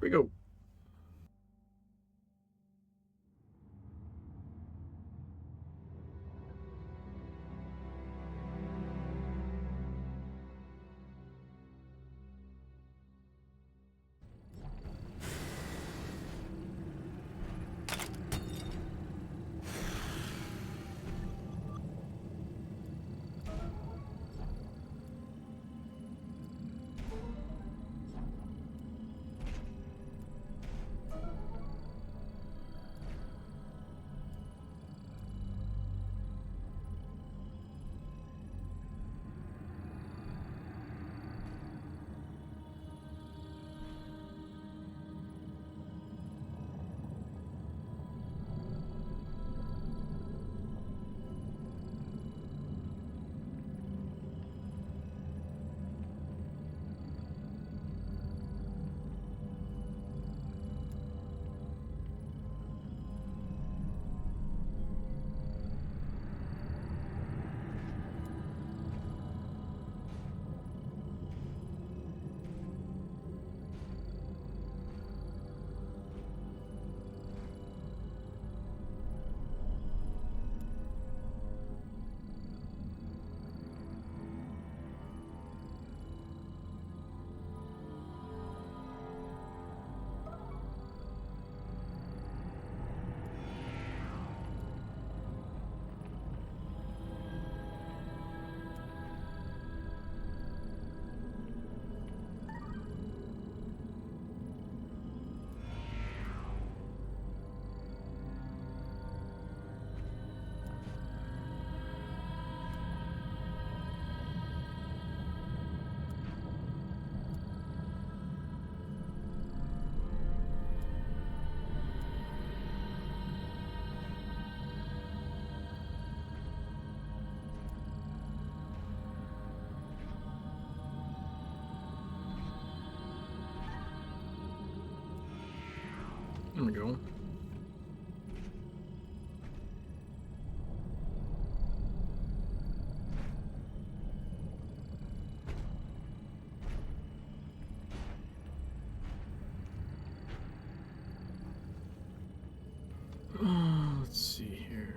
we go. There we go. Let's see here.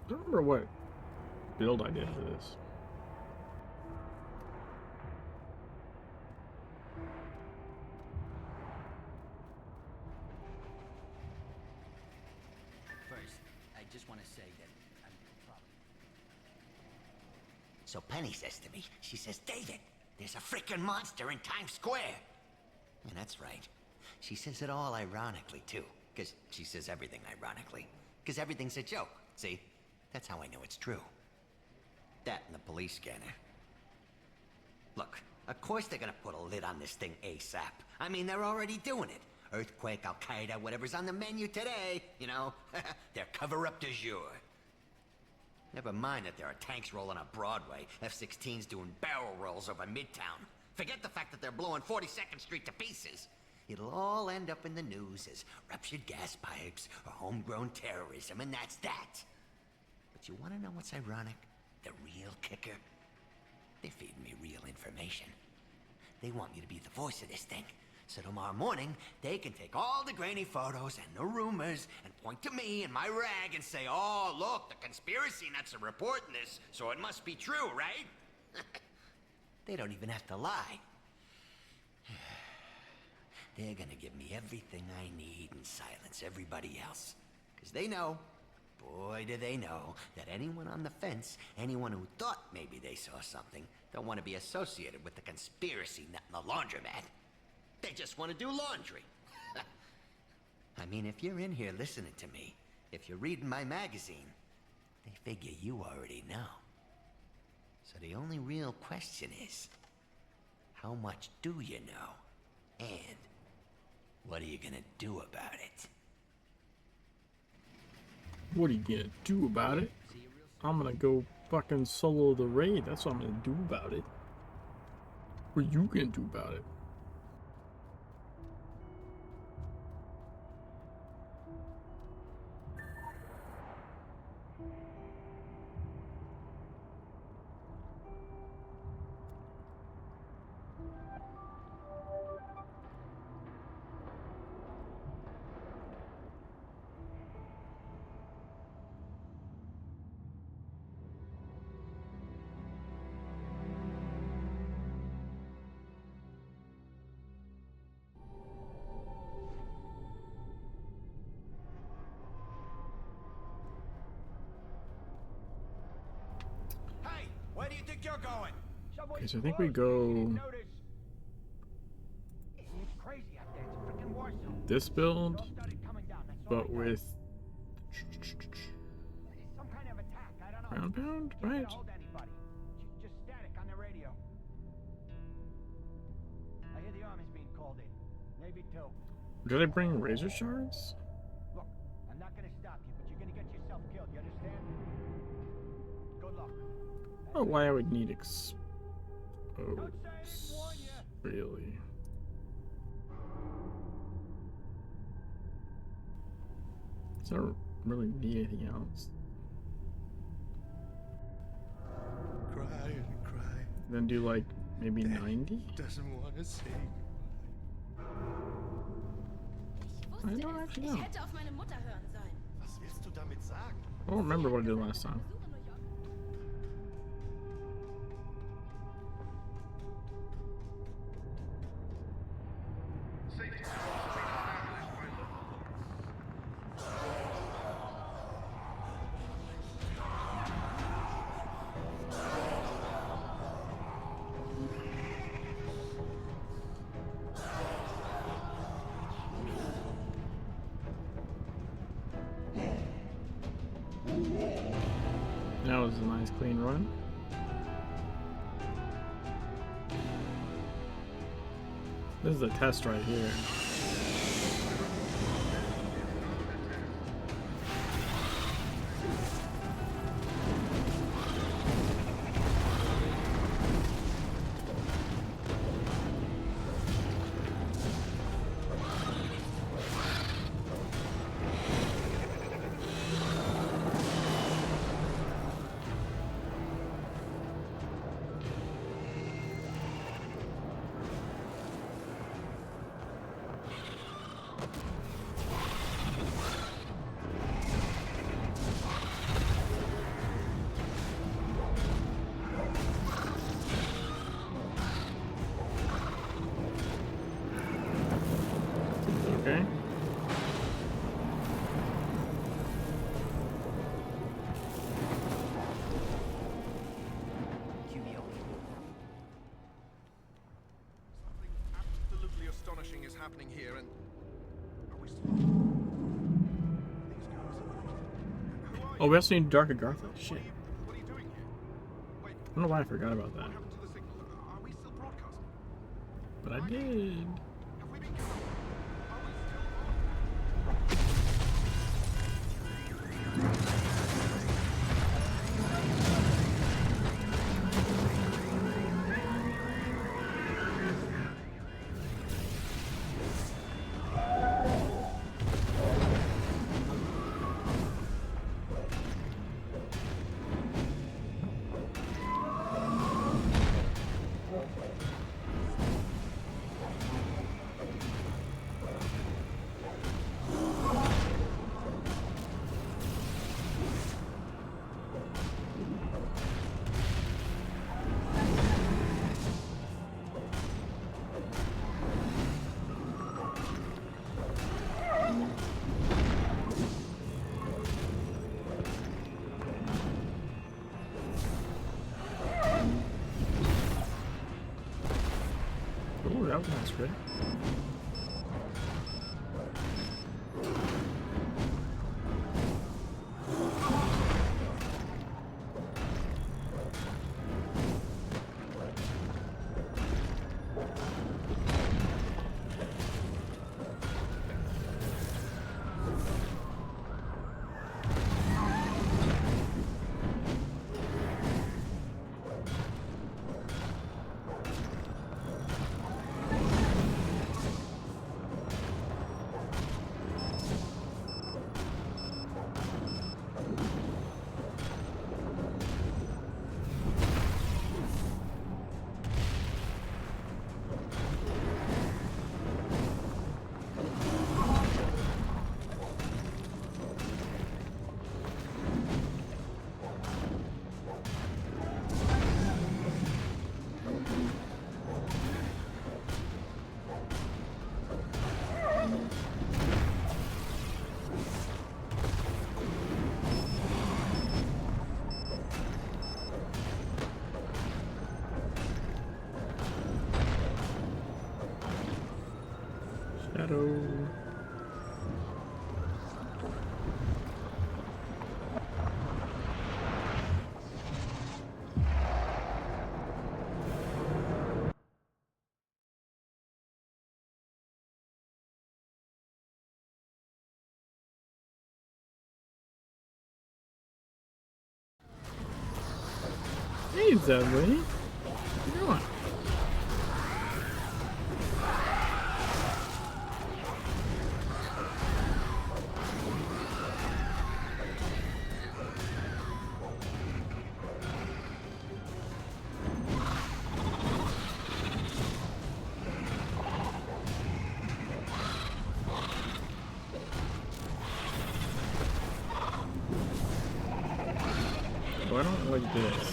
I don't remember what build I did for this. First, I just want to say that I'm probably... So Penny says to me, she says, David, there's a freaking monster in Times Square. And that's right. She says it all ironically, too. Because she says everything ironically. Because everything's a joke, see? That's how I know it's true. That and the police scanner. Look, of course they're gonna put a lid on this thing ASAP. I mean, they're already doing it. Earthquake, Al-Qaeda, whatever's on the menu today, you know? They're cover-up du jour. Never mind that there are tanks rolling up Broadway, F-16s doing barrel rolls over Midtown. Forget the fact that they're blowing 42nd Street to pieces. It'll all end up in the news as ruptured gas pipes or homegrown terrorism, and that's that. But you want to know what's ironic? The real kicker? They're feeding me real information. They want me to be the voice of this thing. So tomorrow morning, they can take all the grainy photos and the rumors and point to me and my rag and say, oh, look, the conspiracy nuts are reporting this, so it must be true, right? They don't even have to lie. They're gonna give me everything I need and silence everybody else. Because they know, boy do they know, that anyone on the fence, anyone who thought maybe they saw something, don't want to be associated with the conspiracy nut in the laundromat. They just want to do laundry. I mean, if you're in here listening to me, if you're reading my magazine, they figure you already know. So the only real question is, how much do you know? And what are you gonna do about it? What are you gonna do about it? I'm gonna go fucking solo the raid. That's what I'm gonna do about it. What are you gonna do about it? Hey, where do you think you're going? Okay, so I think we go this build, but with ground pound, right? Just static on the radio. I hear the army's being called in. Maybe two. Did I bring razor shards? Look, I'm not gonna stop you, but you're gonna get yourself killed. You understand? Good luck. I don't know why I would need exposed, Don't say I didn't warn you. really. So I don't really need anything else. Cry and cry. Then do like maybe 90? Doesn't want to say I don't actually know. Ich hätte auf meine Mutter hören sollen. Was willst du damit sagen? I don't remember what I did last time. That was a nice clean run. This is a test right here. Okay. Something absolutely astonishing is happening here, and are we still? These guys. Who are you? Oh, we also need Dark Agartha. Shit. What are you doing here? Wait, I don't know why I forgot about that. what happened to the signal? Are we still broadcasting? But I did. Have we been cut? Are we still on? Ooh, that was a nice crit. Shadow. Hey, Zedley. How you doing? Oh, I don't like this.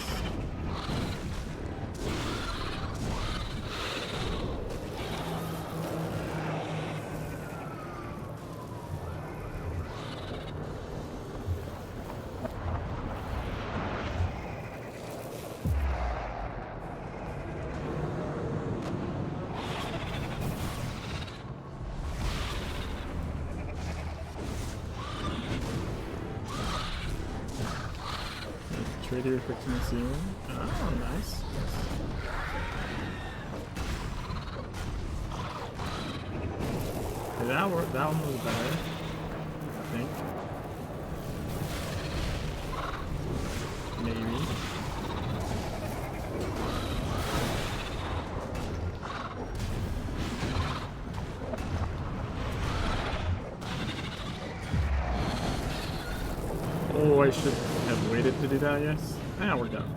Trader for concealing. Oh, nice. Okay, that one was better, I think. Maybe. Oh, I should have waited to do that, I guess. Ah, we're done.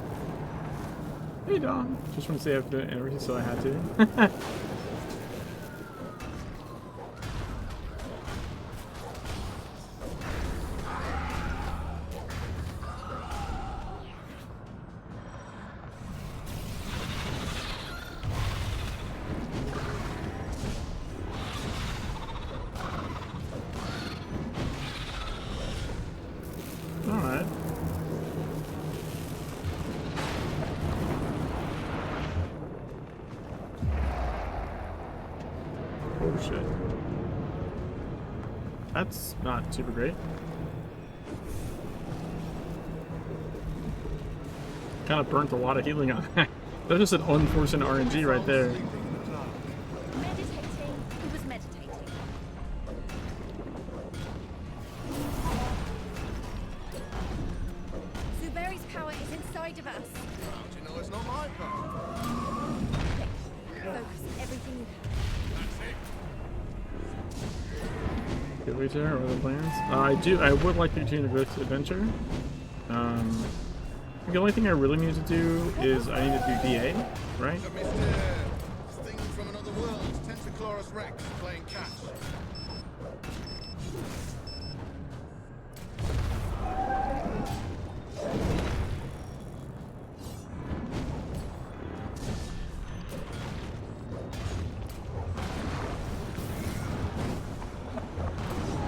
Hey, Don. Just want to say I've done everything, so I had to. Alright. Oh shit. That's not super great. Kind of burnt a lot of healing on that. That's just an unfortunate RNG right there. Meditating. He was meditating. Zuberi's power is inside of us. How do you know it's not my power? Focus everything you have. Good later, or other plans? I would like to continue the Rift adventure. The only thing I really need to do is I need to do DA, right? Mr. Thing from another world, Tentaclorus Rex playing catch.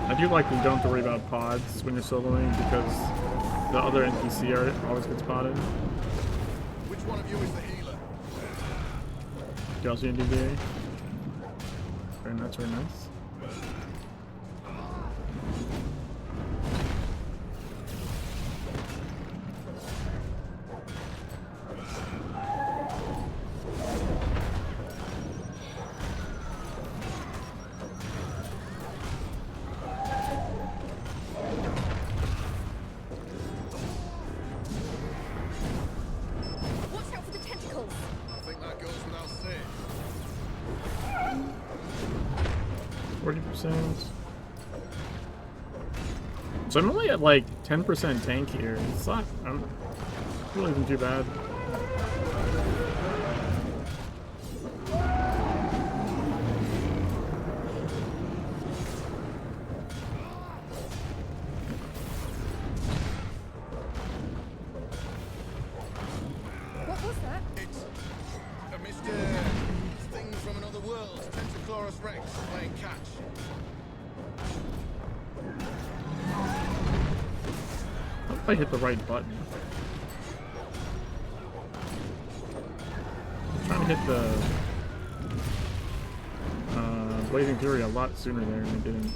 I do like that you don't have to worry about pods when you're soloing because the other NPC always gets spotted. Which one of you is the healer? You also need to do DA. Very nice, very nice. Watch out for the tentacles. I think that goes without saying. 40%. So I'm only at like 10% tank here. It's not, I'm really isn't too bad. What was that? It's a Mr. Thing from another world, Tentaclorus Rex playing catch. I hope I hit the right button. I'm trying to hit the Blazing Fury a lot sooner there, and I didn't.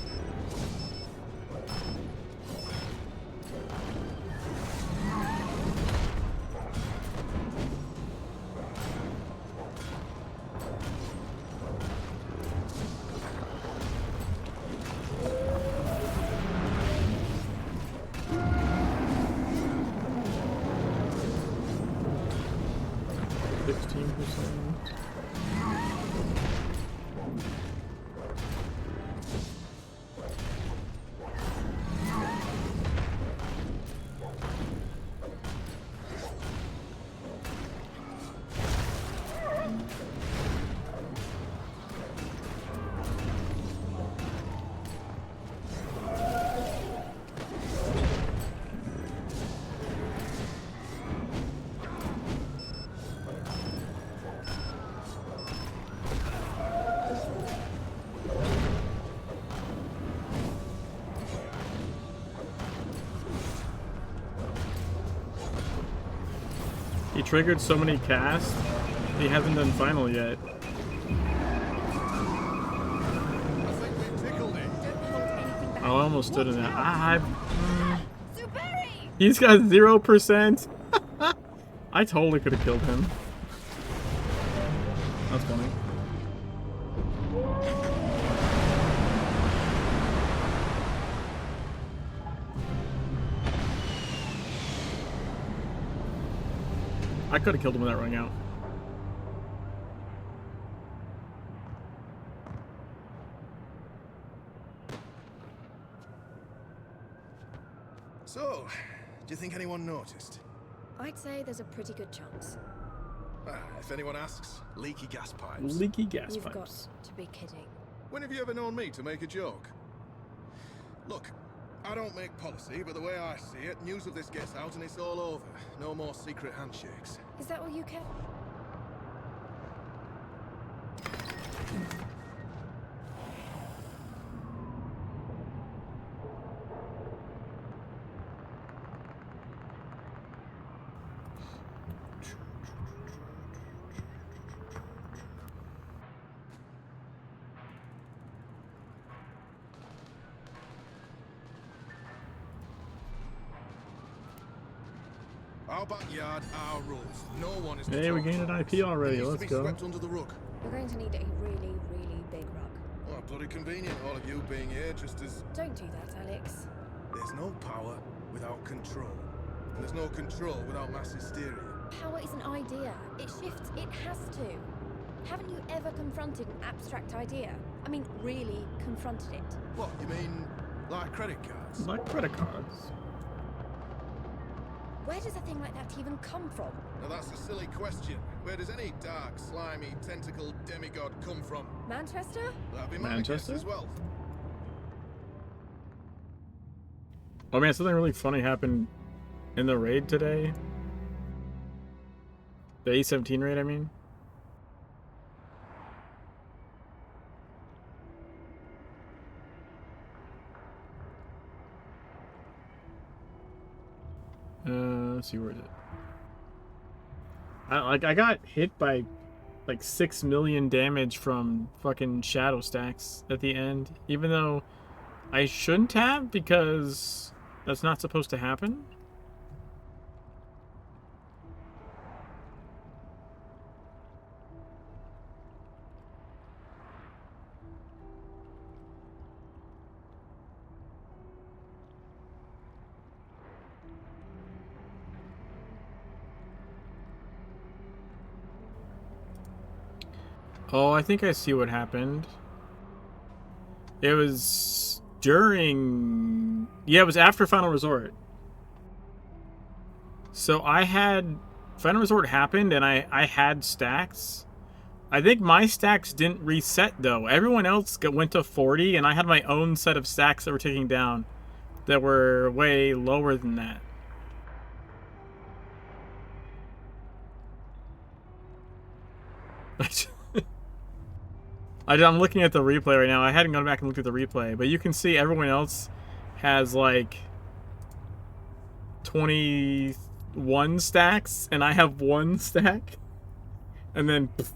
He triggered so many casts, he hasn't done final yet. I think we tickled it. Don't hold anything back. I almost stood in that. Zuberi! He's got 0%. I totally could have killed him. That's funny. I could have killed him without running out. So, do you think anyone noticed? I'd say there's a pretty good chance. If anyone asks, leaky gas pipes. Leaky gas You've pipes. got to be kidding. When have you ever known me to make a joke? Look, I don't make policy, but the way I see it, news of this gets out and it's all over. No more secret handshakes. Is that all you care? Our backyard, our rules. No one is. to Hey, we talk gained to an us. IP already, It needs let's to be go. swept under the rug. We're going to need a really, really big rug. Well, bloody convenient, all of you being here, just as Don't do that, Alex. there's no power without control. And there's no control without mass hysteria. Power is an idea. It shifts. It has to. Haven't you ever confronted an abstract idea? I mean, really confronted it. What, you mean like credit cards? Like credit cards. Where does a thing like that even come from? Now that's a silly question. Where does any dark, slimy, tentacled demigod come from? Manchester? That'd be my guess Manchester? as well. Oh man, something really funny happened in the raid today. The E17 raid, I mean. Let's see, where is it? I got hit by like 6 million damage from fucking shadow stacks at the end, even though I shouldn't have, because that's not supposed to happen. Oh, I think I see what happened. It was during... Yeah, it was after Final Resort. So I had... Final Resort happened and I had stacks. I think my stacks didn't reset though. Everyone else went to 40 and I had my own set of stacks that were ticking down that were way lower than that. I'm looking at the replay right now. I hadn't gone back and looked at the replay, but you can see everyone else has like 21 stacks, and I have 1 stack. And then pff,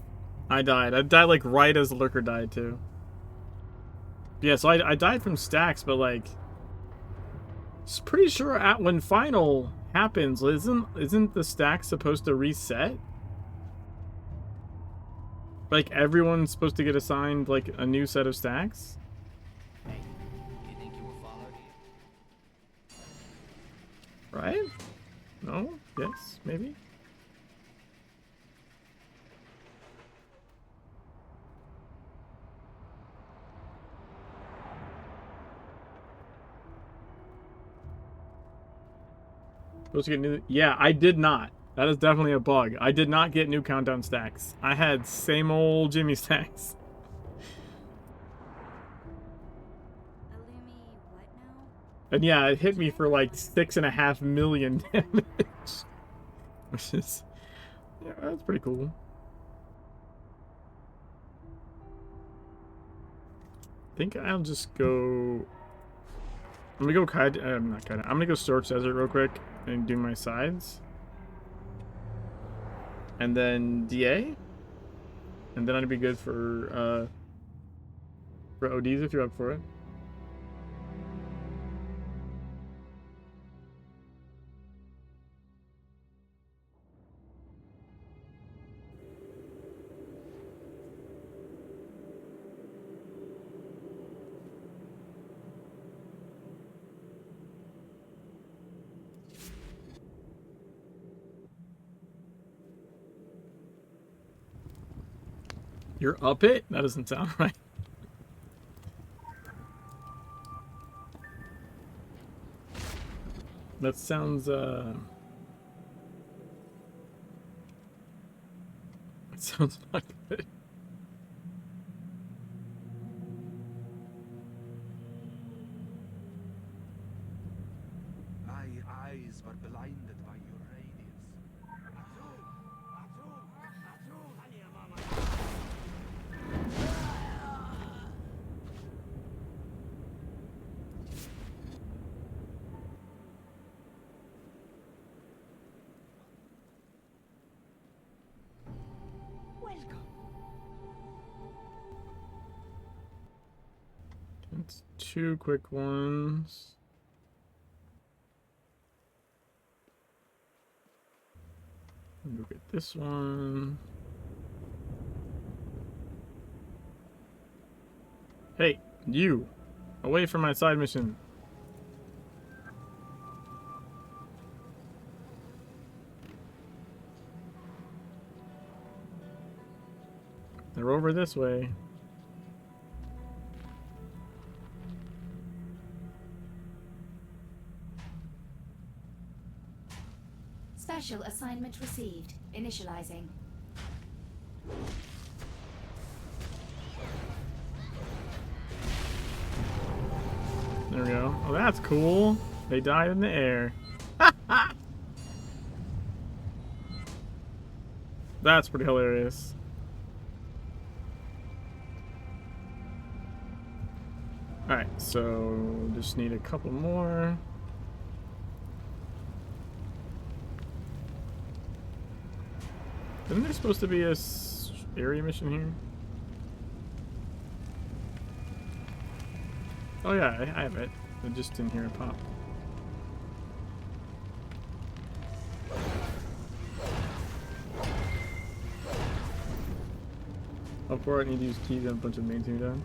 I died. I died like right as the lurker died too. Yeah, so I died from stacks, but like, pretty sure at when final happens, isn't the stack supposed to reset? Like everyone's supposed to get assigned like a new set of stacks? Hey, you think you were followed? Right? No? Yes? Maybe? Supposed to get new. Yeah, I did not. That is definitely a bug. I did not get new countdown stacks. I had same old Jimmy stacks. Illumi, what now? And yeah, it hit me for like 6.5 million damage. Which is, yeah, that's pretty cool. I think I'll just go. I'm gonna go not Kaid. I'm gonna go Storage Desert real quick and do my sides. And then DA. And then I'd be good for ODs if you're up for it. You're up it? That doesn't sound right. That sounds, That sounds not good. My eyes were blinded by your radiance. Welcome. It's 2 quick ones. Go get this one. Hey, you! Away from my side mission. They're over this way. Special assignment received. Initializing. There we go. Oh, that's cool. They died in the air. That's pretty hilarious. Alright, so just need a couple more. Isn't there supposed to be a area mission here? Oh yeah, I have it. I just didn't hear it pop. Oh, for it, I need to use keys and a bunch of main team done.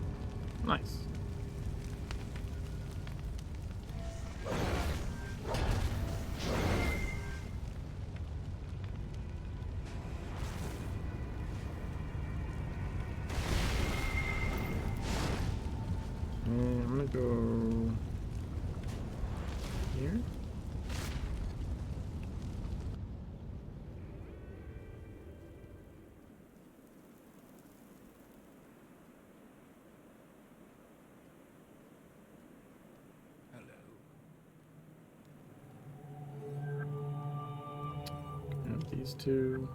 Nice. And I'm gonna go here. Have these two.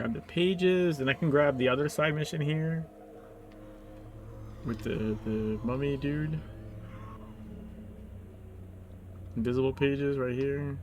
Grab the pages, and I can grab the other side mission here with the mummy dude. Invisible pages right here.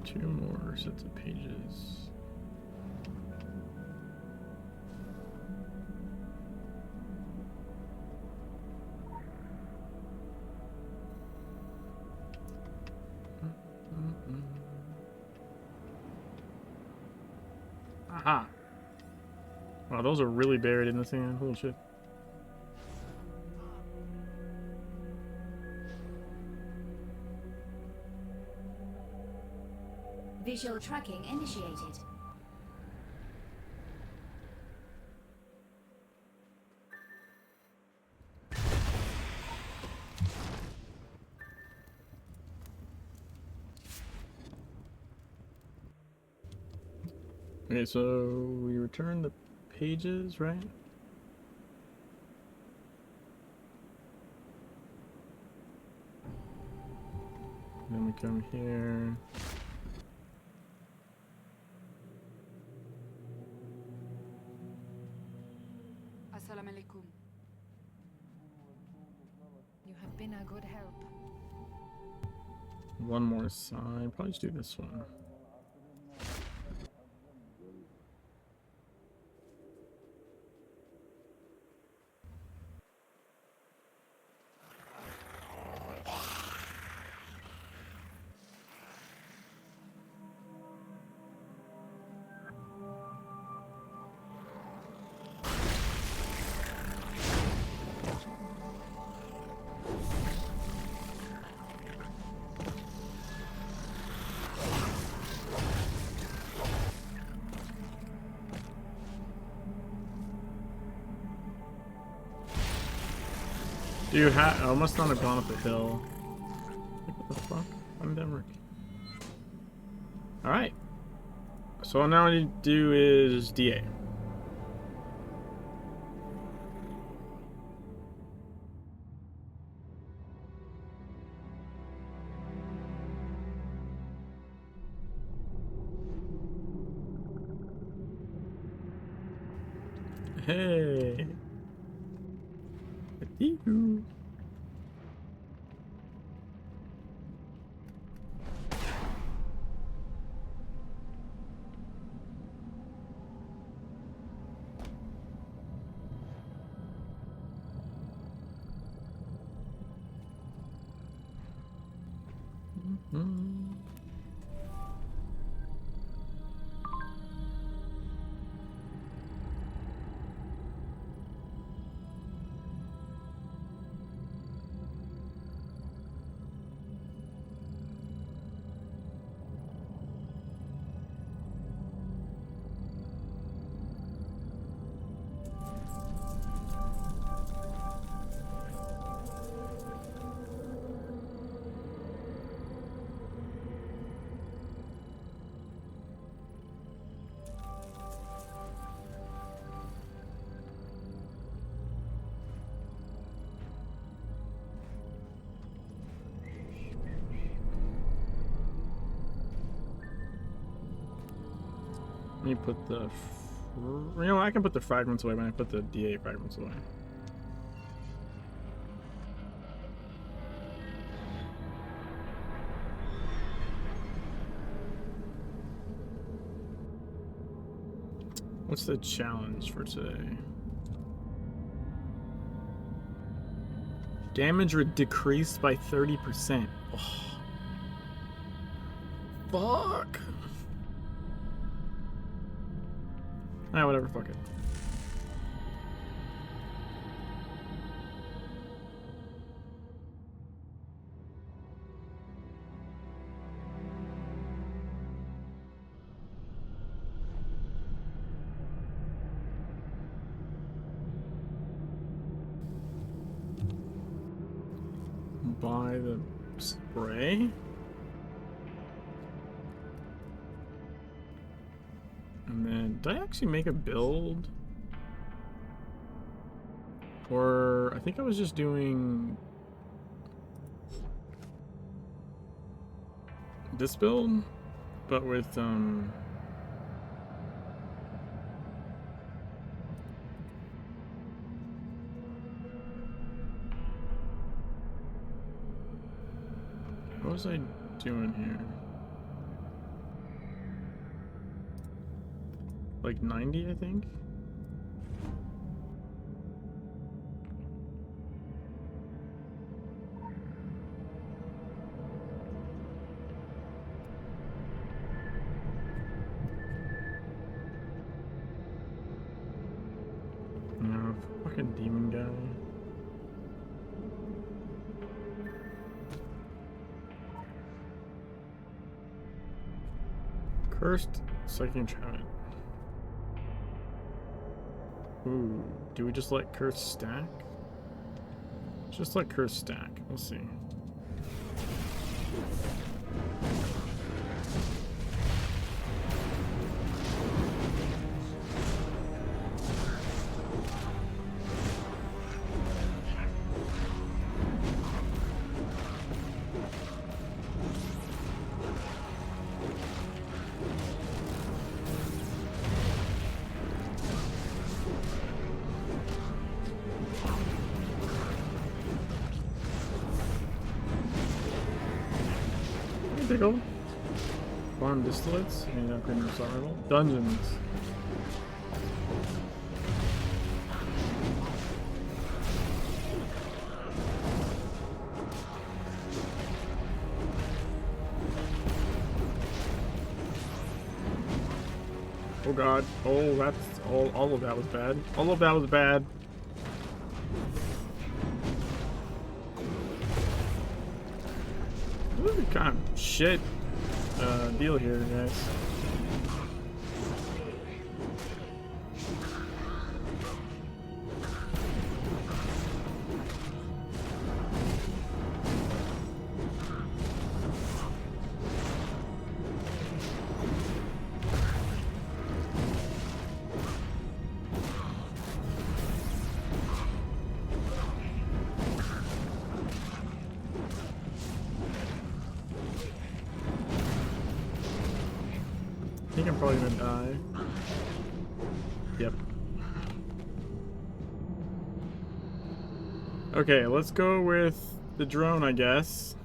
Two more sets of pages. Aha! Wow, those are really buried in the sand. Holy shit. Visual tracking initiated. Okay, so we return the pages, right? Then we come here. Assalamu alaikum. You have been a good help. One more sign. Probably just do this one. Do you have? I must not have gone up the hill. What the fuck? Why did that work? Alright. So all now I need to do is DA. Hey. Yoo-hoo. Let me put the... You know, I can put the fragments away when I put the DA fragments away. What's the challenge for today? Damage decreased by 30%. Oh. Fuck! Ah, whatever, fuck it. buy the spray. And then, did I actually make a build? Or, I think I was just doing this build, but with, what was I doing here? Like 90, I think? No, fucking demon guy. Cursed psychic enchantment. Ooh, do we just let curse stack? Just let curse stack. We'll see. Pickle. Farm distillates and upgrade your survival. Dungeons. Oh god. Oh, that's all of that was bad. All of that was bad. This is kind of shit deal here, guys. I think I'm probably gonna die. Yep. Okay, let's go with the drone, I guess.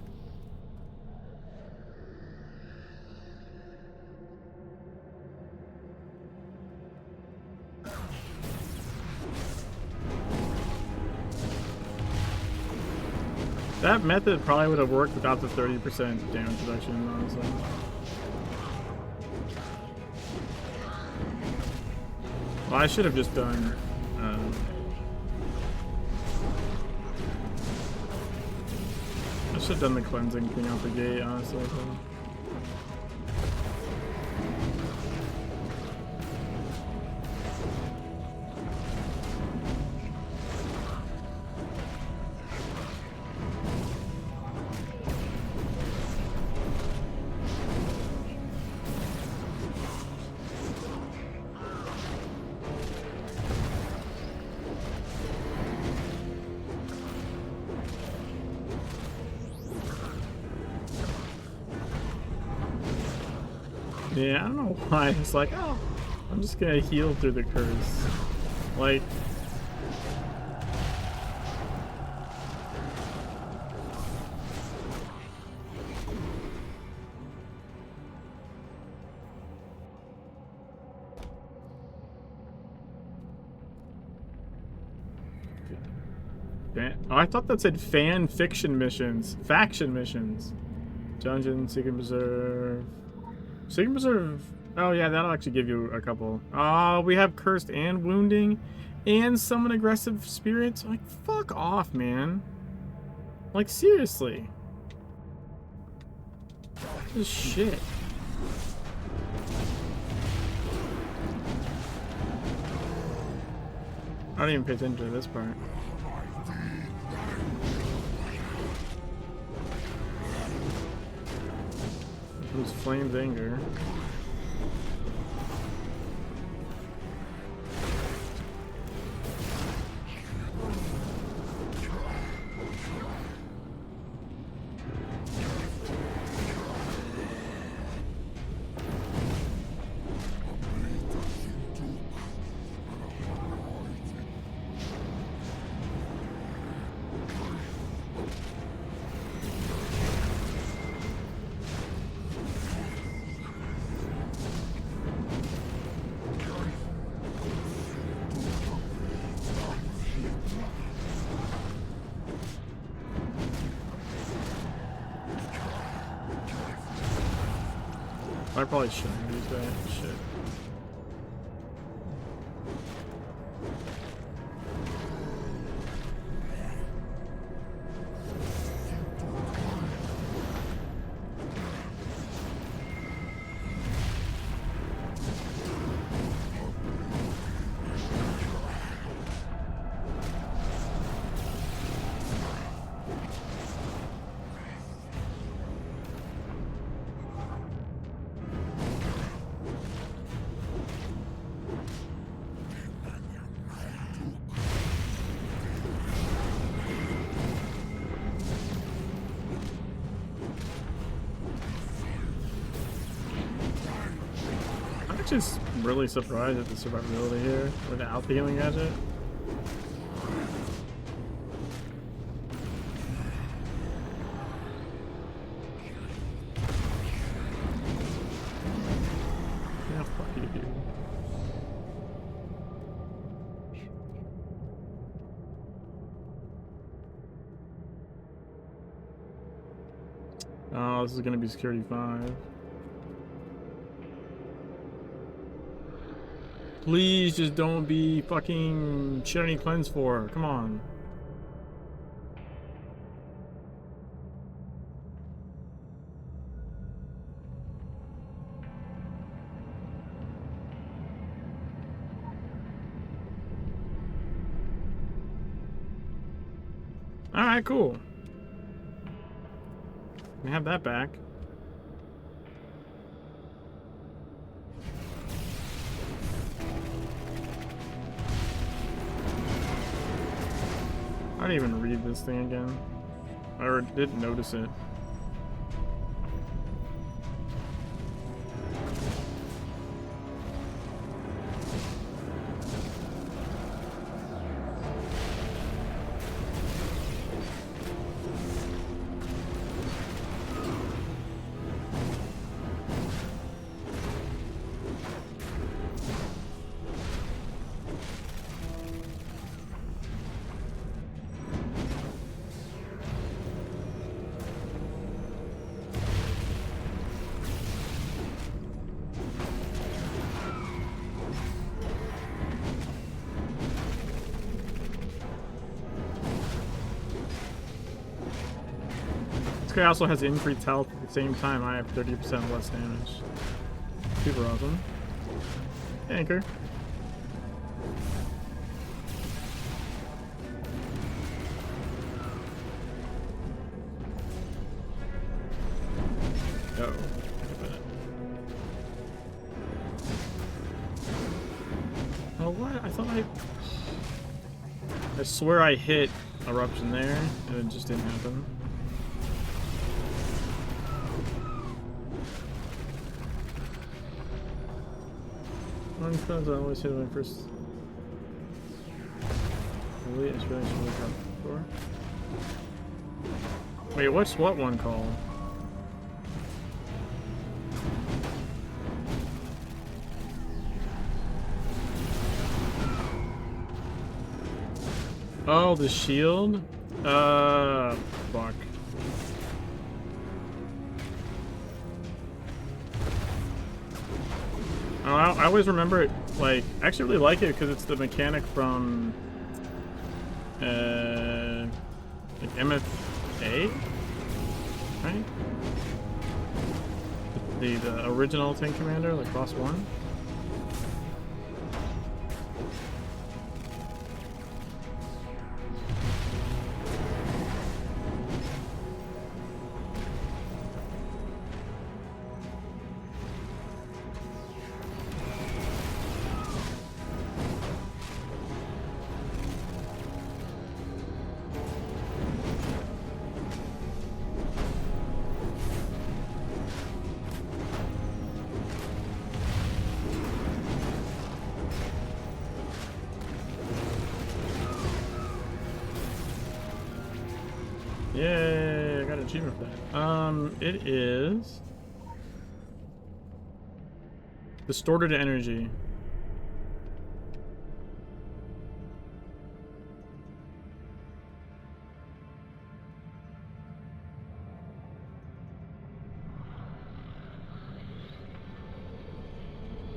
That method probably would have worked without the 30% damage reduction, honestly. Well, I should have just done, I should have done the cleansing thing out the gate, honestly. Yeah, I don't know why. It's like, oh, I'm just gonna heal through the curse. Like, oh, I thought that said fan fiction missions, faction missions, dungeon, secret preserve. Secret Preserve. Oh yeah, that'll actually give you a couple. Oh, we have Cursed and Wounding and Summon Aggressive Spirits. Like, fuck off, man. Like, seriously. This is shit. I don't even pay attention to this part. Who's Flame's anger? I probably shouldn't use that shit. I'm just really surprised at the survivability here without the healing gadget. Yeah, fuck you, dude. Oh, this is gonna be security 5. Please just don't be fucking shit I need cleanse for. Come on. Alright, cool. We have that back. I didn't even read this thing again. I didn't notice it. This guy also has increased health at the same time. I have 30% less damage. Super awesome. Anchor. Oh. Oh, what? I thought I swear I hit eruption there, and it just didn't happen. One spells I always hit when first. Really, it's really before. Wait, what's what one called? Oh, the shield? Fuck. Oh, I always remember it, like, I actually really like it because it's the mechanic from, like MFA? Right? The original Tank Commander, like Boss 1? achievement for that. It is distorted energy.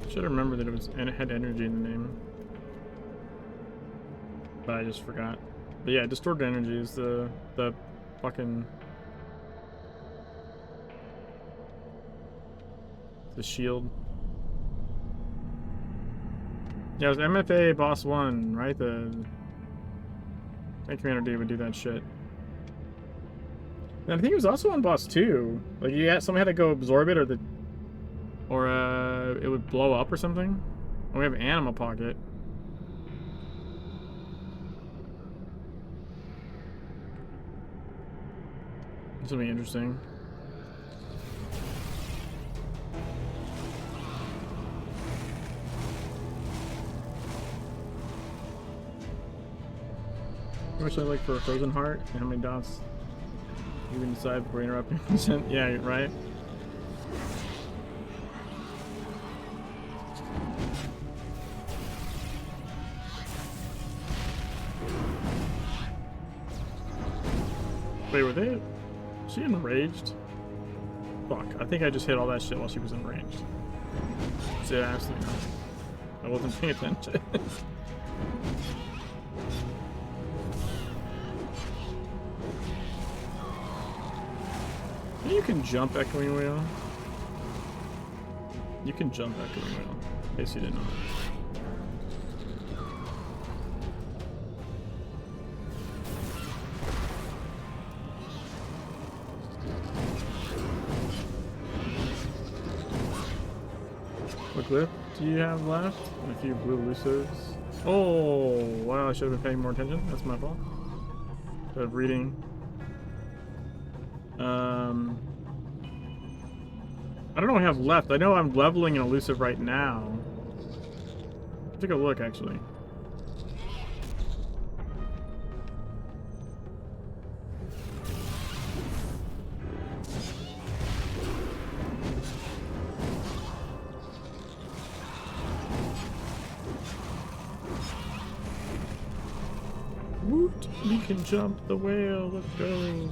Should have remembered that it was and it had energy in the name, but I just forgot. But yeah, distorted energy is the fucking the shield. Yeah, it was MFA boss 1, right? The Tank Commander D would do that shit. And I think it was also on boss 2. Like, yeah, someone had to go absorb it, or it would blow up or something. And we have Anima Pocket. This will be interesting. How much I like for a frozen heart, and how many dots you can decide before interrupting consent. Yeah, right. Wait, were they? Was she enraged? Fuck, I think I just hit all that shit while she was enraged. Yeah, absolutely not. I wasn't paying attention. You can jump Echoing Wheel. You can jump Echoing Wheel. In case you didn't know. What clip do you have left? And a few blue elusives. Oh, wow, I should have been paying more attention. That's my fault. Instead of reading. I don't know what I have left. I know I'm leveling an elusive right now. Take a look, actually. Woot! We can jump the whale. Let's go.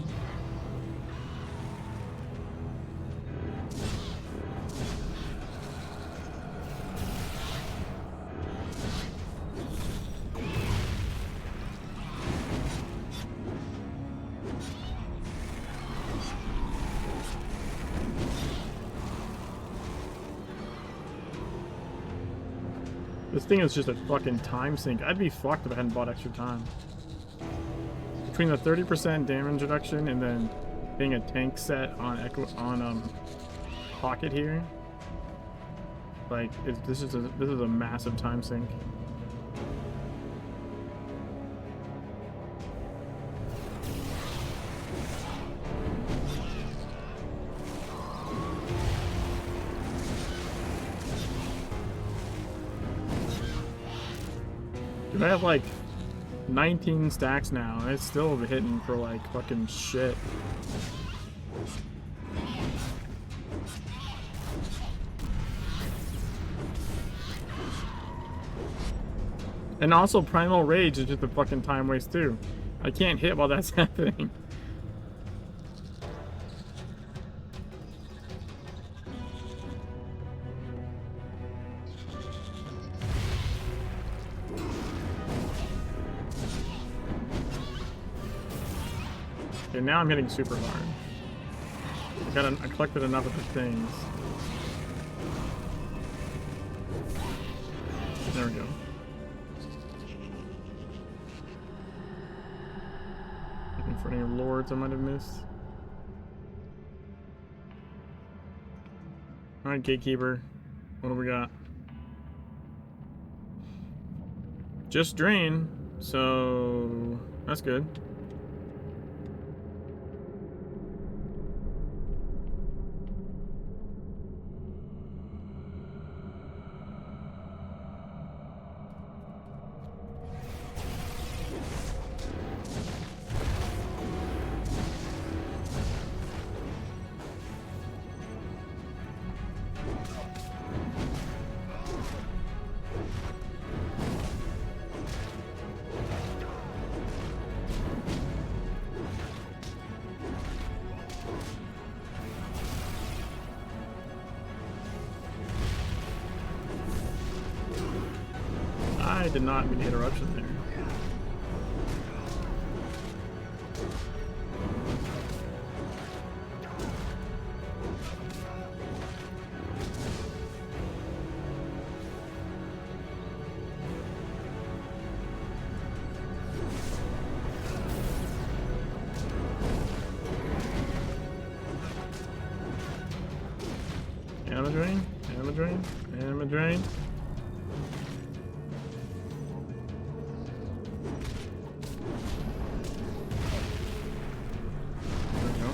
This thing is just a fucking time sink. I'd be fucked if I hadn't bought extra time. Between the 30% damage reduction and then being a tank set on Pocket here, like this is a massive time sink. I have like 19 stacks now, and it's still hitting for like fucking shit. And also Primal Rage is just a fucking time waste too. I can't hit while that's happening. Okay, now I'm hitting super hard. I collected enough of the things. There we go. Looking for any lords I might have missed. Alright, Gatekeeper. What do we got? Just drain, so that's good. I did not mean to interrupt you there. Ammo drain, ammo drain, ammo drain. There we go.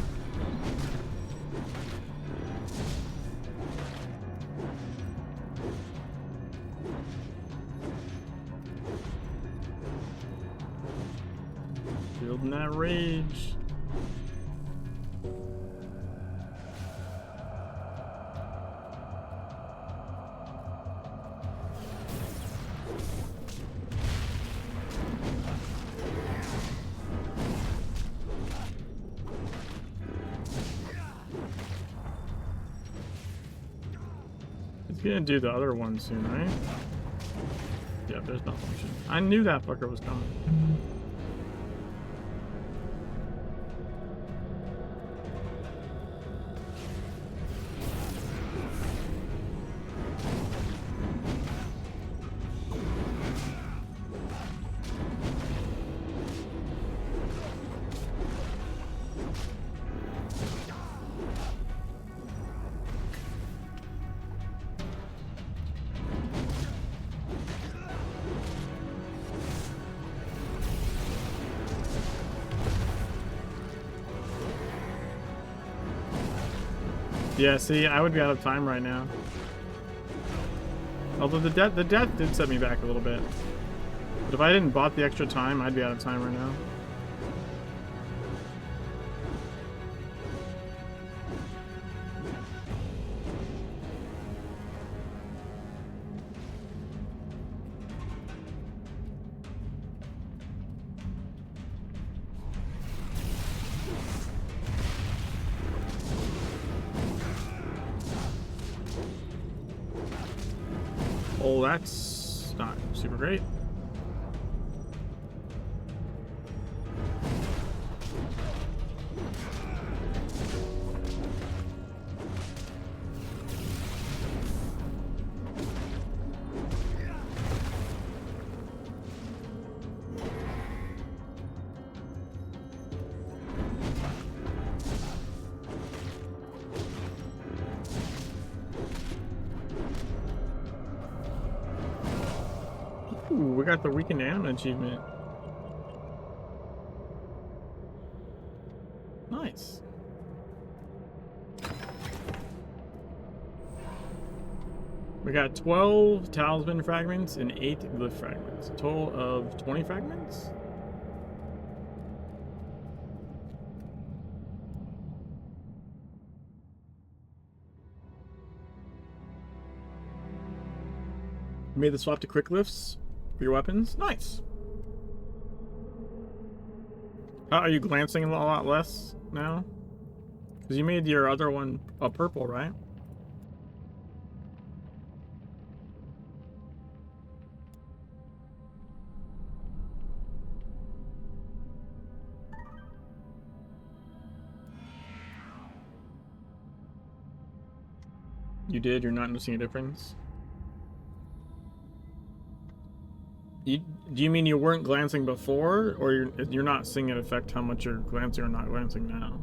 Building that rage. He's gonna do the other one soon, right? Yeah, there's no function. I knew that fucker was coming. Yeah, see, I would be out of time right now. Although the death did set me back a little bit. But if I didn't bought the extra time, I'd be out of time right now. Oh, that's not super great. Ooh, we got the weekend anime achievement. Nice. We got 12 talisman fragments and 8 glyph fragments. A total of 20 fragments? Made the swap to quick lifts for your weapons. Nice. Are you glancing a lot less now? Because you made your other one a purple, right? You did? You're not noticing a difference? Do you mean you weren't glancing before, or you're not seeing it affect how much you're glancing or not glancing now?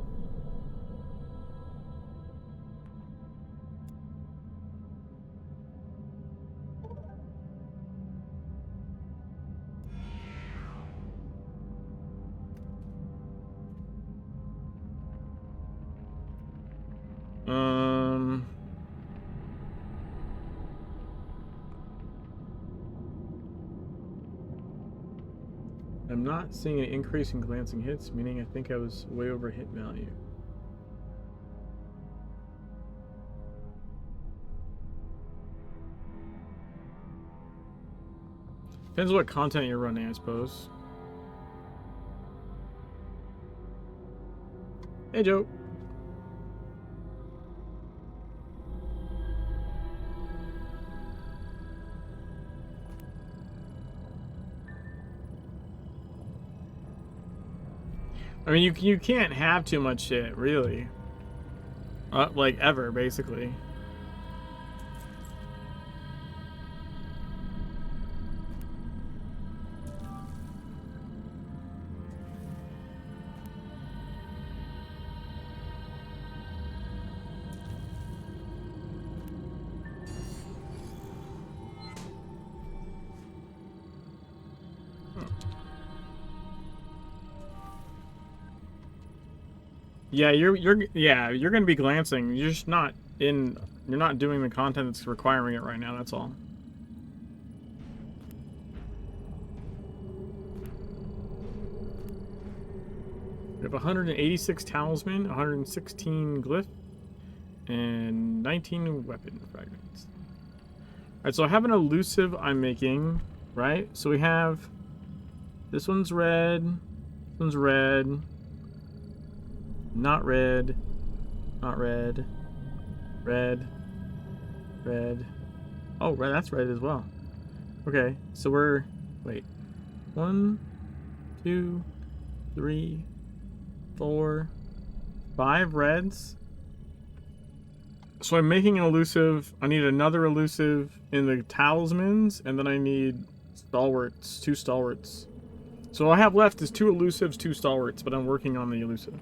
I'm not seeing an increase in glancing hits, meaning I think I was way over hit value. Depends what content you're running, I suppose. Hey, Joe. I mean, you can't have too much shit, really. Like, ever, basically. Yeah, you're gonna be glancing. You're just not in. You're not doing the content that's requiring it right now. That's all. We have 186 talisman, 116 glyph, and 19 weapon fragments. Alright, so I have an elusive I'm making, right? So we have this one's red, this one's red, not red, not red, red, red. Oh, red, that's red as well. Okay, so we're, wait, 1, 2, 3, 4, 5 reds. So I'm making an elusive. I need another elusive in the talismans, and then I need stalwarts, 2 stalwarts. So all I have left is 2 elusives, 2 stalwarts, but I'm working on the elusive.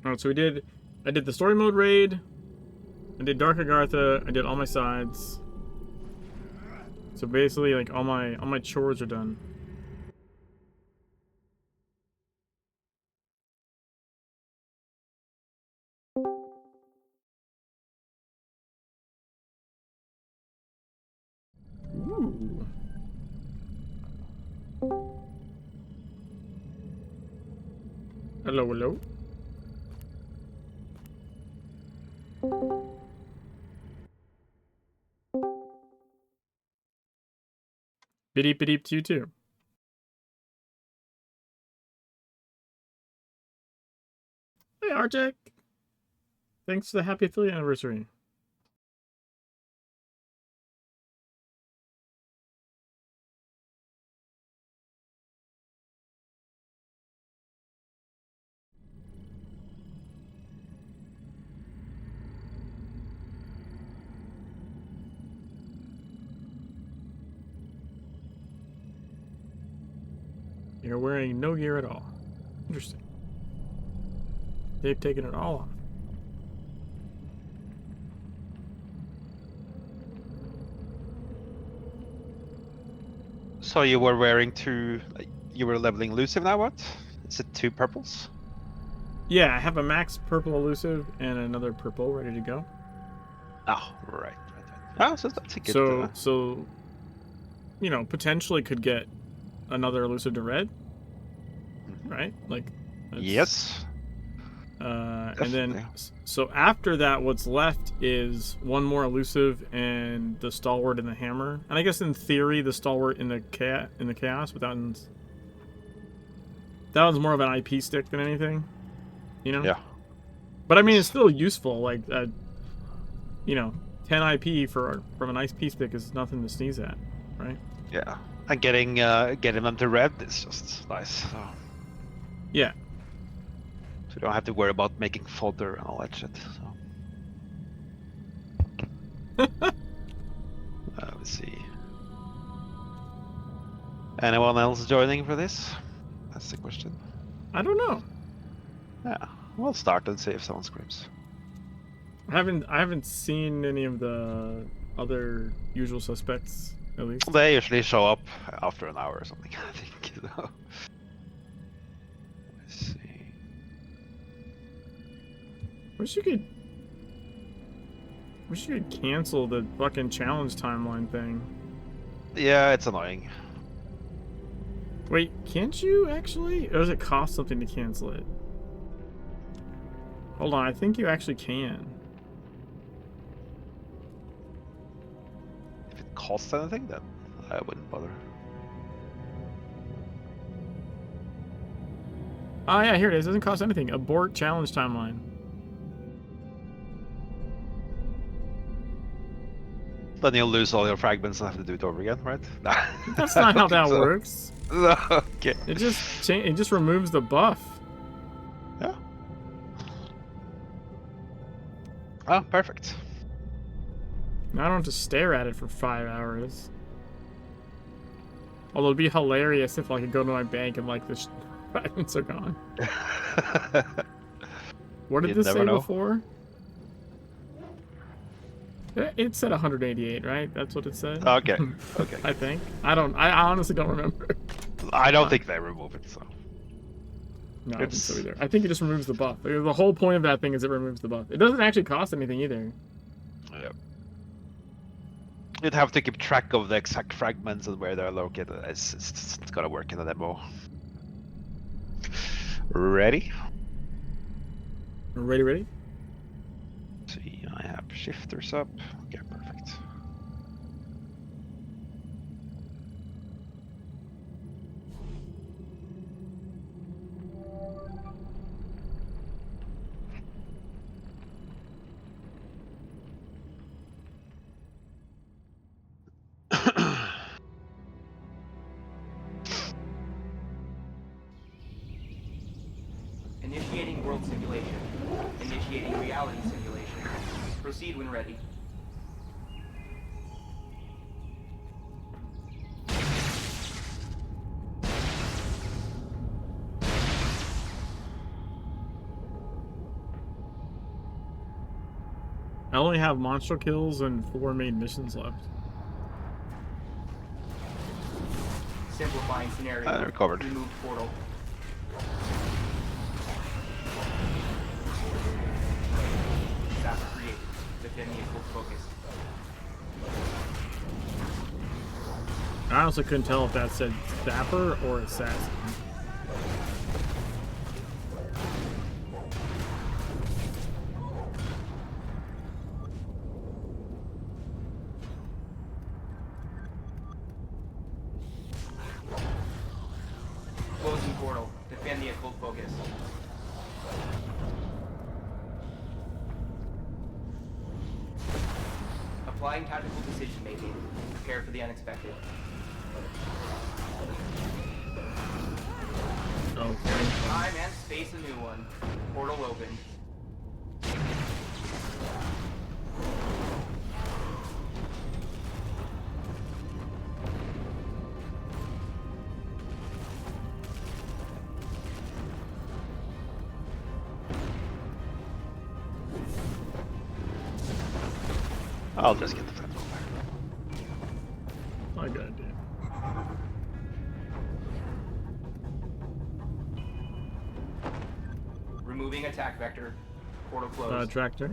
Alright, so I did the story mode raid, I did Dark Agartha, I did all my sides. So basically, like, all my chores are done. Ooh. Hello, hello. Biddy biddy to you too. Hey, Arjek. Thanks for the happy affiliate anniversary. You're wearing no gear at all. Interesting. They've taken it all off. So you were wearing 2, you were leveling elusive now, what? Is it 2 purples? Yeah, I have a max purple elusive and another purple ready to go. Oh, right. Oh, so that's a good... So, you know, potentially could get another elusive to red, right? Like, yes. And then, so after that, what's left is 1 more elusive and the stalwart and the hammer. And I guess in theory, the stalwart in the chaos, but that one's more of an IP stick than anything, you know? Yeah. But I mean, it's still useful. Like, you know, 10 IP from an IP stick is nothing to sneeze at, right? Yeah, and getting them to red is just nice. So. Yeah. So you don't have to worry about making fodder and all that shit. So. Let's see. Anyone else joining for this? That's the question. I don't know. Yeah, we'll start and see if someone screams. I haven't seen any of the other usual suspects, at least. They usually show up after an hour or something, I think. You know. Let's see. Wish you could cancel the fucking challenge timeline thing. Yeah, it's annoying. Wait, can't you actually? Or does it cost something to cancel it? Hold on, I think you actually can. If it costs anything, then I wouldn't bother. Oh yeah, here it is. It doesn't cost anything. Abort challenge timeline. Then you'll lose all your fragments and have to do it over again, right? Nah. That's not how that works. No, okay. It just removes the buff. Yeah. Oh, perfect. Now I don't have to stare at it for 5 hours. Although it'd be hilarious if I could go to my bank and like the fragments are gone. What did You'd this never say know. before? It said 188, right? That's what it said. Okay. Okay. I think. I honestly don't remember. I don't think they remove it, so. No, I don't think so either. I think it just removes the buff. The whole point of that thing is it removes the buff. It doesn't actually cost anything either. Yep. You'd have to keep track of the exact fragments and where they're located. It's gonna work in the demo. Ready? Ready? See, I have shifters up. Okay, perfect. Initiating world simulation. Initiating reality simulation. Proceed when ready. I only have monster kills and 4 main missions left. Simplifying scenario. Recovered. Remove portal. Zapper created. Defend the full focus. I honestly couldn't tell if that said Zapper or Assassin. Closing portal. Defend the occult focus. Applying tactical decision making. Prepare for the unexpected. Okay. Time and space a new one. Portal open. I'll just get the flip over. I got it. Removing attack vector. Portal closed. Tractor.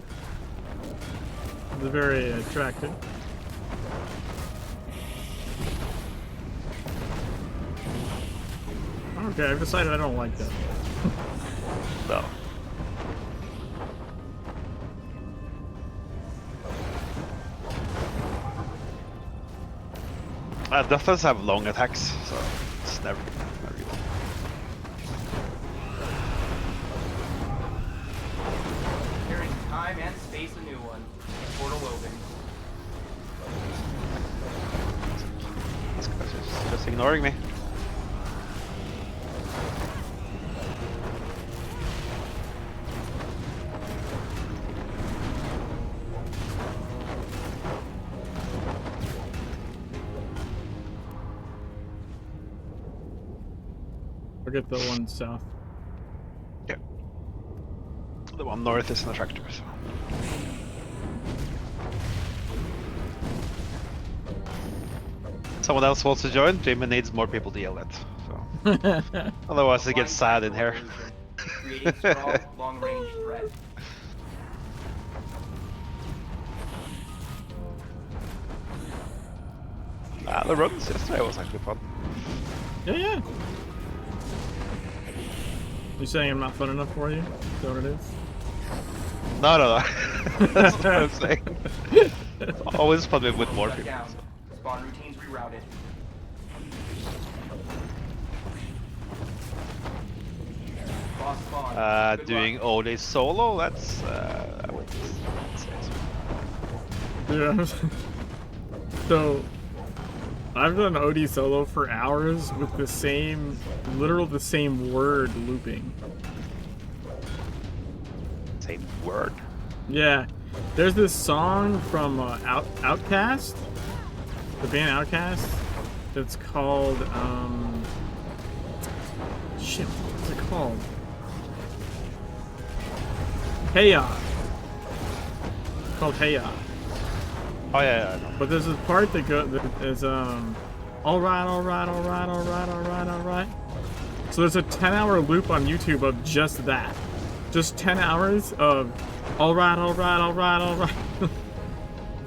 It's very attractive. Okay, I've decided I don't like that. No. Duffers have long attacks, so it's never good. Carrying time and space a new one. Portal open. These guys are just ignoring me. Forget the one south. Yeah. The one north is an attractor, so. Someone else wants to join? Jamie needs more people to yell at, so. Otherwise it gets sad in here. Creating strong, long-range threat. The runs yesterday was actually fun. Yeah. You saying I'm not fun enough for you? Is that what it is? No. That's what I'm saying. It's always fun with more Shut people. down. Spawn routines rerouted. lost spawn. Good Doing luck. OD solo, that's I would say so. Yeah. So I've done OD solo for hours with the same, the same word looping. Same word. Yeah. There's this song from Outkast, the band Outkast, that's called, shit, what's it called? Hey Ya. It's called Hey Ya. Oh yeah, I know. But there's this part that is alright, alright, alright, alright, alright, alright. So there's a 10-hour loop on YouTube of just that. Just 10 hours of alright, alright, alright, alright.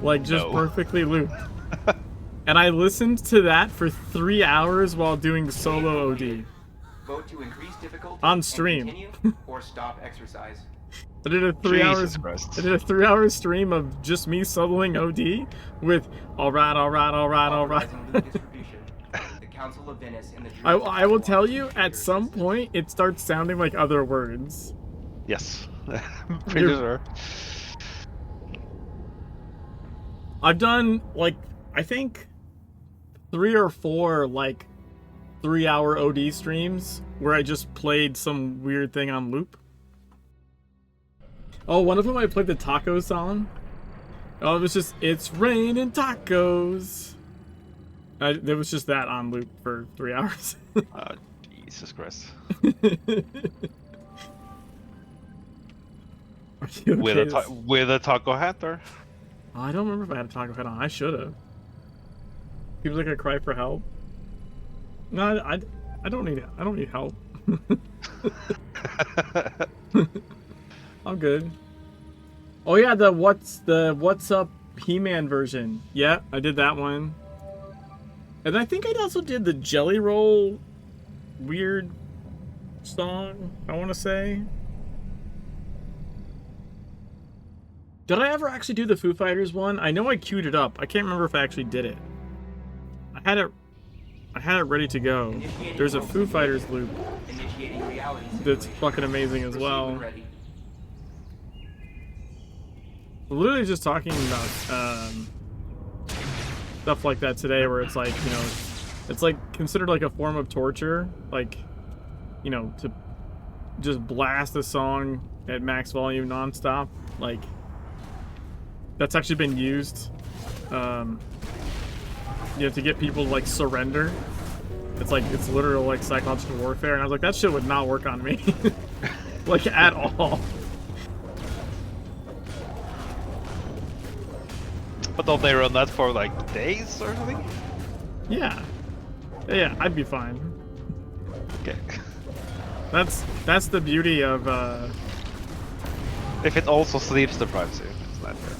Like just perfectly looped. And I listened to that for 3 hours while doing solo OD. Vote to increase difficulty On stream. and continue or stop exercise. I did a 3 hours. Christ. I did a 3-hour stream of just me soloing OD with alright, alright, alright, alright. Authorizing loot distribution. The Council of Venice and the I will tell you, at some point, it starts sounding like other words. Yes, pretty sure. I've done, like, I think 3 or 4, like, 3-hour OD streams where I just played some weird thing on loop. Oh, one of them I played the taco song. Oh, it was just, it's raining tacos. There was just that on loop for 3 hours. Jesus Christ. Are you okay? With a taco hat, or? I don't remember if I had a taco hat on. I should have. Seems like I cry for help. No, I don't need it. I don't need help. I'm good. Oh yeah, the what's up He-Man version. Yeah, I did that one. And I think I also did the Jelly Roll weird song, I want to say. Did I ever actually do the Foo Fighters one? I know I queued it up. I can't remember if I actually did it. I had it ready to go. There's a Foo Fighters loop that's fucking amazing as well. Literally just talking about stuff like that today, where it's like, you know, it's like considered like a form of torture, like, you know, to just blast a song at max volume nonstop. Like, that's actually been used, you know, to get people to, like, surrender. It's like, it's literal, like, psychological warfare, and I was like, that shit would not work on me. Like, at all. But don't they run that for like days or something? Yeah. Yeah, I'd be fine. Okay. That's the beauty of If it also sleeps deprives you, it's not fair.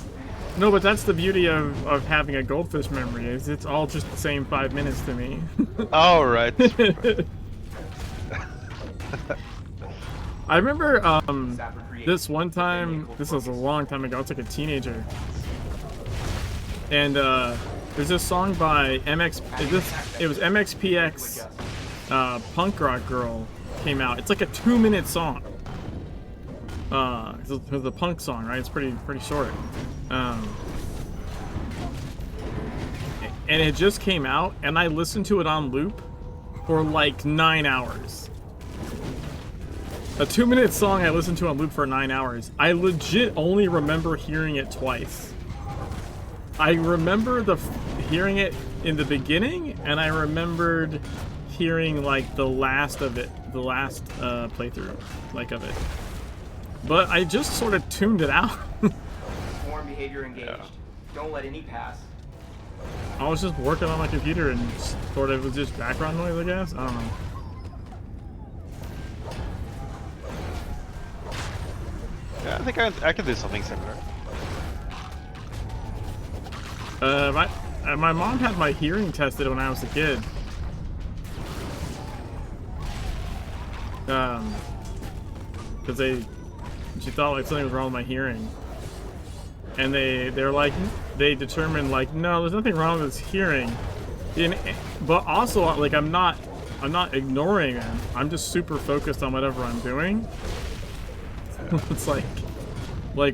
No, but that's the beauty of having a goldfish memory, is it's all just the same 5 minutes to me. Oh, right. I remember this one time, this was a long time ago, I was like a teenager. And there's this song by it was MXPX, Punk Rock Girl came out. It's like a 2-minute song. It was a punk song, right? It's pretty short. And it just came out, and I listened to it on loop for like 9 hours. A 2-minute song I listened to on loop for 9 hours. I legit only remember hearing it twice. I remember hearing it in the beginning, and I remembered hearing like the last of it, the last playthrough, like, of it. But I just sort of tuned it out. Form behavior engaged. Yeah. Don't let any pass. I was just working on my computer and sort of, it was just background noise, I guess. I don't know. Yeah, I think I can do something similar. My mom had my hearing tested when I was a kid. Because she thought like something was wrong with my hearing, and they're like, they determined like, no, there's nothing wrong with his hearing, but also like I'm not I'm not ignoring it. I'm just super focused on whatever I'm doing. It's like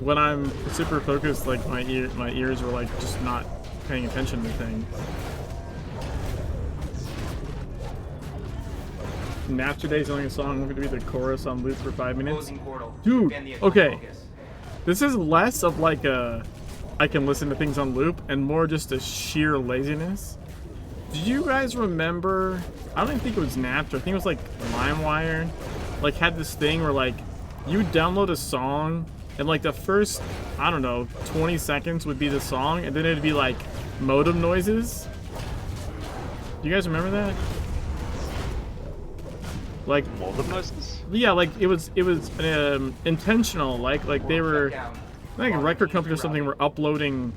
when I'm super focused, like my ears are like just not paying attention to things. Napster Day's only a song. I'm gonna be the chorus on loop for 5 minutes. Dude, okay. This is less of like a I can listen to things on loop and more just a sheer laziness. Do you guys remember? I don't even think it was Napster. I think it was like LimeWire. Like had this thing where like you download a song and like the first, I don't know, 20 seconds would be the song and then it'd be like modem noises. Do you guys remember that? Like modem noises? Yeah, like it was intentional. Like they were, like a record company or something were uploading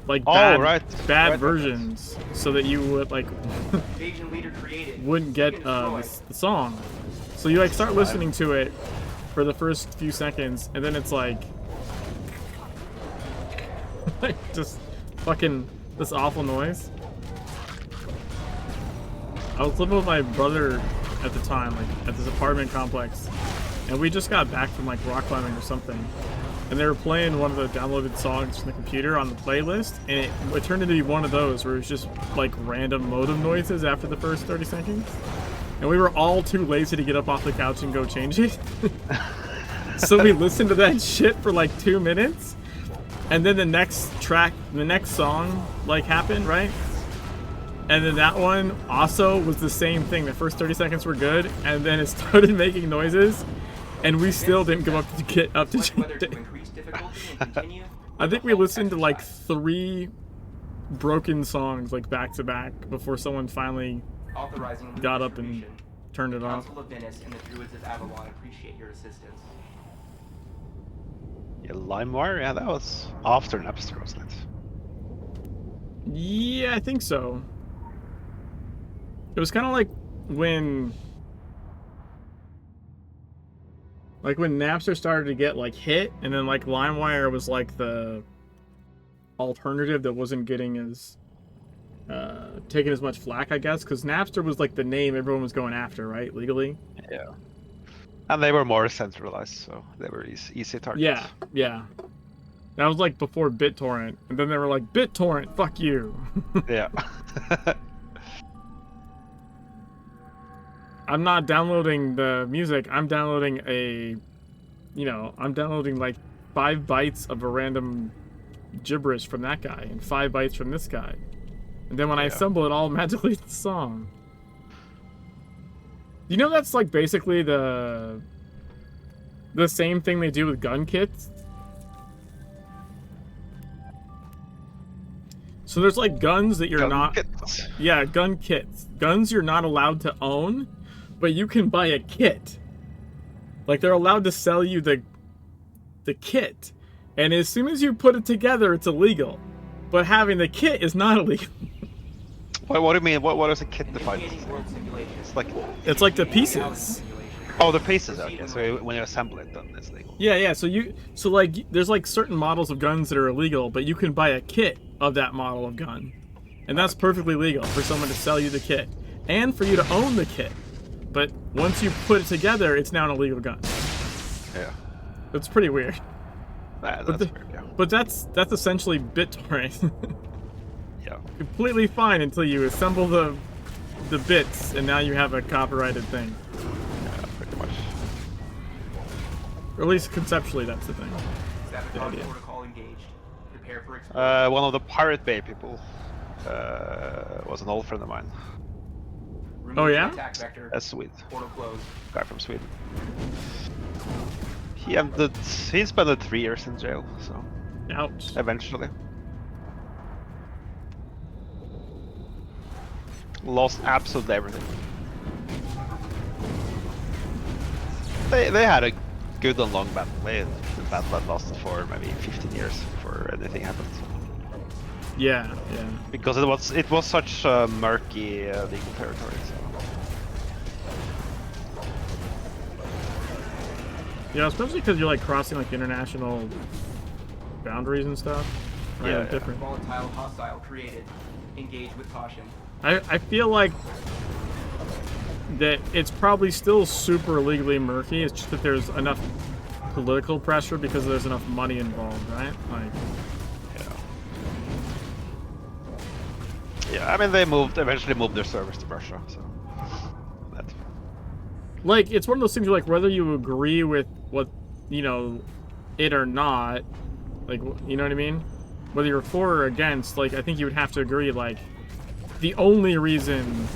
like bad versions so that you would like wouldn't get the song. So you like start listening to it for the first few seconds and then it's like just fucking this awful noise. I was living with my brother at the time, like at this apartment complex, and we just got back from like rock climbing or something, and they were playing one of the downloaded songs from the computer on the playlist, and it turned into be one of those where it was just like random modem noises after the first 30 seconds, and we were all too lazy to get up off the couch and go change it. So we listened to that shit for like 2 minutes, and then the next song like happened, right? And then that one also was the same thing. The first 30 seconds were good, and then it started making noises, and we still didn't get up to change it. I think we listened to like 3 broken songs like back to back before someone finally got up and turned it off. Council of Venice and the Druids of Avalon appreciate your assistance. Yeah, LimeWire? Yeah, that was after Napster, wasn't it? Yeah, I think so. It was kind of like when Napster started to get like hit, and then like LimeWire was like the alternative that wasn't getting as taking as much flack, I guess, because Napster was like the name everyone was going after, right, legally. Yeah, and they were more centralized, so they were easy targets. Yeah, yeah. That was like before BitTorrent, and then they were like, BitTorrent, fuck you. Yeah. I'm not downloading the music. I'm downloading I'm downloading like 5 bytes of a random gibberish from that guy and 5 bytes from this guy. And then when I assemble it all, magically it's the song. You know that's like basically the same thing they do with gun kits? So there's like guns that you're not... Yeah, gun kits. Guns you're not allowed to own, but you can buy a kit. Like they're allowed to sell you the kit. And as soon as you put it together, it's illegal. But having the kit is not illegal. What do you mean? What is a kit defined? It's like the pieces. Oh, the pieces. Okay, so when you assemble it, then it's legal. Yeah. So like there's like certain models of guns that are illegal, but you can buy a kit of that model of gun, and that's perfectly legal for someone to sell you the kit and for you to own the kit. But once you put it together, it's now an illegal gun. Yeah. It's pretty weird. That's weird, yeah. But that's essentially BitTorrent. Yeah. Completely fine until you assemble the bits, and now you have a copyrighted thing. Yeah, pretty much. Or at least conceptually, that's the thing. Protocol engaged. Prepare for one of the Pirate Bay people was an old friend of mine. Oh yeah? That's Swede. Portal closed. Guy from Sweden. He spent 3 years in jail, so. Ouch. Eventually. Lost absolutely everything. They had a good and long battle. The battle that lasted for maybe 15 years before anything happened. Yeah. Because it was such murky legal territory. So. Yeah, especially because you're like crossing like international boundaries and stuff. Right? Yeah, like, different. Volatile hostile created. Engage with caution. I feel like that it's probably still super legally murky. It's just that there's enough political pressure because there's enough money involved, right? Like, yeah, I mean they eventually moved their servers to Russia, so that. Like, it's one of those things where, like, whether you agree with what, you know, it or not, like, you know what I mean? Whether you're for or against, like, I think you would have to agree, like, the only reason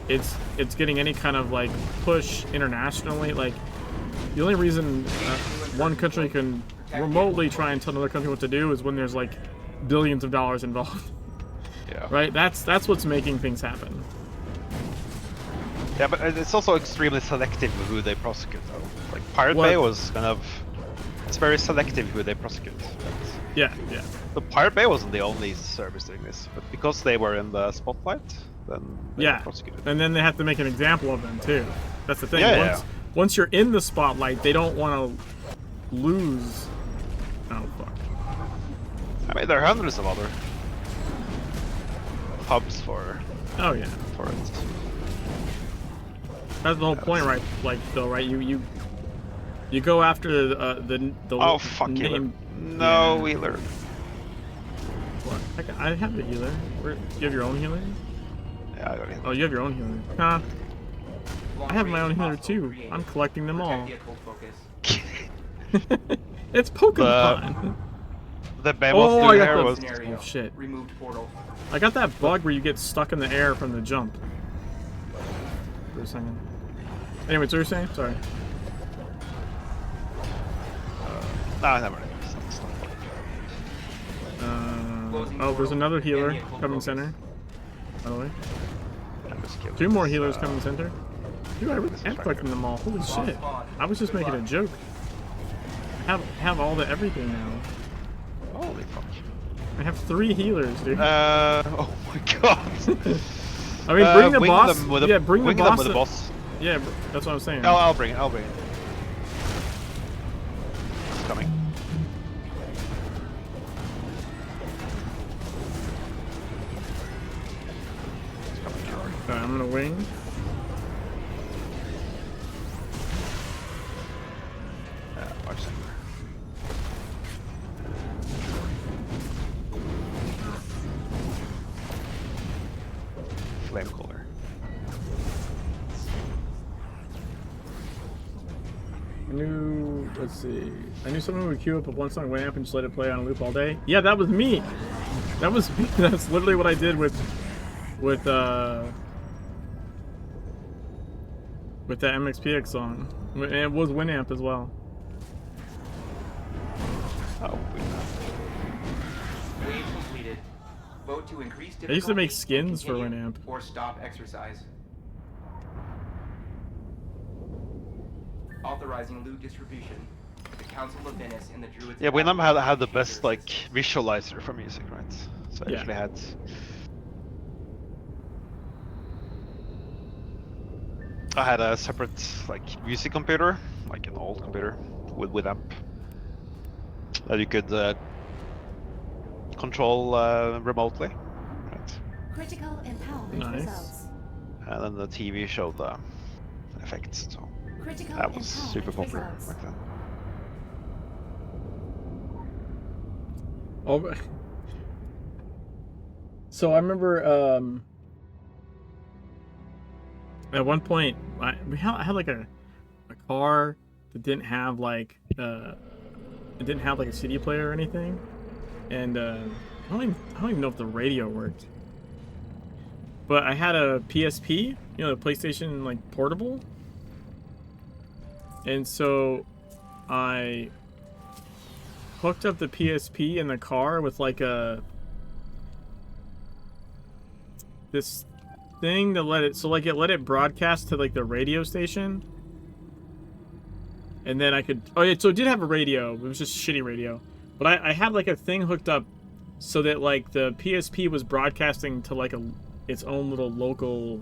it's getting any kind of, like, push internationally, like, the only reason one country can remotely try and tell another country what to do is when there's, like, billions of dollars involved. Yeah. Right? That's what's making things happen. Yeah, but it's also extremely selective who they prosecute, though. Like, Pirate Bay was kind of... It's very selective who they prosecute. Yeah, yeah. The Pirate Bay wasn't the only service doing this, but because they were in the spotlight, then they were prosecuted. And then they have to make an example of them, too. That's the thing. Yeah, once you're in the spotlight, they don't want to lose... Oh, fuck. I mean, there are hundreds of other hubs for... Oh, yeah. For it. That's the whole point, right? Like, though, right? You go after the oh, fuck name. Healer. No, Healer. What? I have the healer. You have your own healer? Yeah, I got healer. Oh, you have your own healer. Huh. I have my own healer too. I'm collecting them all. It's Pokemon. The Behemoth there was... Oh shit. Removed portal. I got that bug where you get stuck in the air from the jump. For a second. Anyway, so you're saying? Sorry. No, never. Oh, there's another healer coming center. By the way. 2 more healers coming center. Dude, I really am collecting them all. Holy shit. I was just making a joke. I have all the everything now. Holy fuck. I have 3 healers, dude. Oh my god. I mean, bring the boss. Yeah, bring the boss. Them with the boss. Yeah, that's what I'm saying. No, I'll bring it. It's coming. Okay, I'm gonna wing. Watch that. Flame cooler. Let's see. I knew someone would queue up with one song Winamp and just let it play on a loop all day. Yeah, that was me. That was me. That's literally what I did with that MXPX song. And it was Winamp as well. Oh, wave completed. Vote to increase difficulty. I used to make skins for Winamp. Or stop exercise. Authorizing loot distribution. The Council of Venice and the Druids. Yeah, Winamp had the best like visualizer for music, right? So I actually had. I had a separate like music computer, like an old computer with Winamp that you could control remotely. Right. Critical empowerment results. And then the TV showed the effects. So. Critical That was super popular back then. Oh, so I remember at one point I had like a car that didn't have like a CD player or anything, and I don't even know if the radio worked. But I had a PSP, you know, the PlayStation like portable. And so I hooked up the PSP in the car with like this thing to let it, so like it let it broadcast to like the radio station. And then I could, oh yeah, so it did have a radio, it was just shitty radio. But I had like a thing hooked up so that like the PSP was broadcasting to like its own little local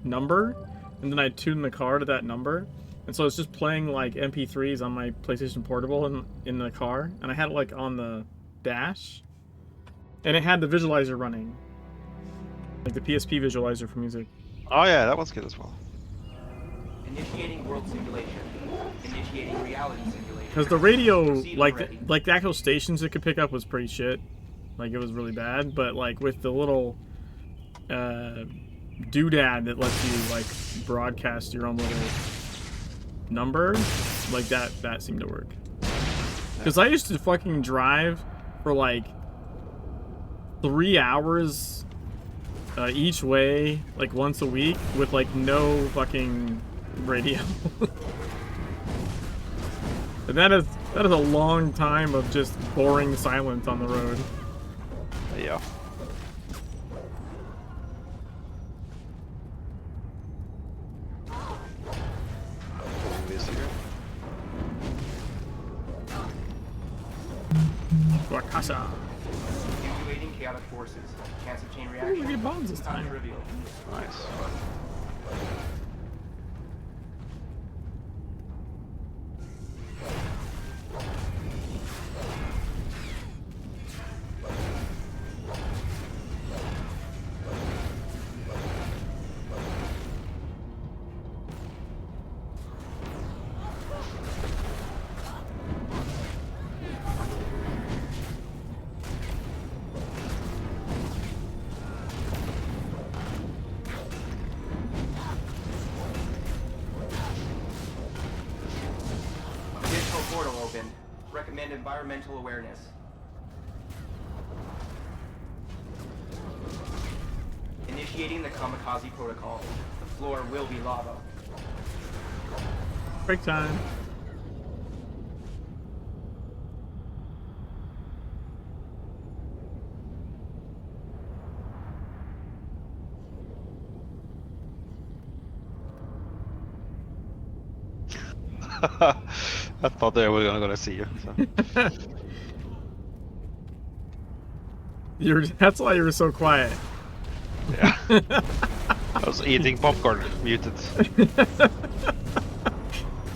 number. And then I tuned the car to that number. And so it's just playing like MP3s on my PlayStation Portable in the car, and I had it like on the dash, and it had the visualizer running, like the PSP visualizer for music. Oh yeah, that was good as well. Initiating world simulation. Initiating reality simulation. Because the radio, Proceeding like ready. the actual stations it could pick up was pretty shit. Like, it was really bad. But, like, with the little doodad that lets you, like, broadcast your own little number, like, that seemed to work. Because I used to fucking drive for, like, 3 hours each way, like, once a week, with, like, no fucking radio. And that is a long time of just boring silence on the road. Yeah. Wakasa. Manipulating chaotic forces. Chance of chain Ooh, reaction. we get bombs this time. Revealed. Nice. Additional portal opened. Recommend environmental awareness. Initiating the kamikaze protocol. The floor will be lava. Break time. I thought they were gonna see you. So. That's why you were so quiet. Yeah. I was eating popcorn, muted.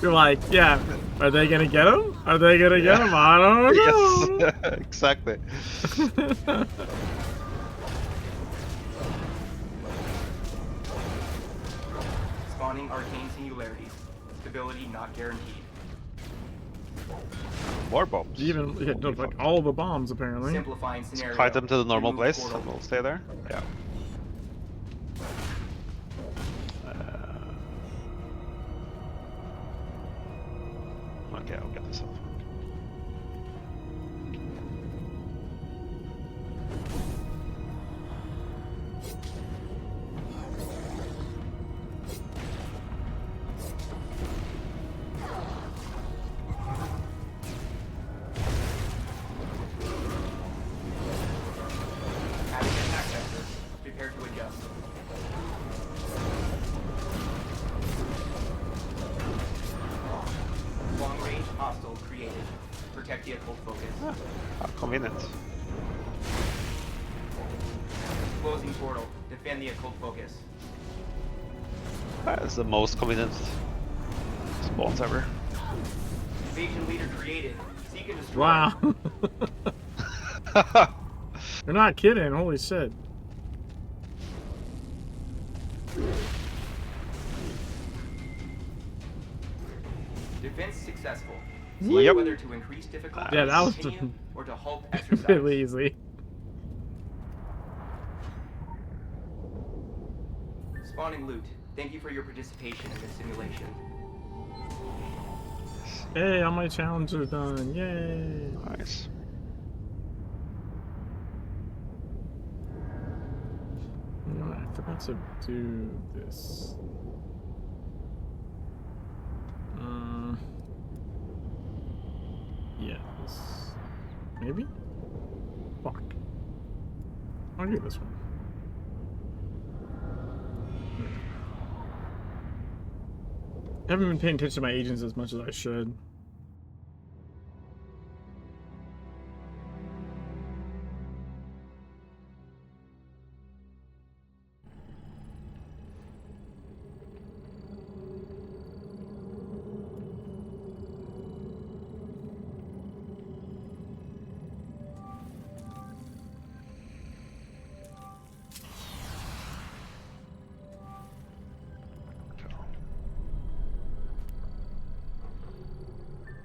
You're like, yeah, are they gonna get him? Are they gonna get him? I don't know. Yes, exactly. Spawning arcane singularities. Stability not guaranteed. More bombs. Even like all the bombs apparently. Simplifying scenario. Kite them to the normal Remove place, portal. and we'll stay there. Yeah. Okay, I'll get this off. Adding attack vector. Prepare to adjust. Long range hostile created. Protect the occult focus. How convenient. Closing portal. Defend the occult focus. That is the most convenient spawns ever. Invasion leader created. Seek and destroy. Wow. You're not kidding. Holy shit. Defense successful. Yep. Whether to increase difficulty Yeah, that was continue, or to halt exercise. really easy. Spawning loot. Thank you for your participation in this simulation. Hey, all my challenges are done. Yay. Nice. No, I forgot to do this. Yeah, this. Maybe? Fuck. I'll do this one. I haven't been paying attention to my agents as much as I should.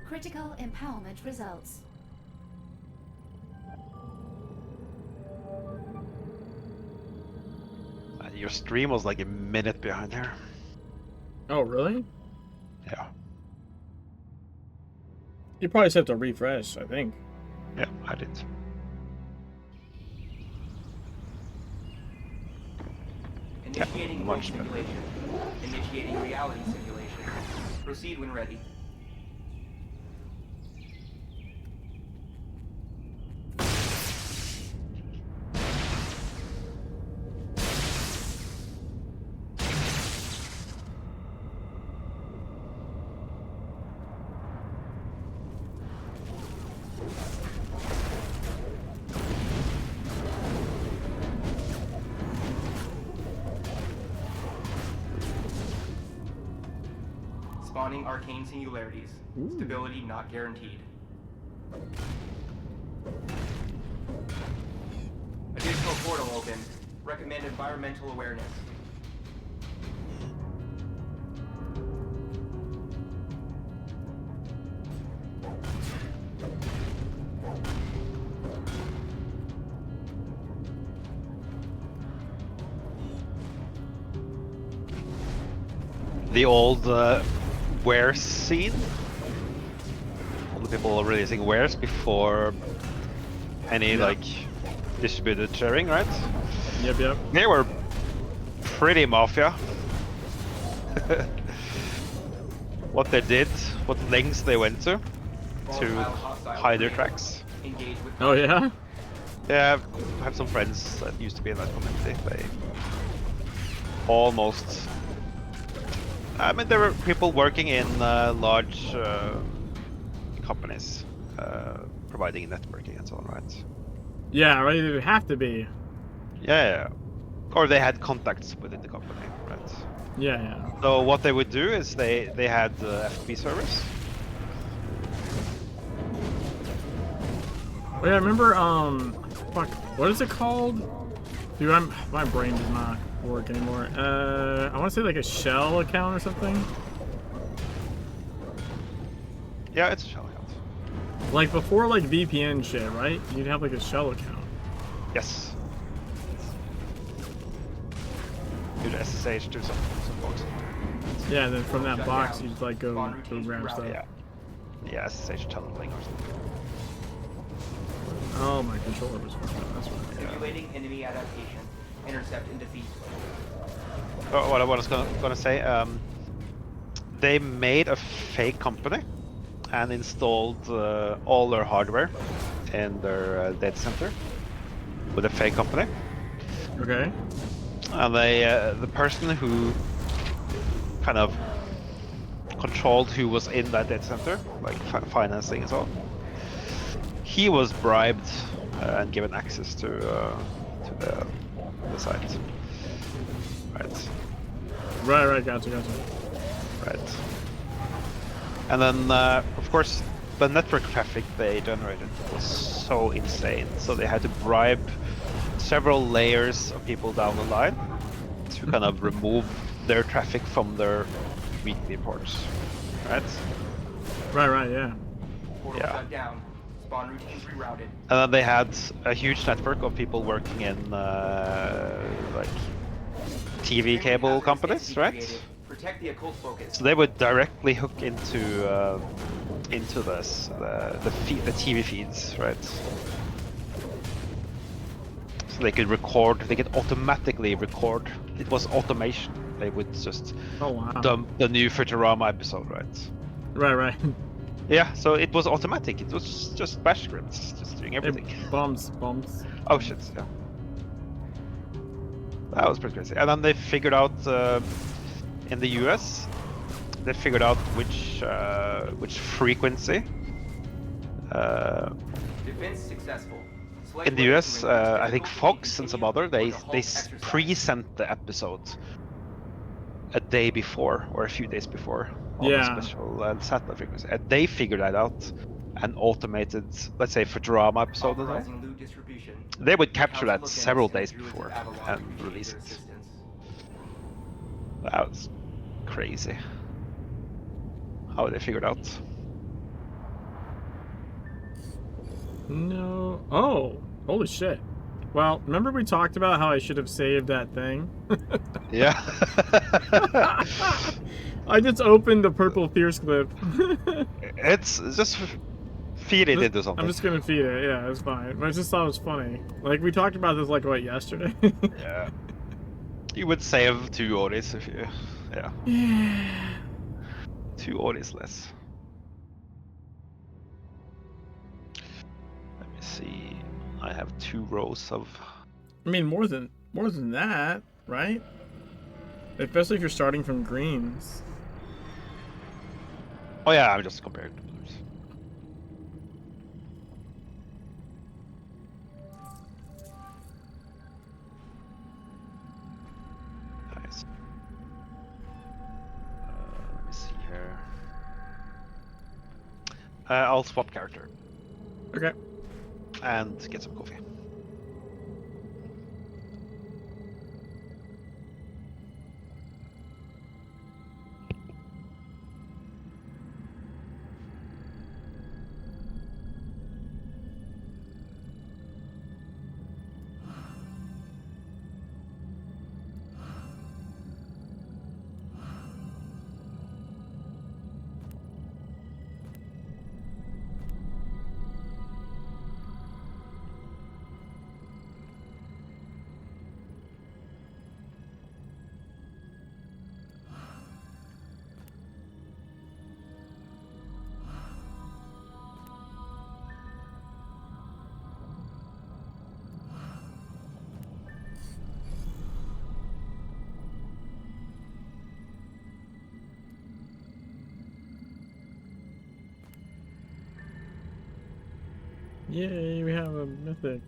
Critical empowerment results. Your stream was like a minute behind here. Oh, really? Yeah. You probably just have to refresh, I think. Yeah, I did. Initiating Yeah, world much better. simulation. Initiating reality simulation. Proceed when ready. Spawning arcane singularities. Stability not guaranteed. Additional portal open. Recommend environmental awareness. The old wares scene. All the people releasing wares before any like distributed sharing, right? Yep, yep. They were pretty mafia. What they did, what lengths they went to hide their tracks. Engage with Oh, yeah? Yeah, I have some friends that used to be in that community. They almost... I mean, there were people working in large companies, providing networking and so on, right? Yeah, right. It would have to be. Yeah. Or they had contacts within the company, right? Yeah, yeah. So what they would do is they had FTP servers. Oh, yeah, I remember, fuck, what is it called? Dude, my brain does not work anymore. I want to say like a shell account or something. Yeah, it's a shell account. Like before, like VPN shit, right? You'd have like a shell account. Yes. You'd SSH to some box. Yeah, then from that box, you'd like go grab stuff. Yeah. Yeah, SSH tunneling or something. Oh, my controller was fucked up. That's right. Simulating enemy adaptation. Intercept and defeat. Oh, what I was gonna say, they made a fake company and installed all their hardware in their data center with a fake company. Okay. And the person who kind of controlled who was in that data center, like financing and so on, he was bribed and given access to the site. Right, gotcha. Right. And then, of course, the network traffic they generated was so insane, so they had to bribe several layers of people down the line to kind of remove their traffic from their weekly reports. Right? Right, yeah. Portal shut down. Spawn routines rerouted. And then they had a huge network of people working in like TV cable companies, right? Protect the occult focus. So they would directly hook into this the TV feeds, right? So they could record. They could automatically record. It was automation. They would just dump the new Futurama episode, right? Right. Yeah, so it was automatic. It was just bash scripts, just doing everything. Bombs. Oh shit, yeah. That was pretty crazy. And then they figured out in the US, they figured out which frequency. Defense successful. In the US, I think Fox and some other they pre-sent the episode a day before or a few days before on the special satellite frequency, and they figured that out and automated, let's say, Futurama episode and all. They would capture that several days before and release it. That was crazy. How they figured out. No. Oh, holy shit. Well, remember we talked about how I should have saved that thing? Yeah. I just opened the purple fierce clip. It's just feed it into I'm something. just gonna feed it. Yeah, it's fine. But I just thought it was funny. Like we talked about this like what yesterday. Yeah. You would save 2 Odis if you, yeah. Yeah. 2 Odis less. Let me see. I have 2 rows of. I mean, more than that, right? Especially if you're starting from greens. Oh yeah, I'm just comparing to others. Nice. Let me see here. I'll swap character. Okay. And get some coffee. Yay, we have a mythic.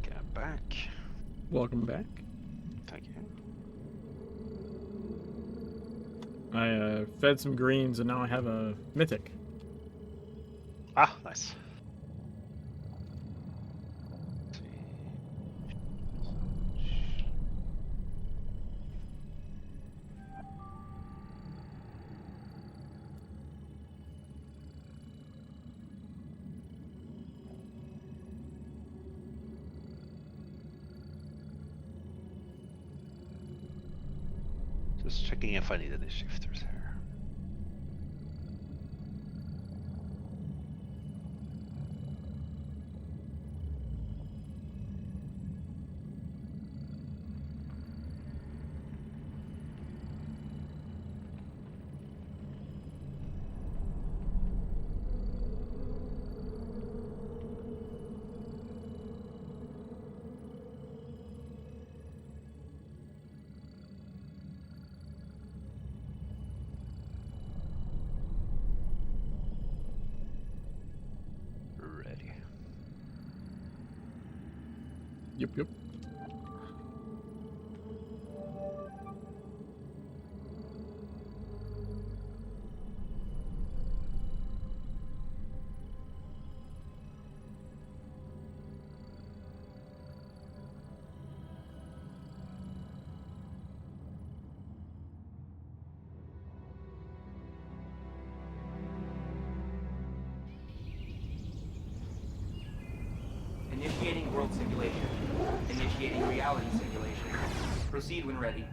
Get back. Welcome back. Thank you. I fed some greens and now I have a mythic. Ah, nice. Just checking if I need any shifters here. Ready. Yep. Initiating world simulation. Initiating reality simulation. Proceed when ready.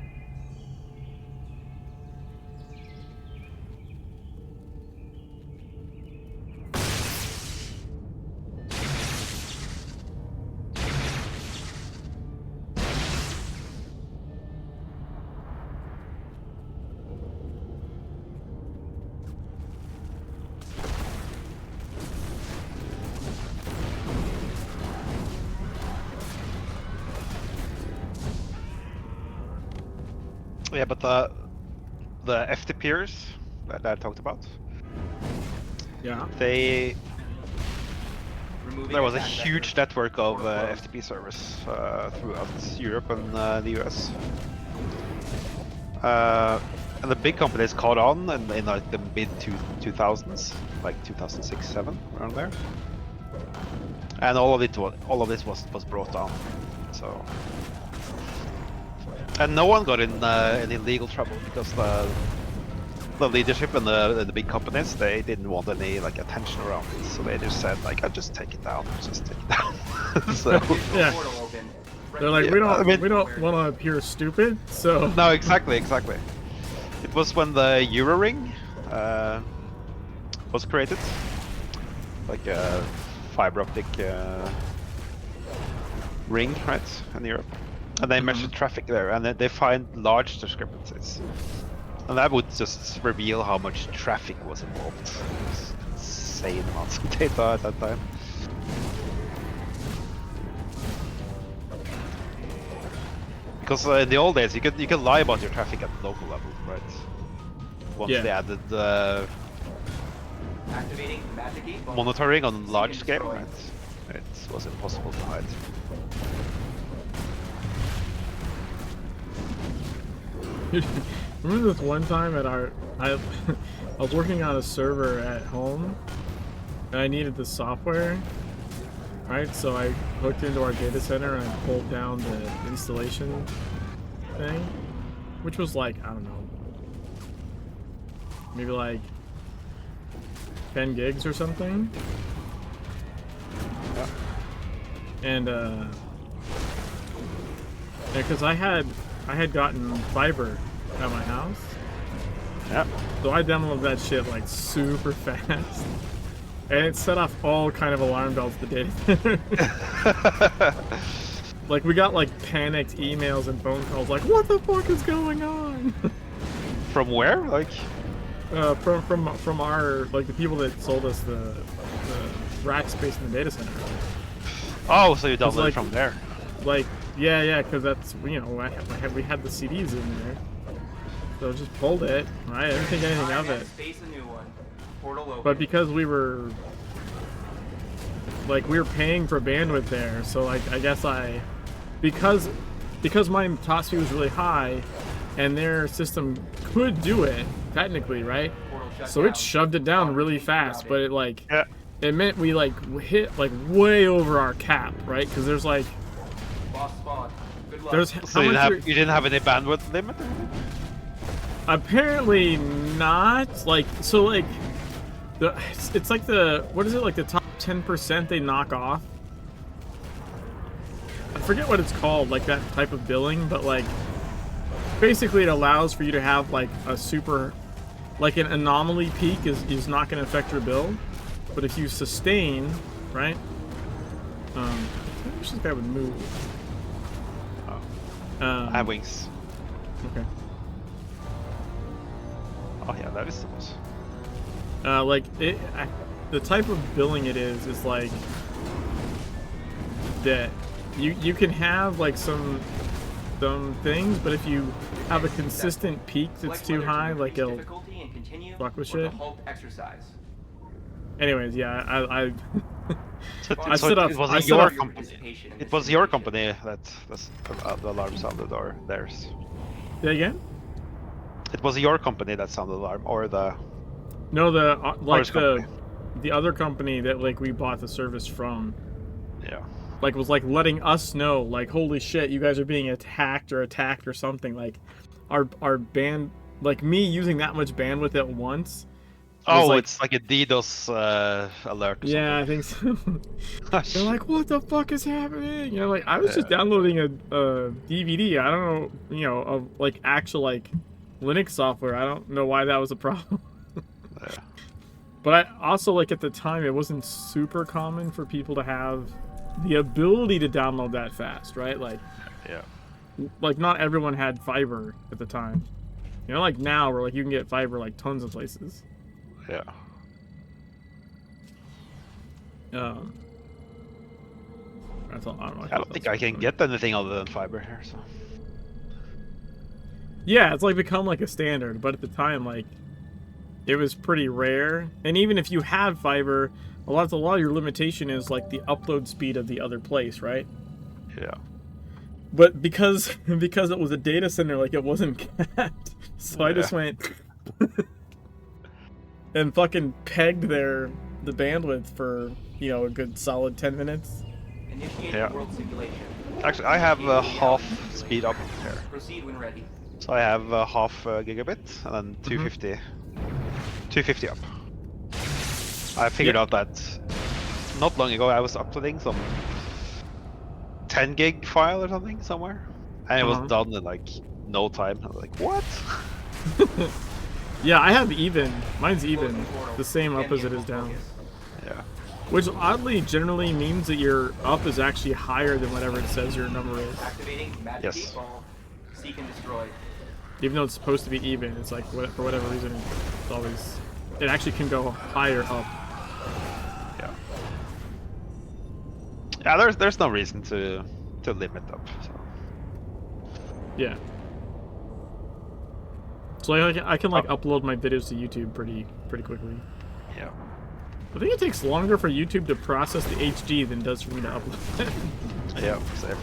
Yeah, but the FTPers that I talked about, Yeah. there was a attack huge vector. network of Door closed. FTP servers throughout Europe and the US. And the big companies caught on in like the mid 2000s, like 2006-7, around there. And all of this was brought down. So, and no one got in any legal trouble because the leadership and the big companies, they didn't want any like attention around it, so they just said like, "I'll just take it down, just take it down." So Yeah. Portal open. They're like, Yeah, we don't I mean- we don't want to appear stupid, so no, exactly. It was when the Euroring was created, like a fiber optic ring, right, in Europe, and they measured traffic there, and they find large discrepancies, and that would just reveal how much traffic was involved. It was insane amounts of data at that time. Because in the old days, you could lie about your traffic at the local level, right? Once Yeah. they added Activating magic key. monitoring on large scale, destroyed. right? It was impossible to hide. Remember this one time at I was working on a server at home and I needed the software, right? So I hooked into our data center and I pulled down the installation thing, which was like, I don't know, maybe like 10 gigs or something. And because I had gotten fiber at my house. Yeah. So I downloaded that shit like super fast. And it set off all kind of alarm bells at the data center. Like we got like panicked emails and phone calls like, what the fuck is going on? From where? Like, From our, like the people that sold us the rack space in the data center. oh, so you downloaded like- from there? Like, yeah, because that's, you know, we had the CDs in there. So just pulled it. I didn't think anything of it. Space a new one. Portal open. But because we were paying for bandwidth there, so like I guess because my top speed was really high and their system could do it technically, right? Portal shut So down. it shoved it down really fast, but it like Yeah. it meant we like hit like way over our cap, right? Because there's like Boss spawn. Good luck. there's So you didn't have any bandwidth limit? apparently not like so like it's like the what is it, like the top 10% they knock off? I forget what it's called, like that type of billing, but like basically it allows for you to have like a super, like an anomaly peak is not going to affect your build, but if you sustain, right? I wish this guy would move. I have wings. Okay. Oh yeah, that is the boss. Like the type of billing it is like that. You can have like some things, but if you have a consistent peak that's too high, like it'll fuck with shit. Anyways, yeah, I it was your company. It was your company that the alarm sounded, or theirs. Say again? It was your company that sounded the alarm, or the no, the other company that like we bought the service from. Yeah. Like was like letting us know, like, holy shit, you guys are being attacked or something. Like our band, like me using that much bandwidth at once. Oh, like, it's like a DDoS alert. Or yeah, something. I think so. They're like, what the fuck is happening? You know, like I was just downloading a DVD. I don't know, you know, of like actual like Linux software. I don't know why that was a problem. Yeah. But I also like at the time it wasn't super common for people to have the ability to download that fast, right? Like, yeah, like not everyone had fiber at the time. You know, like now where like you can get fiber like tons of places. Yeah. That's all. I don't think I can get anything other than fiber here. So. Yeah, it's like become like a standard, but at the time, like, it was pretty rare. And even if you had fiber, a lot of your limitation is like the upload speed of the other place, right? Yeah. But because it was a data center, like it wasn't capped, so I just went and fucking pegged the bandwidth for, you know, a good solid 10 minutes. Yeah. Actually, I have half speed up here. Proceed when ready. So I have half gigabit and then 250 up. I figured out that not long ago I was uploading some 10 gig file or something somewhere, and it was done in like no time. I was like, what? Yeah, I have even. Mine's even. The same up as it is down. Yeah. Which oddly generally means that your up is actually higher than whatever it says your number is. Yes. Seek and destroy. Even though it's supposed to be even, it's like for whatever reason it's always. It actually can go higher up. Yeah. Yeah, there's no reason to limit up. So. Yeah. So I can like upload my videos to YouTube pretty quickly. Yeah. I think it takes longer for YouTube to process the HD than it does for me to upload it. Yeah, same.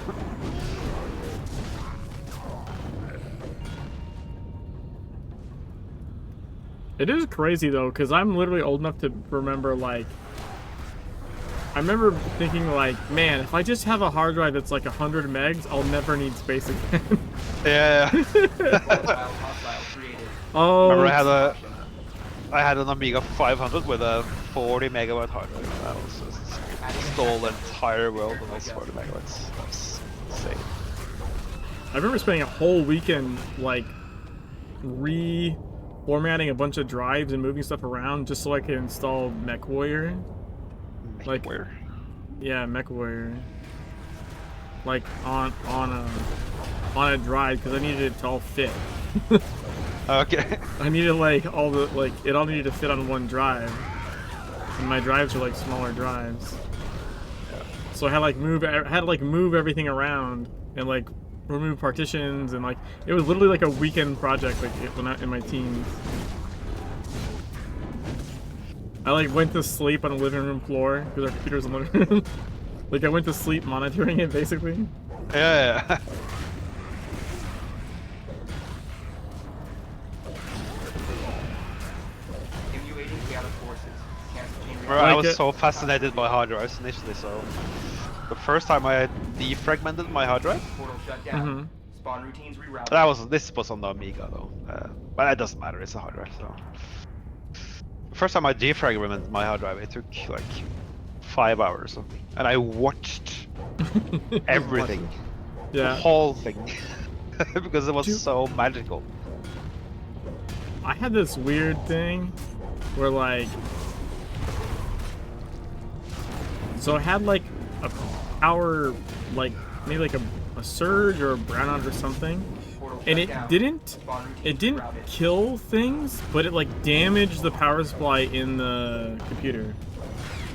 It is crazy though, because I'm literally old enough to remember, like, I remember thinking like, man, if I just have a hard drive that's like 100 megs, I'll never need space again. Yeah. Oh. Remember I had an Amiga 500 with a 40 megabyte hard drive. That was just stole the entire world on those 40 megabytes. That's insane. I remember spending a whole weekend like reformatting a bunch of drives and moving stuff around just so I could install MechWarrior. Like, yeah, MechWarrior. Like on a drive because I needed it to all fit. Okay. I needed like all the it all needed to fit on one drive, and my drives are like smaller drives. Yeah. So I had to move everything around and like remove partitions, and like it was literally like a weekend project like when I in my teens. I like went to sleep on a living room floor because our computer's in the living room. Like I went to sleep monitoring it basically. Yeah. I was so fascinated by hard drives initially, so the first time I defragmented my hard drive, this was on the Amiga though, but it doesn't matter, it's a hard drive. So the first time I defragmented my hard drive, it took like 5 hours or something, and I watched everything, the whole thing. because it was Dude. so magical. I had this weird thing where like, so I had like a power, like maybe like a surge or a brownout or something, and it didn't kill things, but it like damaged the power supply in the computer.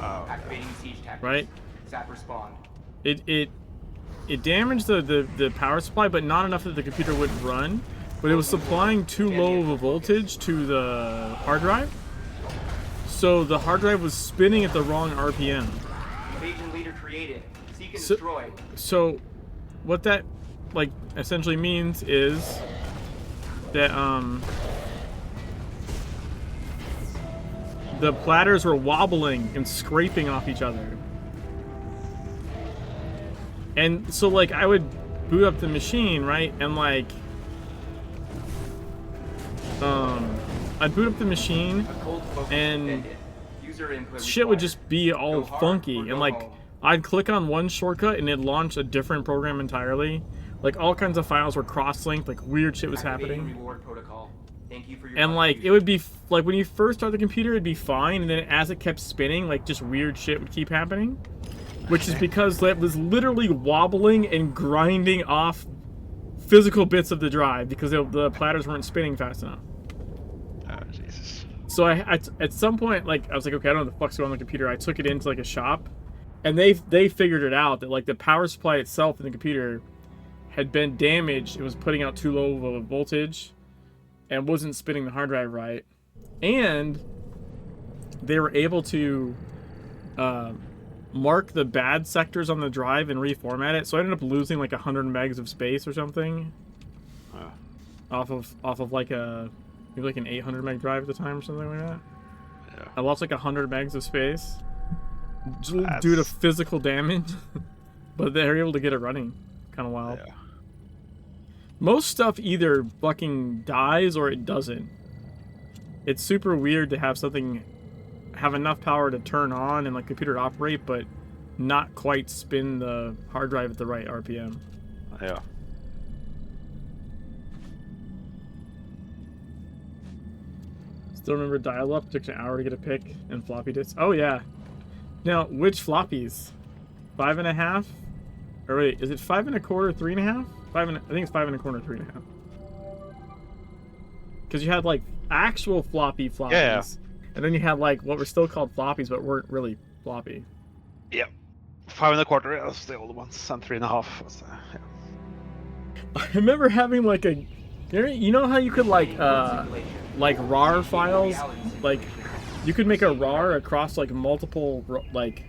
Activating siege tactics. Right? Zap respond. It damaged the power supply, but not enough that the computer wouldn't run. But it was supplying too low of a voltage to the hard drive, so the hard drive was spinning at the wrong RPM. Invasion leader created. Seek and destroy. So what that like essentially means is that the platters were wobbling and scraping off each other. And so like I would boot up the machine, right? And like I'd boot up the machine and shit would just be all funky, and like I'd click on one shortcut and it'd launch a different program entirely. Like all kinds of files were cross-linked, like weird shit was happening. And like it would be like when you first start the computer it'd be fine, and then as it kept spinning, like just weird shit would keep happening. Which is because it was literally wobbling and grinding off physical bits of the drive because the platters weren't spinning fast enough. Oh, Jesus. So I at some point, like, I was like, okay, I don't know what the fuck's going on the computer. I took it into, like, a shop, and they figured it out that, like, the power supply itself in the computer had been damaged. It was putting out too low of a voltage and wasn't spinning the hard drive right. And they were able to mark the bad sectors on the drive and reformat it. So I ended up losing, like, 100 megs of space or something. Off of like a... maybe like an 800 meg drive at the time or something like that. Yeah. I lost like 100 megs of space due to physical damage, but they were able to get it running. Kind of wild. Yeah. Most stuff either fucking dies or it doesn't. It's super weird to have something have enough power to turn on and like computer to operate, but not quite spin the hard drive at the right RPM. Yeah. Still remember dial-up? Took an hour to get a pick and floppy disks. Oh yeah. Now, which floppies? 5.5? Or wait, is it 5 1/4, 3.5? I think it's 5 1/4, 3.5. Because you had like actual floppy floppies, yeah. And then you had like what were still called floppies, but weren't really floppy. Yep. 5 1/4 was the old ones, and 3.5 was yeah. I remember having like a, you know how you could like RAR files, like you could make a RAR across like multiple, like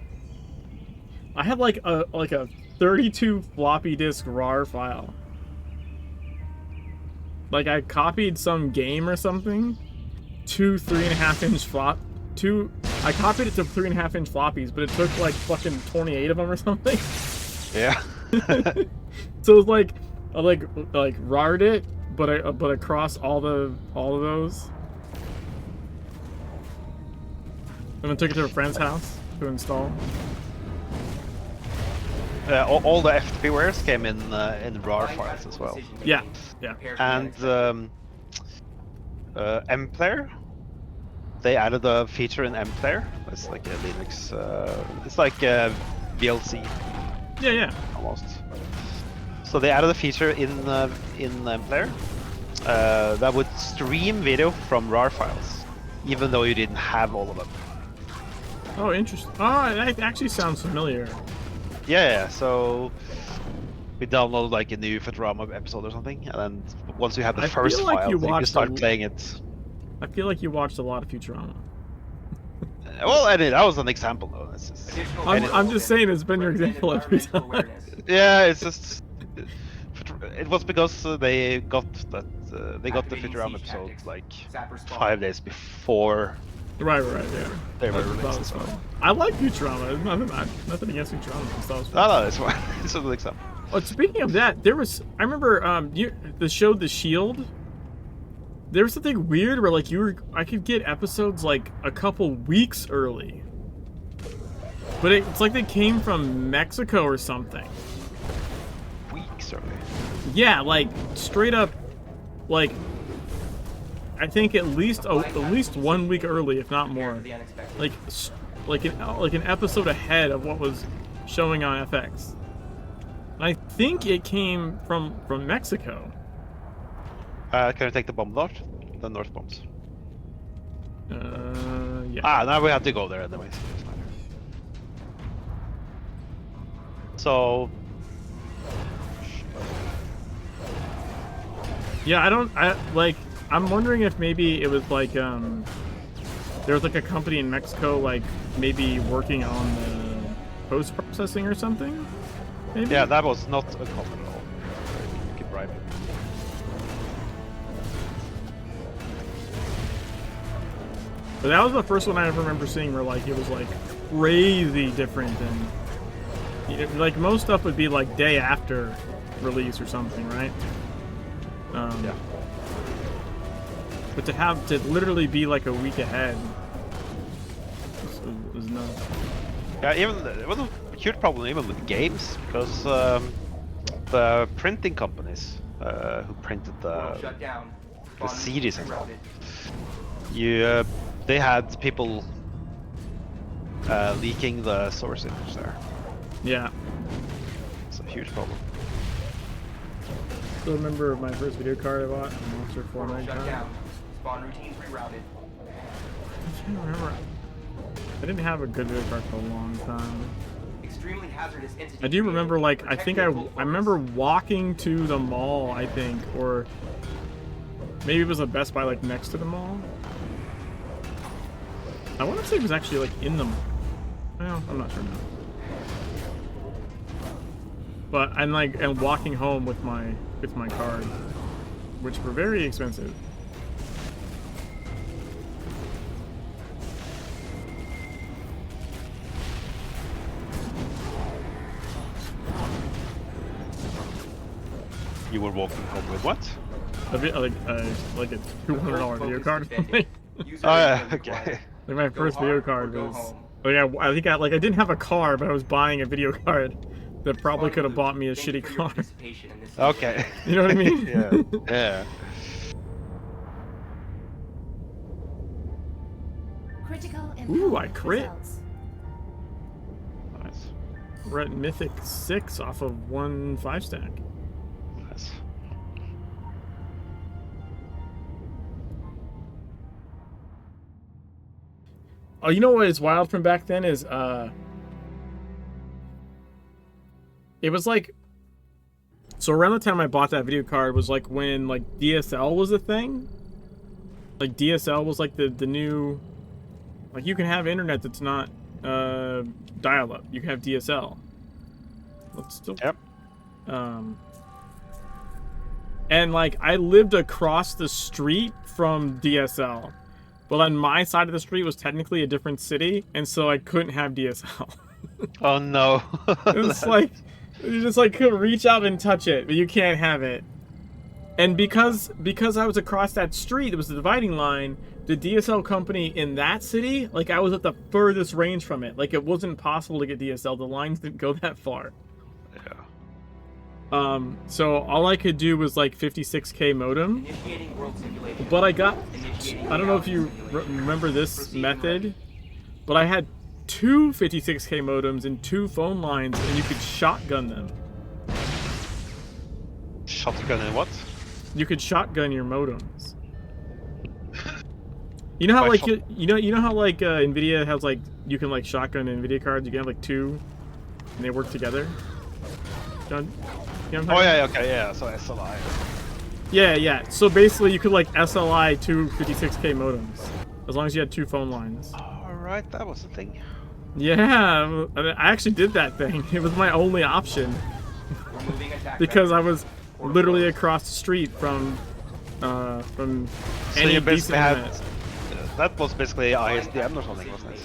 I had like a 32 floppy disk RAR file. Like I copied some game or something, two 3.5-inch I copied it to 3.5-inch floppies, but it took like fucking 28 of them or something. Yeah. So it was like I like RAR'd it, but across all of those, and then took it to a friend's house to install. All the FTP wares came in RAR files as well. Yeah, yeah. And mPlayer, they added a feature in mPlayer. It's like a Linux. It's like a VLC. Yeah, yeah. Almost. So they added a feature in mPlayer that would stream video from RAR files, even though you didn't have all of them. Oh, interesting. Oh, that actually sounds familiar. Yeah, so we downloaded like a new Futurama episode or something, and then once you have the first file, you can start playing it. I feel like you watched a lot of Futurama. Well, I did. That was an example, though. It's just, I'm just saying it's been your example every time. Yeah, it's just it was because they got the Futurama episode like 5 days before. Right, yeah. They were released as well. I like Futurama. Nothing against Futurama. No, it's fine. It's an example. Oh, speaking of that, I remember the show The Shield. There was something weird where like I could get episodes like a couple weeks early, but it's like they came from Mexico or something. Weeks. this early. Yeah, like straight up, like I think at least 1 week early, if not more. Like an episode ahead of what was showing on FX. And I think it came from Mexico. Can you take the bomb dart? The north bombs. Yeah. Ah, now we have to go there anyways. So. Yeah, I'm wondering if maybe it was like there was like a company in Mexico like maybe working on the post processing or something. Maybe? Yeah, that was not a comment at all. You can bribe it. But that was the first one I ever remember seeing where like it was like crazy different and like most stuff would be like day after release or something, right? Yeah. But to literally be like a week ahead was nuts. Yeah, even it was a huge problem even with games because the printing companies who printed the CDs and stuff, they had people leaking the source image there. Yeah. It's a huge problem. Still remember my first video card I bought, a Monster 4 Shut down. Spawn routines rerouted. I can't remember. I didn't have a good video card for a long time. Extremely hazardous entity. I do remember, like, I think I remember walking to the mall, I think, or maybe it was a Best Buy, like, next to the mall. I want to say it was actually, like, in the mall. Well, I'm not sure now. But I'm, like, and walking home with my card, which were very expensive. You were walking home with what? A bit like a $200 video card or something. Oh yeah, okay. Like my first video card was like I think I didn't have a car, but I was buying a video card that probably could have bought me a shitty car. Okay. You know what I mean? Yeah. Yeah. Critical Ooh, I crit. results. Nice. We're at Mythic 6 off of 1 5-stack. Nice. Oh, you know what is wild from back then is it was like, so around the time I bought that video card was like when like DSL was a thing. Like DSL was like the new, like you can have internet that's not dial-up. You can have DSL. Let's still. Yep. And like I lived across the street from DSL, but on my side of the street was technically a different city, and so I couldn't have DSL. Oh no. It's like you just like could reach out and touch it, but you can't have it. And because I was across that street, it was the dividing line. The DSL company in that city, like I was at the furthest range from it. Like it wasn't possible to get DSL. The lines didn't go that far. Yeah. So all I could do was like 56K modem. But I got, I don't know if you remember this method, but I had 2 56K modems and 2 phone lines, and you could shotgun them. Shotgun and what? You could shotgun your modems. You know how like you know how like Nvidia has like you can like shotgun Nvidia cards. You can have like 2, and they work together. John, you know what I'm Oh yeah, okay, yeah. So SLI. Yeah. So basically, you could like SLI 2 56K modems as long as you had 2 phone lines. All right, that was the thing. Yeah, I actually did that thing. It was my only option because I was literally across the street from So any you basically decent had internet. that was basically ISDN or something, wasn't it?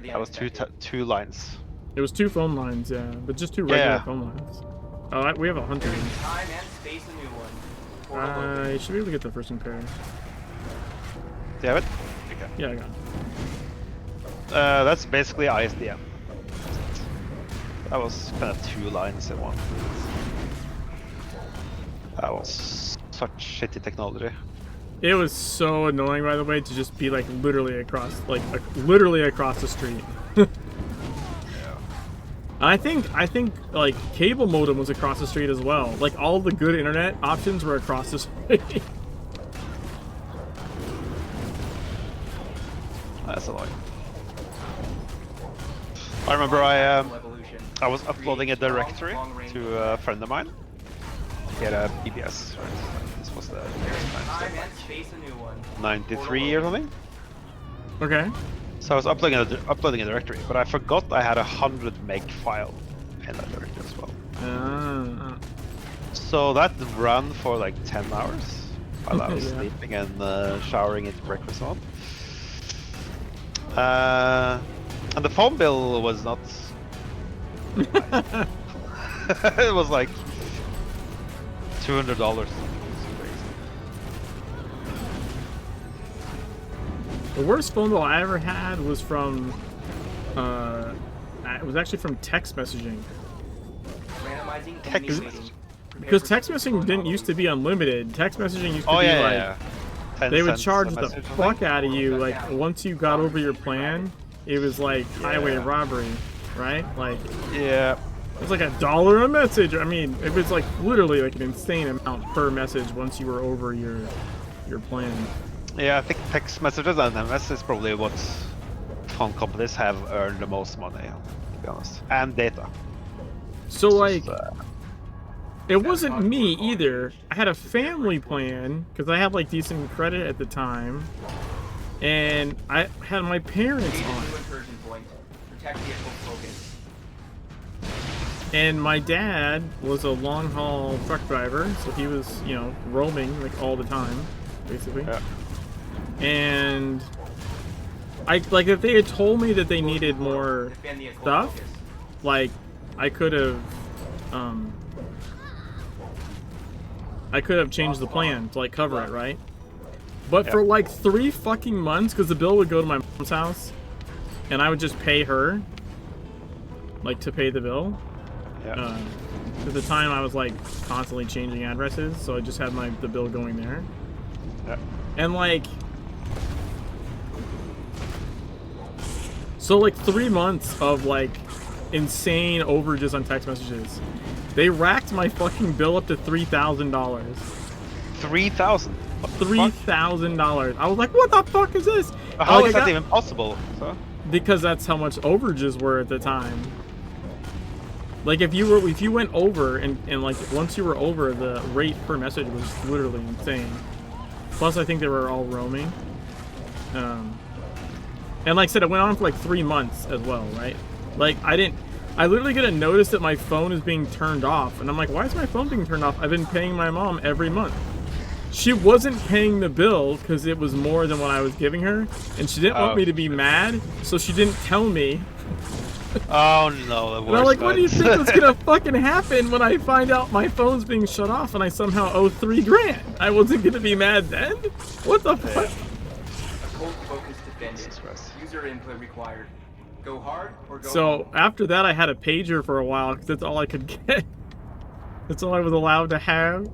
That was two lines. It was 2 phone lines, yeah, but just 2 regular phone lines. Oh, we have a hunter. Time and space a new one. I should be able to get the first repair. Do you have it? Okay. Yeah, I got it. That's basically ISDN. That was kind of 2 lines in one. That was such shitty technology. It was so annoying, by the way, to just be like literally across the street. I think like cable modem was across the street as well. Like all the good internet options were across the street. That's annoying. I remember I was uploading a directory to a friend of mine. He had a BBS, right? This was the 93 or something. Okay. So I was uploading a directory, but I forgot I had 100 meg file in that directory as well. So that ran for like 10 hours while I was sleeping and showering, eating breakfast and all. And the phone bill was not. It was like $200. The worst phone bill I ever had was from, it was actually from text messaging. Because text messaging didn't used to be unlimited. Text messaging used to be like, they would charge the fuck out of you. Like once you got over your plan, it was like highway robbery, right? Like it was like $1 a message. I mean, it was like literally like an insane amount per message once you were over your plan. Yeah, I think text messages and MS is probably what phone companies have earned the most money, to be honest. And data. So like, it wasn't me either. I had a family plan because I had like decent credit at the time, and I had my parents on it. And my dad was a long haul truck driver, so he was, you know, roaming like all the time, basically. Yeah. And like if they had told me that they needed more stuff, like I could have changed the plan to like cover it, right? But for like 3 fucking months, because the bill would go to my mom's house and I would just pay her like to pay the bill. At the time I was like constantly changing addresses, so I just had the bill going there. And like, so like 3 months of like insane overages on text messages. They racked my fucking bill up to $3,000. $3,000? $3,000. I was like, what the fuck is this? How is that even possible? So? Because that's how much overages were at the time. Like if you went over and like once you were over, the rate per message was literally insane. Plus I think they were all roaming. And like I said, it went on for like 3 months as well, right? Like I literally get a notice that my phone is being turned off, and I'm like, why is my phone being turned off? I've been paying my mom every month. She wasn't paying the bill because it was more than what I was giving her, and she didn't want me to be mad, so she didn't tell me. Oh no, the worst. And I'm like, what do you think is gonna fucking happen when I find out my phone's being shut off and I somehow owe $3 grand? I wasn't gonna be mad then? What the fuck? A cold focus defended. User input required. Go hard or go home. After that I had a pager for a while because that's all I could get. That's all I was allowed to have.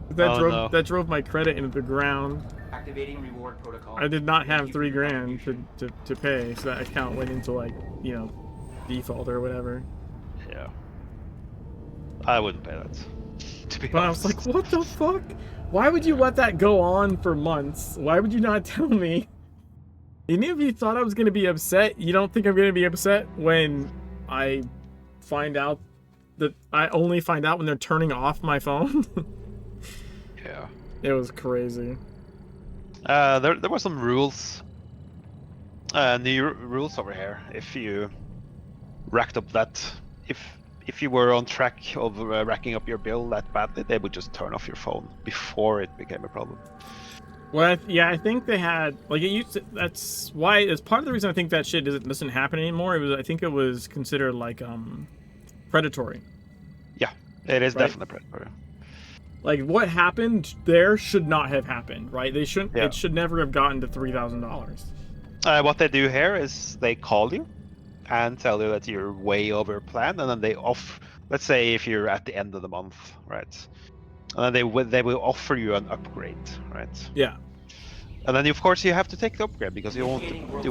That drove my credit into the ground. Activating reward protocol. I did not have $3 grand to pay, so that account went into like, you know, default or whatever. Yeah. I wouldn't pay that. To be honest. I was like, what the fuck? Why would you let that go on for months? Why would you not tell me? Even if you thought I was gonna be upset, you don't think I'm gonna be upset when I find out that I only find out when they're turning off my phone? Yeah. It was crazy. There were some rules. New rules over here. If you racked up that, if you were on track of racking up your bill that badly, they would just turn off your phone before it became a problem. Well, I think they had like it used to. That's why. It's part of the reason I think that shit doesn't happen anymore. I think it was considered like predatory. Yeah, it is definitely predatory. Like what happened there should not have happened, right? They shouldn't. Yeah. It should never have gotten to $3,000. What they do here is they call you and tell you that you're way over plan, and then they off. Let's say if you're at the end of the month, right? and then they will offer you an upgrade, right? Yeah. And then of course you have to take the upgrade because you don't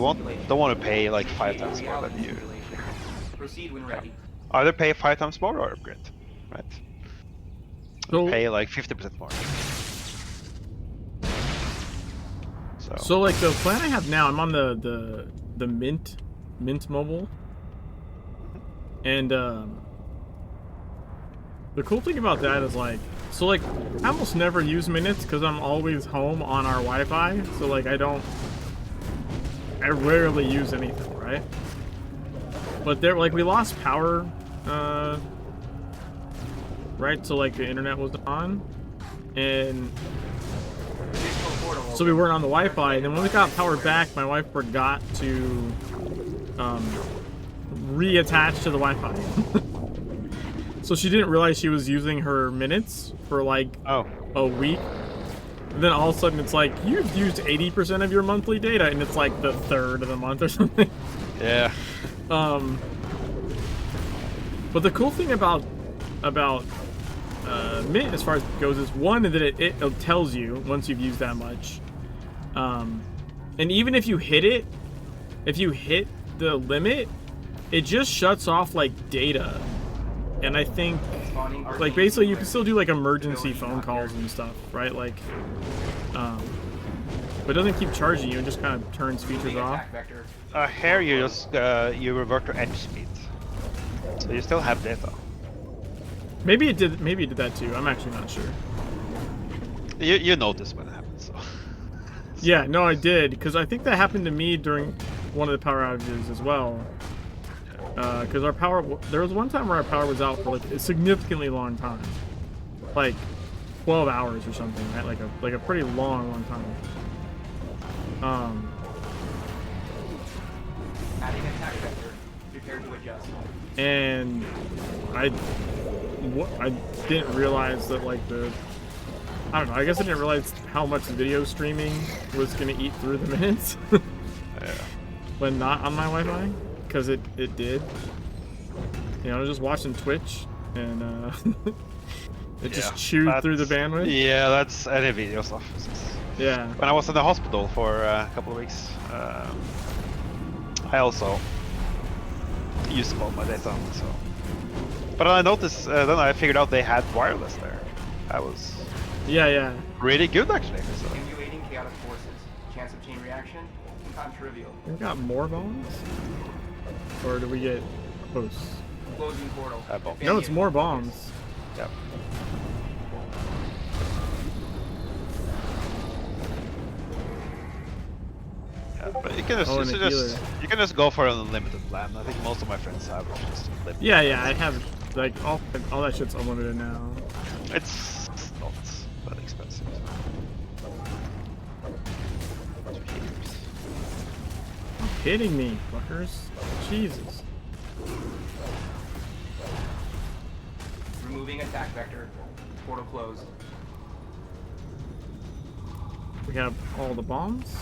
want to pay like 5 times more than you. Proceed when ready. Either pay 5 times more or upgrade, right? So pay like 50% more. So like the plan I have now, I'm on the Mint mobile, and the cool thing about that is like, so like I almost never use minutes because I'm always home on our Wi-Fi. So like I rarely use anything, right? But there, like we lost power, right? So like the internet was on, and so we weren't on the Wi-Fi. And then when we got power back, my wife forgot to reattach to the Wi-Fi. So she didn't realize she was using her minutes for like a week. And then all of a sudden it's like, you've used 80% of your monthly data, and it's like the 3rd of the month or something. Yeah. But the cool thing about Mint as far as it goes is, one, that it tells you once you've used that much. And even if you hit the limit, it just shuts off like data. And I think like basically you can still do like emergency phone calls and stuff, right? Like but it doesn't keep charging you, it just kind of turns features off. Here you just you revert to edge speed. So you still have data. Maybe it did that too. I'm actually not sure. You notice when it happens, so. Yeah, no, I did, because I think that happened to me during one of the power outages as well. Because our power, there was one time where our power was out for like a significantly long time, like 12 hours or something, right? Like a pretty long time. Adding attack vector. Prepare to adjust. And I didn't realize that like I don't know, I guess I didn't realize how much video streaming was gonna eat through the minutes. When not on my Wi-Fi, because it did. You know, I was just watching Twitch, and it just chewed through the bandwidth. Yeah, that's any video stuff. Yeah. When I was in the hospital for a couple of weeks, I also used all my data. So, but I noticed, then I figured out they had wireless there. That was really good actually. So. Simulating chaotic forces. Chance of chain reaction. Time to reveal. We got more bombs, or do we get close? Closing portal. No, it's more bombs. Yep. Yeah, but you can just go for an unlimited plan. I think most of my friends have just unlimited. Yeah, I have like all that shit's unlimited now. It's not that expensive. Hitting me, fuckers. Jesus. Removing attack vector. Portal closed. We have all the bombs.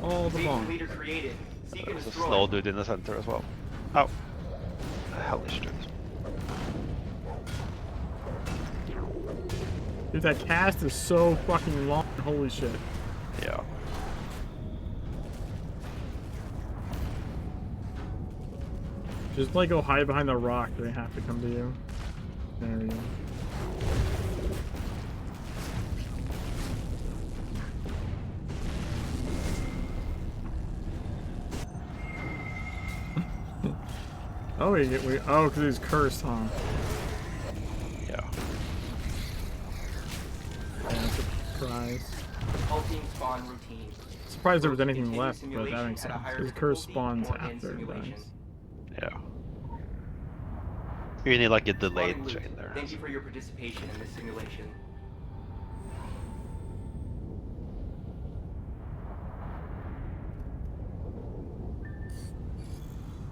All the bombs. Leader created. Seek and There's a destroy. slow dude in the center as well. Oh. Hellish dude. Dude, that cast is so fucking long. Holy shit. Yeah. Just like go hide behind the rock, they have to come to you. There we go. Oh, oh, because he's cursed, huh? Yeah. Yeah, surprise. Halting spawn routine. Surprised there was anything left, but that makes sense. His curse spawns after it dies. Yeah. You need like a delayed chain there. Thank you for your participation in this simulation.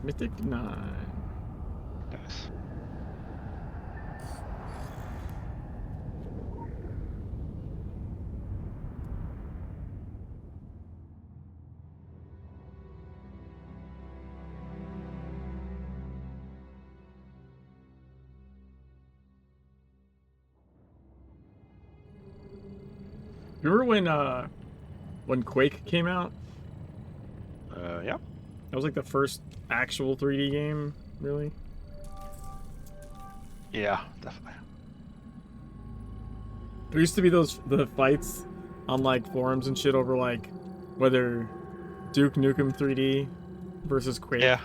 Mythic 9. Nice. Remember when Quake came out? Yeah. That was like the first actual 3D game, really. Yeah, definitely. There used to be the fights on like forums and shit over like whether Duke Nukem 3D versus Quake. Yeah.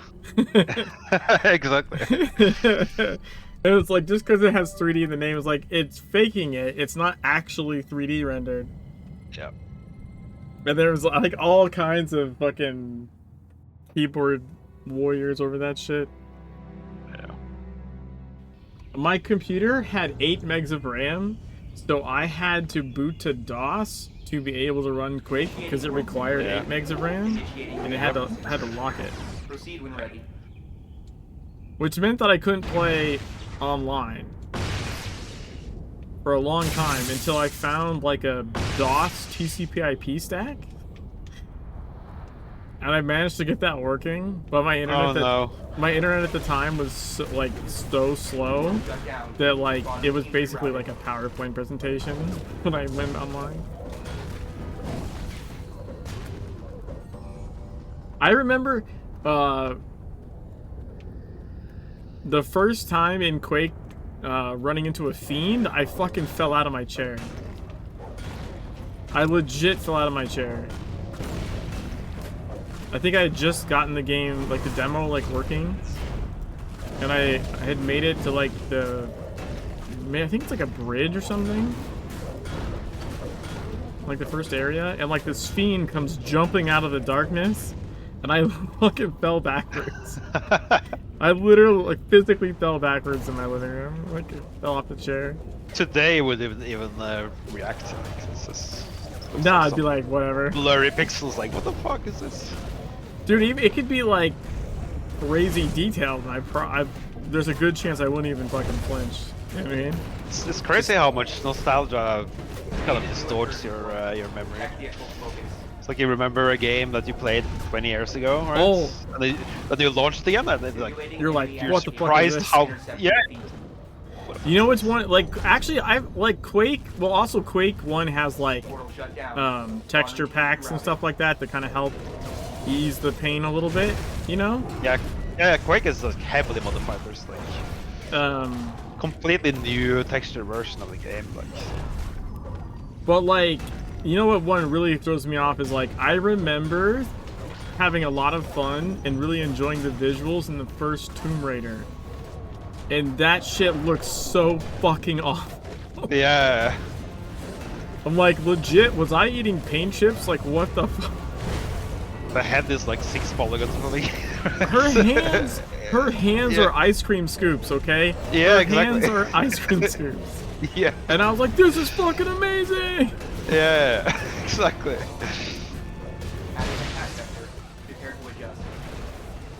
Exactly. It was like just because it has 3D in the name, it's like it's faking it. It's not actually 3D rendered. Yeah. And there was like all kinds of fucking keyboard warriors over that shit. Yeah. My computer had 8 megs of RAM, so I had to boot to DOS to be able to run Quake because it required 8 megs of RAM, and it had to lock it. Proceed when ready. Which meant that I couldn't play online for a long time until I found like a DOS TCP/IP stack. And I managed to get that working, but my internet my internet at the time was so slow that like it was basically like a PowerPoint presentation when I went online. I remember the first time in Quake running into a fiend, I fucking fell out of my chair. I legit fell out of my chair. I think I had just gotten the game, like the demo, like working, and I had made it to like I think it's like a bridge or something, like the first area, and like this fiend comes jumping out of the darkness, and I fucking fell backwards. I literally, like, physically fell backwards in my living room, like fell off the chair. Today would even react to it. It's just, nah, I'd be like, whatever. Blurry pixels, like, what the fuck is this? Dude, it could be like crazy detailed, and there's a good chance I wouldn't even fucking flinch. You know what I mean? It's crazy how much nostalgia kind of distorts your memory. It's like you remember a game that you played 20 years ago, right? Oh. And then you launched it again, and you're like, what the fuck is this? How, yeah. You know which one? Like, actually, I like Quake. Well, also Quake 1 has like texture packs and stuff like that kind of help ease the pain a little bit. You know? Yeah. Quake is like heavily modified. There's like completely new texture version of the game. Like, but like, you know what one really throws me off is like I remember having a lot of fun and really enjoying the visuals in the first Tomb Raider. And that shit looks so fucking awful. Yeah. I'm like, legit, was I eating paint chips? Like, what the fuck? The head is like 6 polygons or something. Her hands are ice cream scoops, okay? Yeah, her exactly. hands are ice cream scoops. Yeah. And I was like, this is fucking amazing! Yeah, exactly.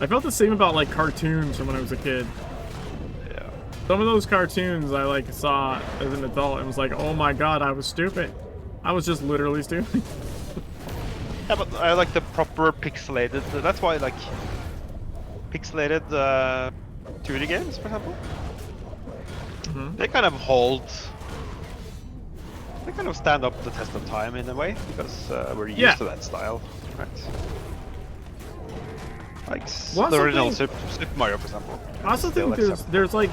I felt the same about like cartoons from when I was a kid. Yeah. Some of those cartoons I like saw as an adult and was like, oh my god, I was stupid. I was just literally stupid. Yeah, but I like the proper pixelated. That's why I like pixelated 2D games, for example. Mm-hmm. They kind of hold. They kind of stand up the test of time in a way because we're used to that style, right? Like the original Super Mario, for example. I also think there's like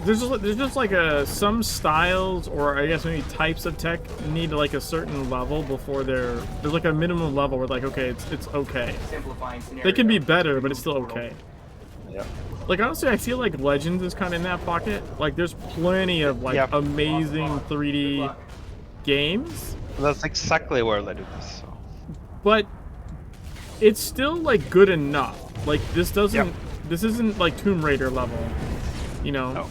there's just like some styles, or I guess maybe types of tech need like a certain level before there's like a minimum level where like, okay, it's okay. They can be better, but it's still okay. Yeah. Like honestly, I feel like Legends is kind of in that pocket. Like there's plenty of like amazing 3D games. That's exactly where Legend is. So. But it's still like good enough. Like this isn't like Tomb Raider level, you know. No.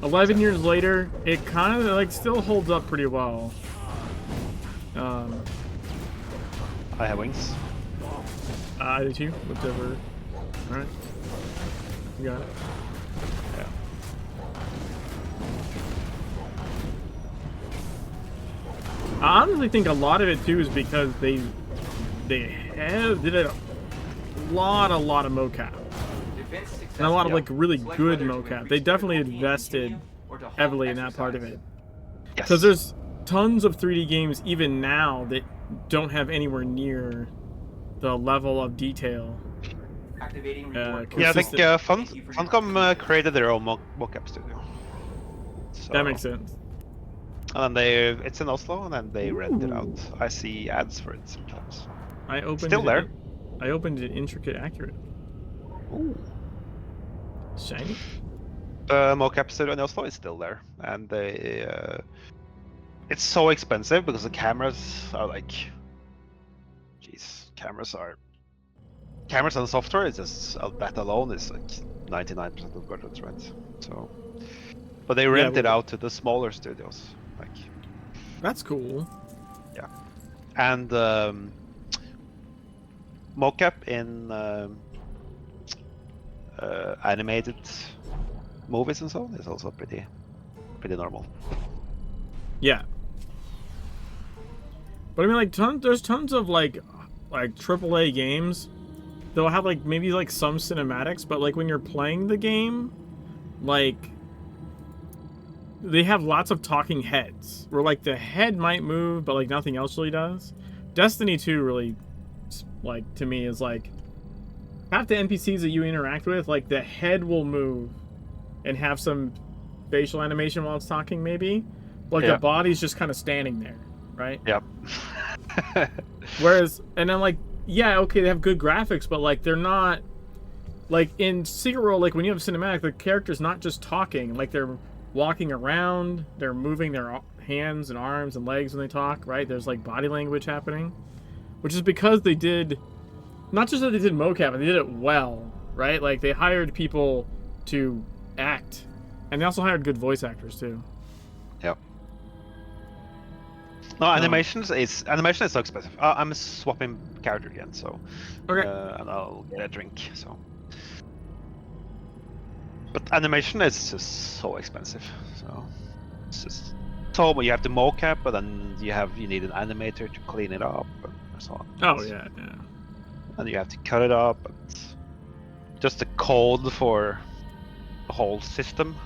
11 years later, it kind of like still holds up pretty well. I have wings. I do too. Whichever. All right. You got it. Yeah. I honestly think a lot of it too is because they did a lot of mocap. And a lot of like really good mocap. They definitely invested heavily in that part of it. Because Yes. there's tons of 3D games even now that don't have anywhere near the level of detail. Activating Yeah, I consistent- think Funcom created their own mocap studio. So, That makes sense. And then it's in Oslo, and then they rent it out. I see ads for it sometimes. I opened Still it. there. I opened it intricate accurate. Ooh. Shiny. The mocap studio in Oslo is still there, and they it's so expensive because the cameras are like, jeez, cameras and software is just that alone is like 99% of budgets, right? So, but they rent it out to the smaller studios, like. That's cool. Yeah, and mocap in animated movies and so on is also pretty normal. Yeah. But I mean, like, there's tons of like AAA games. They'll have like maybe like some cinematics, but like when you're playing the game, like they have lots of talking heads where like the head might move, but like nothing else really does. Destiny 2 really, like, to me is like half the NPCs that you interact with, like the head will move and have some facial animation while it's talking, maybe. But, like, the body's just kind of standing there, right? Yep. Whereas, and then, like, yeah, okay, they have good graphics, but, like, they're not, like, in Secret World, like, when you have cinematic, the character's not just talking. Like, they're walking around, they're moving their hands and arms and legs when they talk, right? There's, like, body language happening. Which is because they did, not just that they did mocap, but they did it well, right? Like, they hired people to act. And they also hired good voice actors, too. Yep. No, animation is so expensive. I'm swapping character again, so okay, and I'll get a drink. So, but animation is just so expensive. So it's just so you have to mocap, but then you need an animator to clean it up and so on. Oh yeah. And you have to cut it up, and just the code for the whole system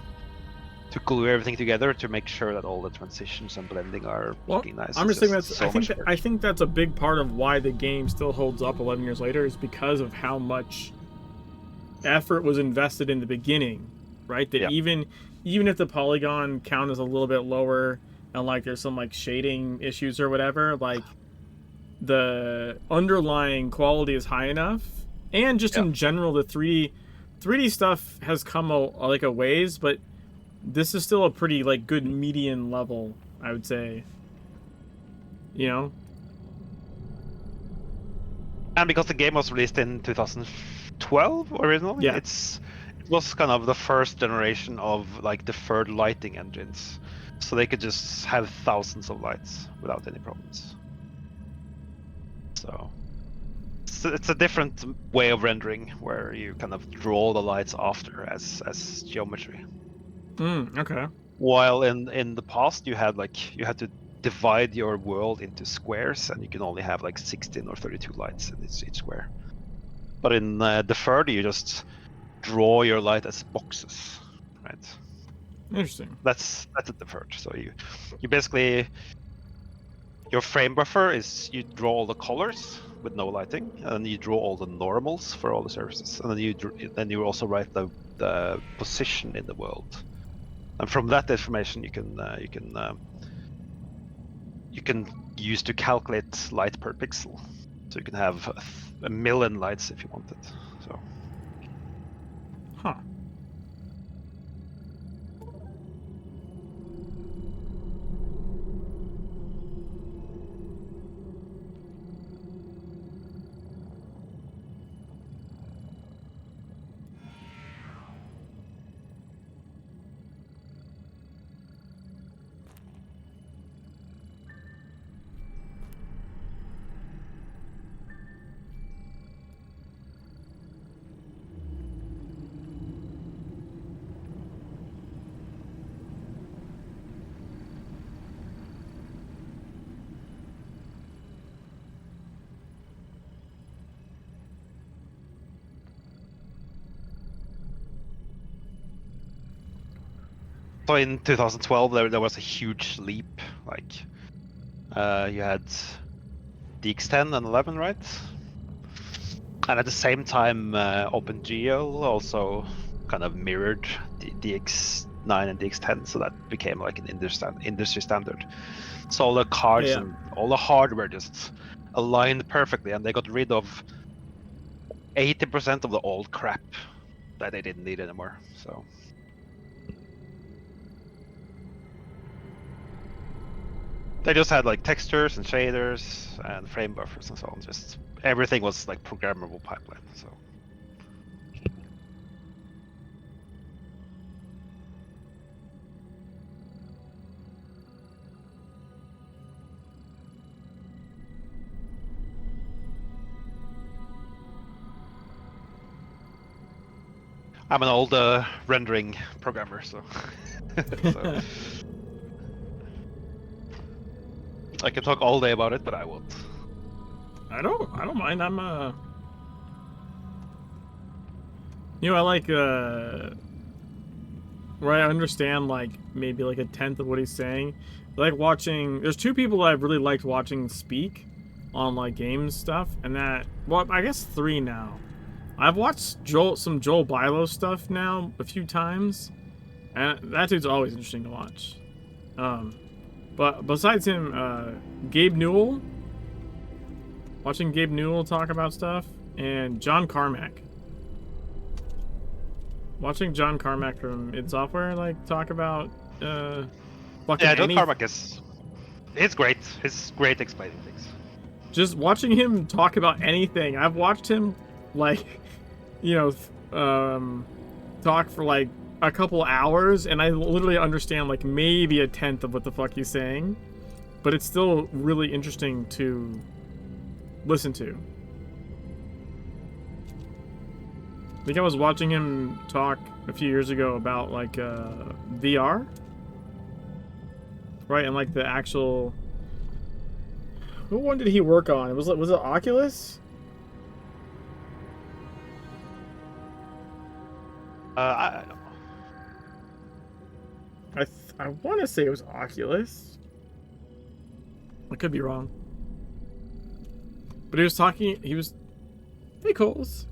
to glue everything together to make sure that all the transitions and blending are looking nice. I'm just saying that's. So I think that's a big part of why the game still holds up 11 years later is because of how much effort was invested in the beginning, right? That even if the polygon count is a little bit lower and like there's some like shading issues or whatever, like the underlying quality is high enough, and just in general the 3D stuff has come a ways, but this is still a pretty like good median level, I would say. You know? And because the game was released in 2012 originally, it was kind of the first generation of like deferred lighting engines. So they could just have thousands of lights without any problems. So it's a different way of rendering where you kind of draw the lights after as geometry. Okay. While in the past you had to divide your world into squares, and you can only have like 16 or 32 lights in each square. But in deferred, you just draw your light as boxes, right? Interesting. That's a deferred. So you basically, your frame buffer is you draw all the colors with no lighting, and then you draw all the normals for all the surfaces, and then you also write the position in the world. And from that information, you can use to calculate light per pixel. So you can have a million lights if you wanted. So. Huh. So in 2012, there was a huge leap. Like, you had DX10 and 11, right? And at the same time, OpenGL also kind of mirrored the DX9 and DX10, so that became like an industry standard. So all the cards and all the hardware just aligned perfectly, and they got rid of 80% of the old crap that they didn't need anymore. So. They just had like textures and shaders and frame buffers and so on. Just everything was like programmable pipeline. So. I'm an old rendering programmer, so. So. I can talk all day about it, but I won't. I don't mind. I'm you know, I like where I understand like maybe like a tenth of what he's saying. I like watching. There's two people that I've really liked watching speak on like games stuff, and that, well, I guess 3 now. I've watched some Joel Bilo stuff now a few times, and that dude's always interesting to watch. But besides him, Gabe Newell, watching Gabe Newell talk about stuff, and John Carmack. Watching John Carmack from id Software like talk about John Carmack it's great. He's great explaining things. Just watching him talk about anything. I've watched him like, you know, talk for like a couple hours, and I literally understand like maybe a tenth of what the fuck he's saying, but it's still really interesting to listen to. I think I was watching him talk a few years ago about like VR, right? And like the actual, what one did he work on? Was it Oculus? I don't know. I want to say it was Oculus. I could be wrong. But he was talking. He was. Hey, Coles.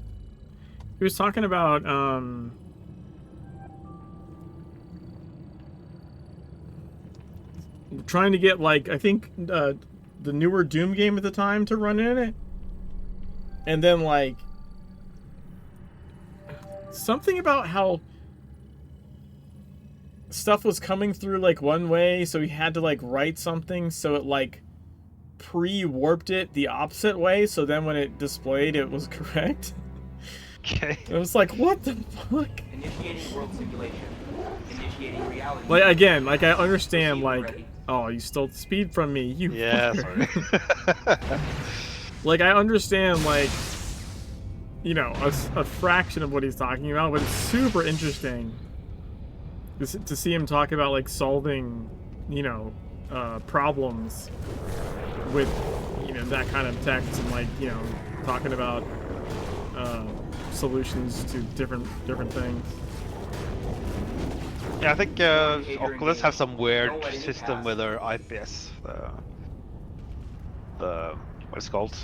He was talking about trying to get like, I think the newer Doom game at the time to run in it, and then like something about how stuff was coming through like one way, so he had to like write something so it like pre-warped it the opposite way, so then when it displayed it was correct. Okay. It was like, what the fuck? Initiating world simulation. Initiating reality. Like, again, like I understand like, oh, you stole speed from me, you yeah, fucker. Sorry. Like I understand like, you know, a fraction of what he's talking about, but it's super interesting to see him talk about like solving, you know, problems with, you know, that kind of text, and like, you know, talking about solutions to different things. Yeah, I think Oculus have some weird system with their IPS. The what it's called?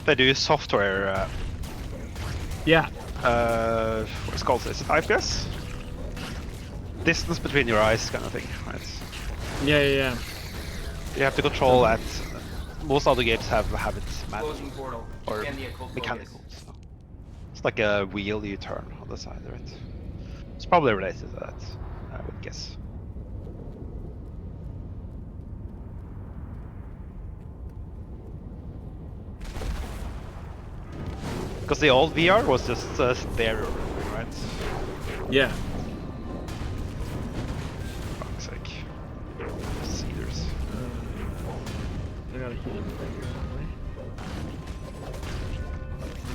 They do software. Yeah. What's it called? Is it IPS? Distance between your eyes, kind of thing, right? Yeah. You have to control that. Most other games have it manual or mechanical. So it's like a wheel you turn on the side, right? It's probably related to that, I would guess. Because the old VR was just stereo, right? Yeah. For fuck's sake. Cedars. I gotta heal him right here.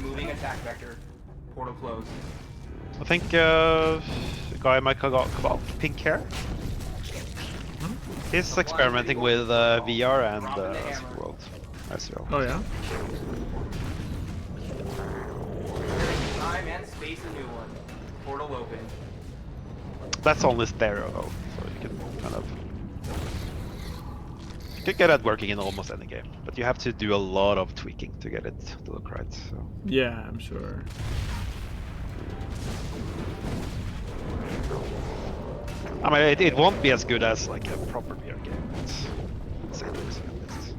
Removing attack vector. Portal closed. I think the guy might have got pink hair. He's experimenting with VR and World as well. Oh yeah? Time and space a new one. Portal open. That's only stereo though, so you can kind of you can get that working in almost any game, but you have to do a lot of tweaking to get it to look right. So Yeah, I'm sure. I mean, it won't be as good as like a proper VR game. It's interesting at least.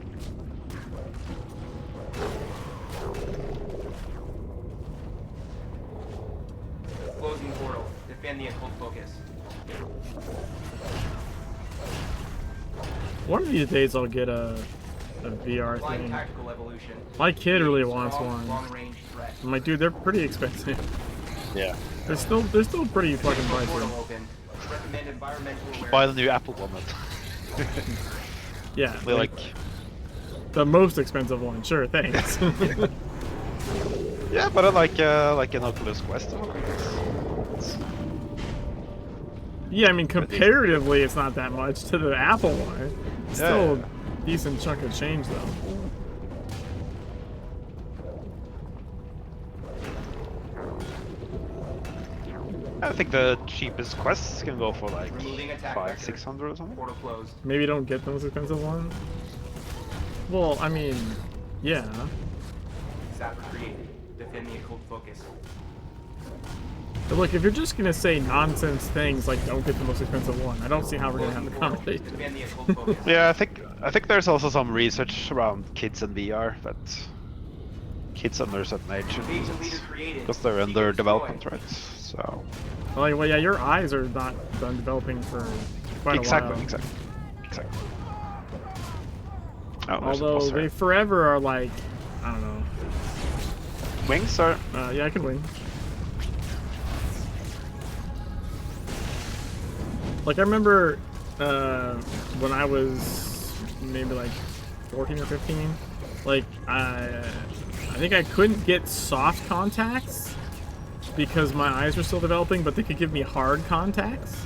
Closing portal. Defend the occult focus. One of these days I'll get a VR Applying thing. tactical evolution. My kid really Strong, wants one. long-range threat. I'm like, dude, they're pretty expensive. Yeah. They're still pretty fucking Portal pricey. open. Recommend environmental awareness. Buy the new Apple one then. Yeah, They like the most expensive one. Sure, thanks. yeah, but I like an Oculus Quest. It's- Yeah, I mean, comparatively, it's not that much to the Apple one. It's still Yeah. a decent chunk of change, though. I think the cheapest quests can go for like Removing attack 500, vector. 600 or something. Portal closed. Maybe don't get the most expensive one. Well, I mean, yeah. Sapper created. Defend the occult focus. But look, if you're just gonna say nonsense things like don't get the most expensive one, I don't see how we're gonna have the Closing portal. conversation. Defend the occult focus. Yeah, I think there's also some research around kids and VR that kids under a certain age shouldn't use Agent leader it created. because they're Leader under destroyed. development, right? So Like, well, yeah, your eyes are not done developing for quite a while. exactly. Oh, there's a Although boss they there. forever are like, I don't know. Wings are Yeah, I can win. Like, I remember when I was maybe like 14 or 15, like, I think I couldn't get soft contacts because my eyes were still developing, but they could give me hard contacts.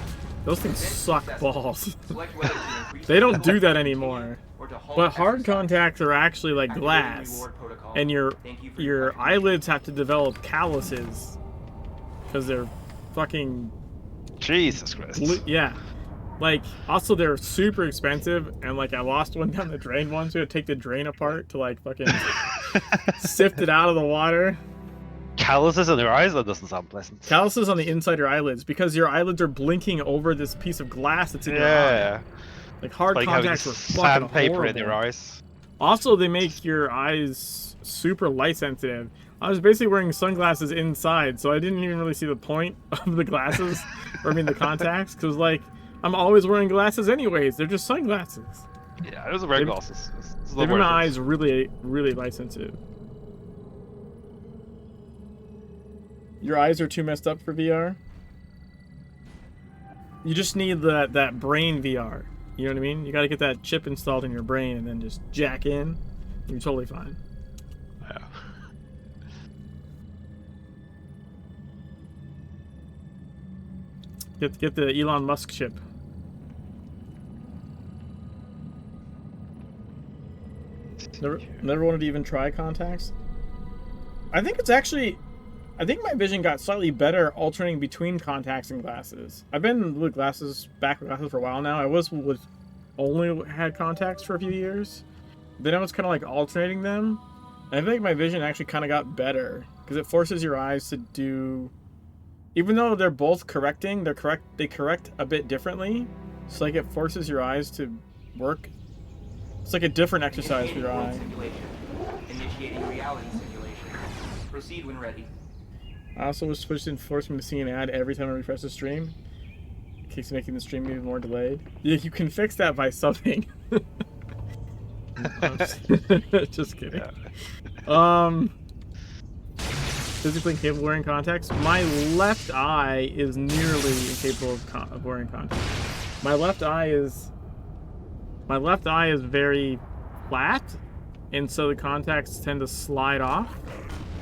Those things suck balls. Select whether to increase They don't do that the anymore. or to halt But hard exercise. contacts are actually like Activating glass, reward protocol. and your Thank you for your contribution. eyelids have to develop calluses because they're fucking Jesus Christ. yeah. Like, also they're super expensive, and like I lost one down the drain once. We had to take the drain apart to like fucking sift it out of the water. Calluses in your eyes? That doesn't sound pleasant. Calluses on the inside of your eyelids because your eyelids are blinking over this piece of glass that's in your eye. Yeah. Like hard Like having contacts were fucking sandpaper horrible. in your eyes. Also, they make your eyes super light sensitive. I was basically wearing sunglasses inside, so I didn't even really see the point of the glasses, or I mean the contacts, because like I'm always wearing glasses anyways. They're just sunglasses. Yeah, those are wearing They- glasses. It's They not make worth my it. eyes really, really light sensitive. Your eyes are too messed up for VR. You just need that brain VR. You know what I mean? You got to get that chip installed in your brain and then just jack in. You're totally fine. Yeah. Get the Elon Musk chip. Never wanted to even try contacts. I think my vision got slightly better alternating between contacts and glasses. I've been with glasses for a while now. I was only had contacts for a few years. Then I was kind of like alternating them. And I think my vision actually kind of got better because it forces your eyes to do, even though they're both correcting, they correct a bit differently. So like it forces your eyes to work. It's like a different exercise for your Initiating eye. world simulation. Initiating reality simulation. Proceed when ready. I also was supposed to force me to see an ad every time I refresh the stream. It keeps making the stream even more delayed. Yeah, you can fix that by subbing. Just kidding. Physically incapable of wearing contacts. My left eye is nearly incapable of wearing contacts. My left eye is very flat, and so the contacts tend to slide off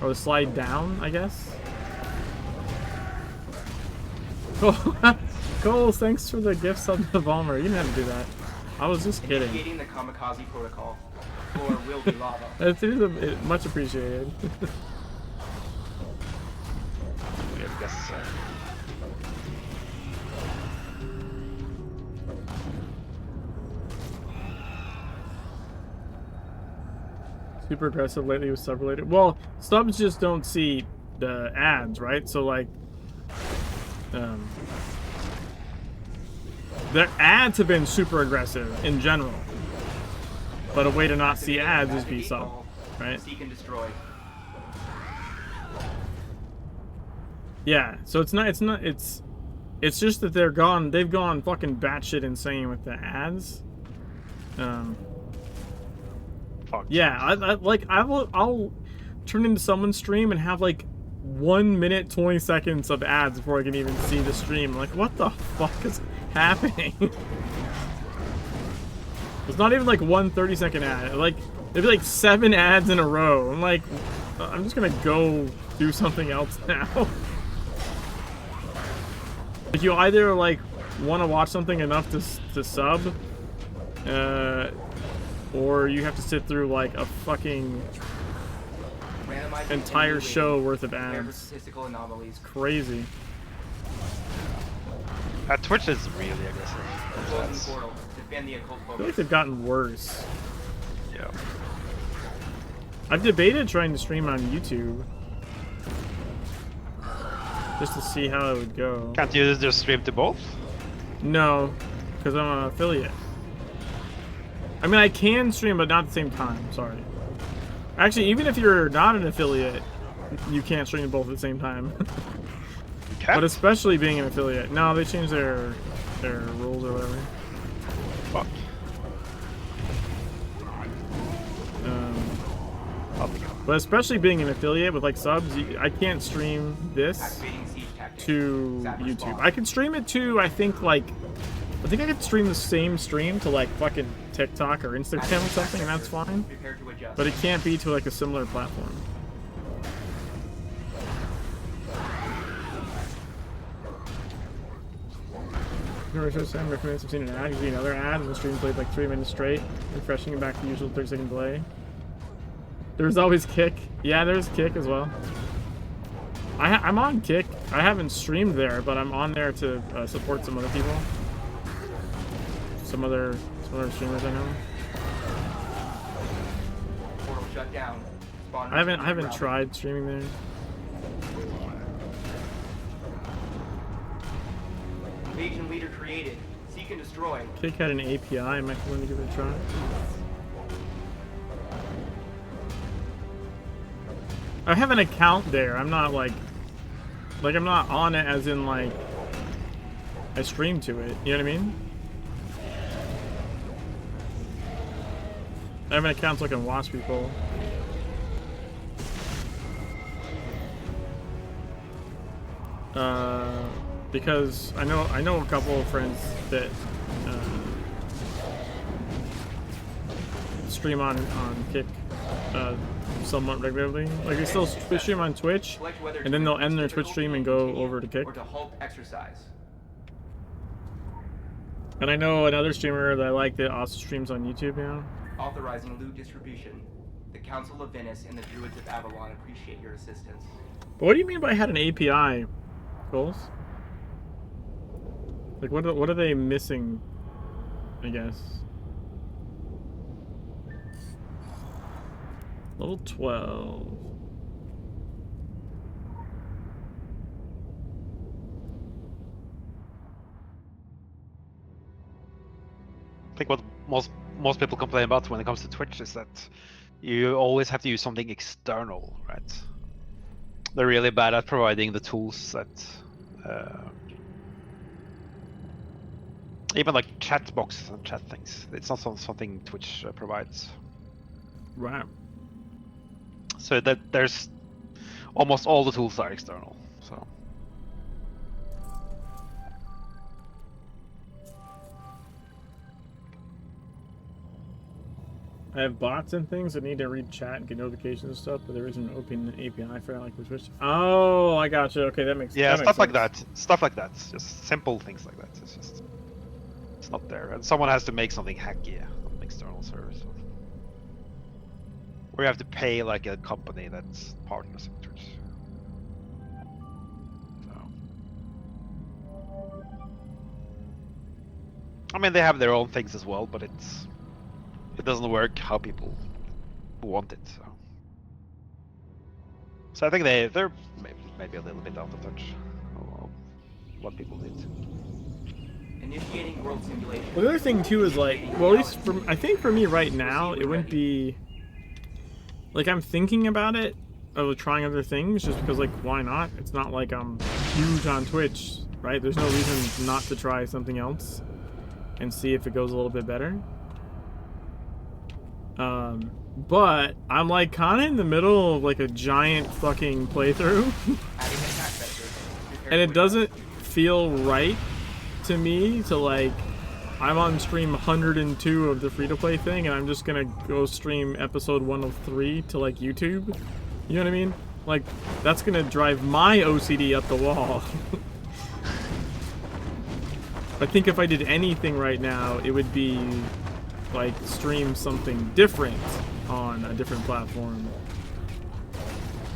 or slide down, I guess. Cole, thanks for the gifts on the Valmer. You didn't have to do that. I was just kidding. Initiating the kamikaze protocol. Floor will be lava. It is much appreciated. I guess. Super aggressive lately with sub related. Well, subs just don't see the ads, right? So like, their ads have been super aggressive in general. But a way to not see ads is be sub, right? Seek and destroy. Yeah. So it's just that they've gone fucking batshit insane with the ads. Yeah, I'll turn into someone's stream and have like 1 minute 20 seconds of ads before I can even see the stream. Like, what the fuck is happening? It's not even like 1 30-second ad. Like, there'd be like 7 ads in a row. I'm like, I'm just gonna go do something else now. Like, you either like want to watch something enough to sub, or you have to sit through like a fucking entire show worth of ads. Statistical anomalies. Crazy. Twitch is really aggressive. Closing the portal. Defend the occult I feel like focus. they've gotten worse. Yeah. I've debated trying to stream on YouTube. Just to see how it would go. Can't you just stream to both? No, because I'm an affiliate. I mean, I can stream, but not at the same time. Sorry. Actually, even if you're not an affiliate, you can't stream both at the same time. Okay. But especially being an affiliate. No, they changed their rules or whatever. Fuck. But especially being an affiliate with like subs, I can't stream this Activating siege tactics. to Zap YouTube. response. I can stream it to, I think I could stream the same stream to like fucking TikTok or Instagram or something, and that's fine. Prepare to adjust. But it can't be to like a similar platform. I've seen an ad, usually another ad, and the stream played like 3 minutes straight, refreshing it back to the usual 30-second delay. There's always Kick. Yeah, there's Kick as well. I'm on Kick. I haven't streamed there, but I'm on there to support some other people. Some other streamers I know. Portal shut down. Spawn I haven't return tried streaming there. Invasion leader created. Seek and destroy. Kick had an API. I might want to give it a try. I have an account there. I'm not like I'm not on it as in like I stream to it. You know what I mean? I have an account so I can watch people. Because I know a couple of friends that stream on Kick somewhat regularly. Like they still stream on Twitch, and then they'll end their Twitch stream and go over to Kick. Or to halt exercise. And I know another streamer that I like that also streams on YouTube now. Authorizing loot distribution. The Council of Venice and the Druids of Avalon appreciate your assistance. But what do you mean by had an API, Coles? Like what are they missing, I guess? Level 12. I think what most people complain about when it comes to Twitch is that you always have to use something external, right? They're really bad at providing the tools that even like chat boxes and chat things. It's not something Twitch provides. Right. So that there's almost all the tools are external. So I have bots and things that need to read chat and get notifications and stuff, but there isn't an open API for that like with Twitch. Oh, I gotcha. Okay, that makes yeah, that stuff makes like sense. that. Stuff like that. Just simple things like that. It's not there, and someone has to make something hacky on an external service. Or you have to pay like a company that's partners with Twitch. So. I mean, they have their own things as well, but it doesn't work how people want it. So I think they're maybe a little bit out of touch of what people need. Initiating world simulation. Well, the other thing too is like, well, at least I think for me right now, it wouldn't be like I'm thinking about it of trying other things just because like why not? It's not like I'm huge on Twitch, right? There's no reason not to try something else and see if it goes a little bit better. But I'm like kind of in the middle of like a giant fucking playthrough and it doesn't feel right to me to like I'm on stream 102 of the free-to-play thing and I'm just gonna go stream episode 103 to like YouTube. You know what I mean? Like that's gonna drive my OCD up the wall. I think if I did anything right now, it would be like stream something different on a different platform.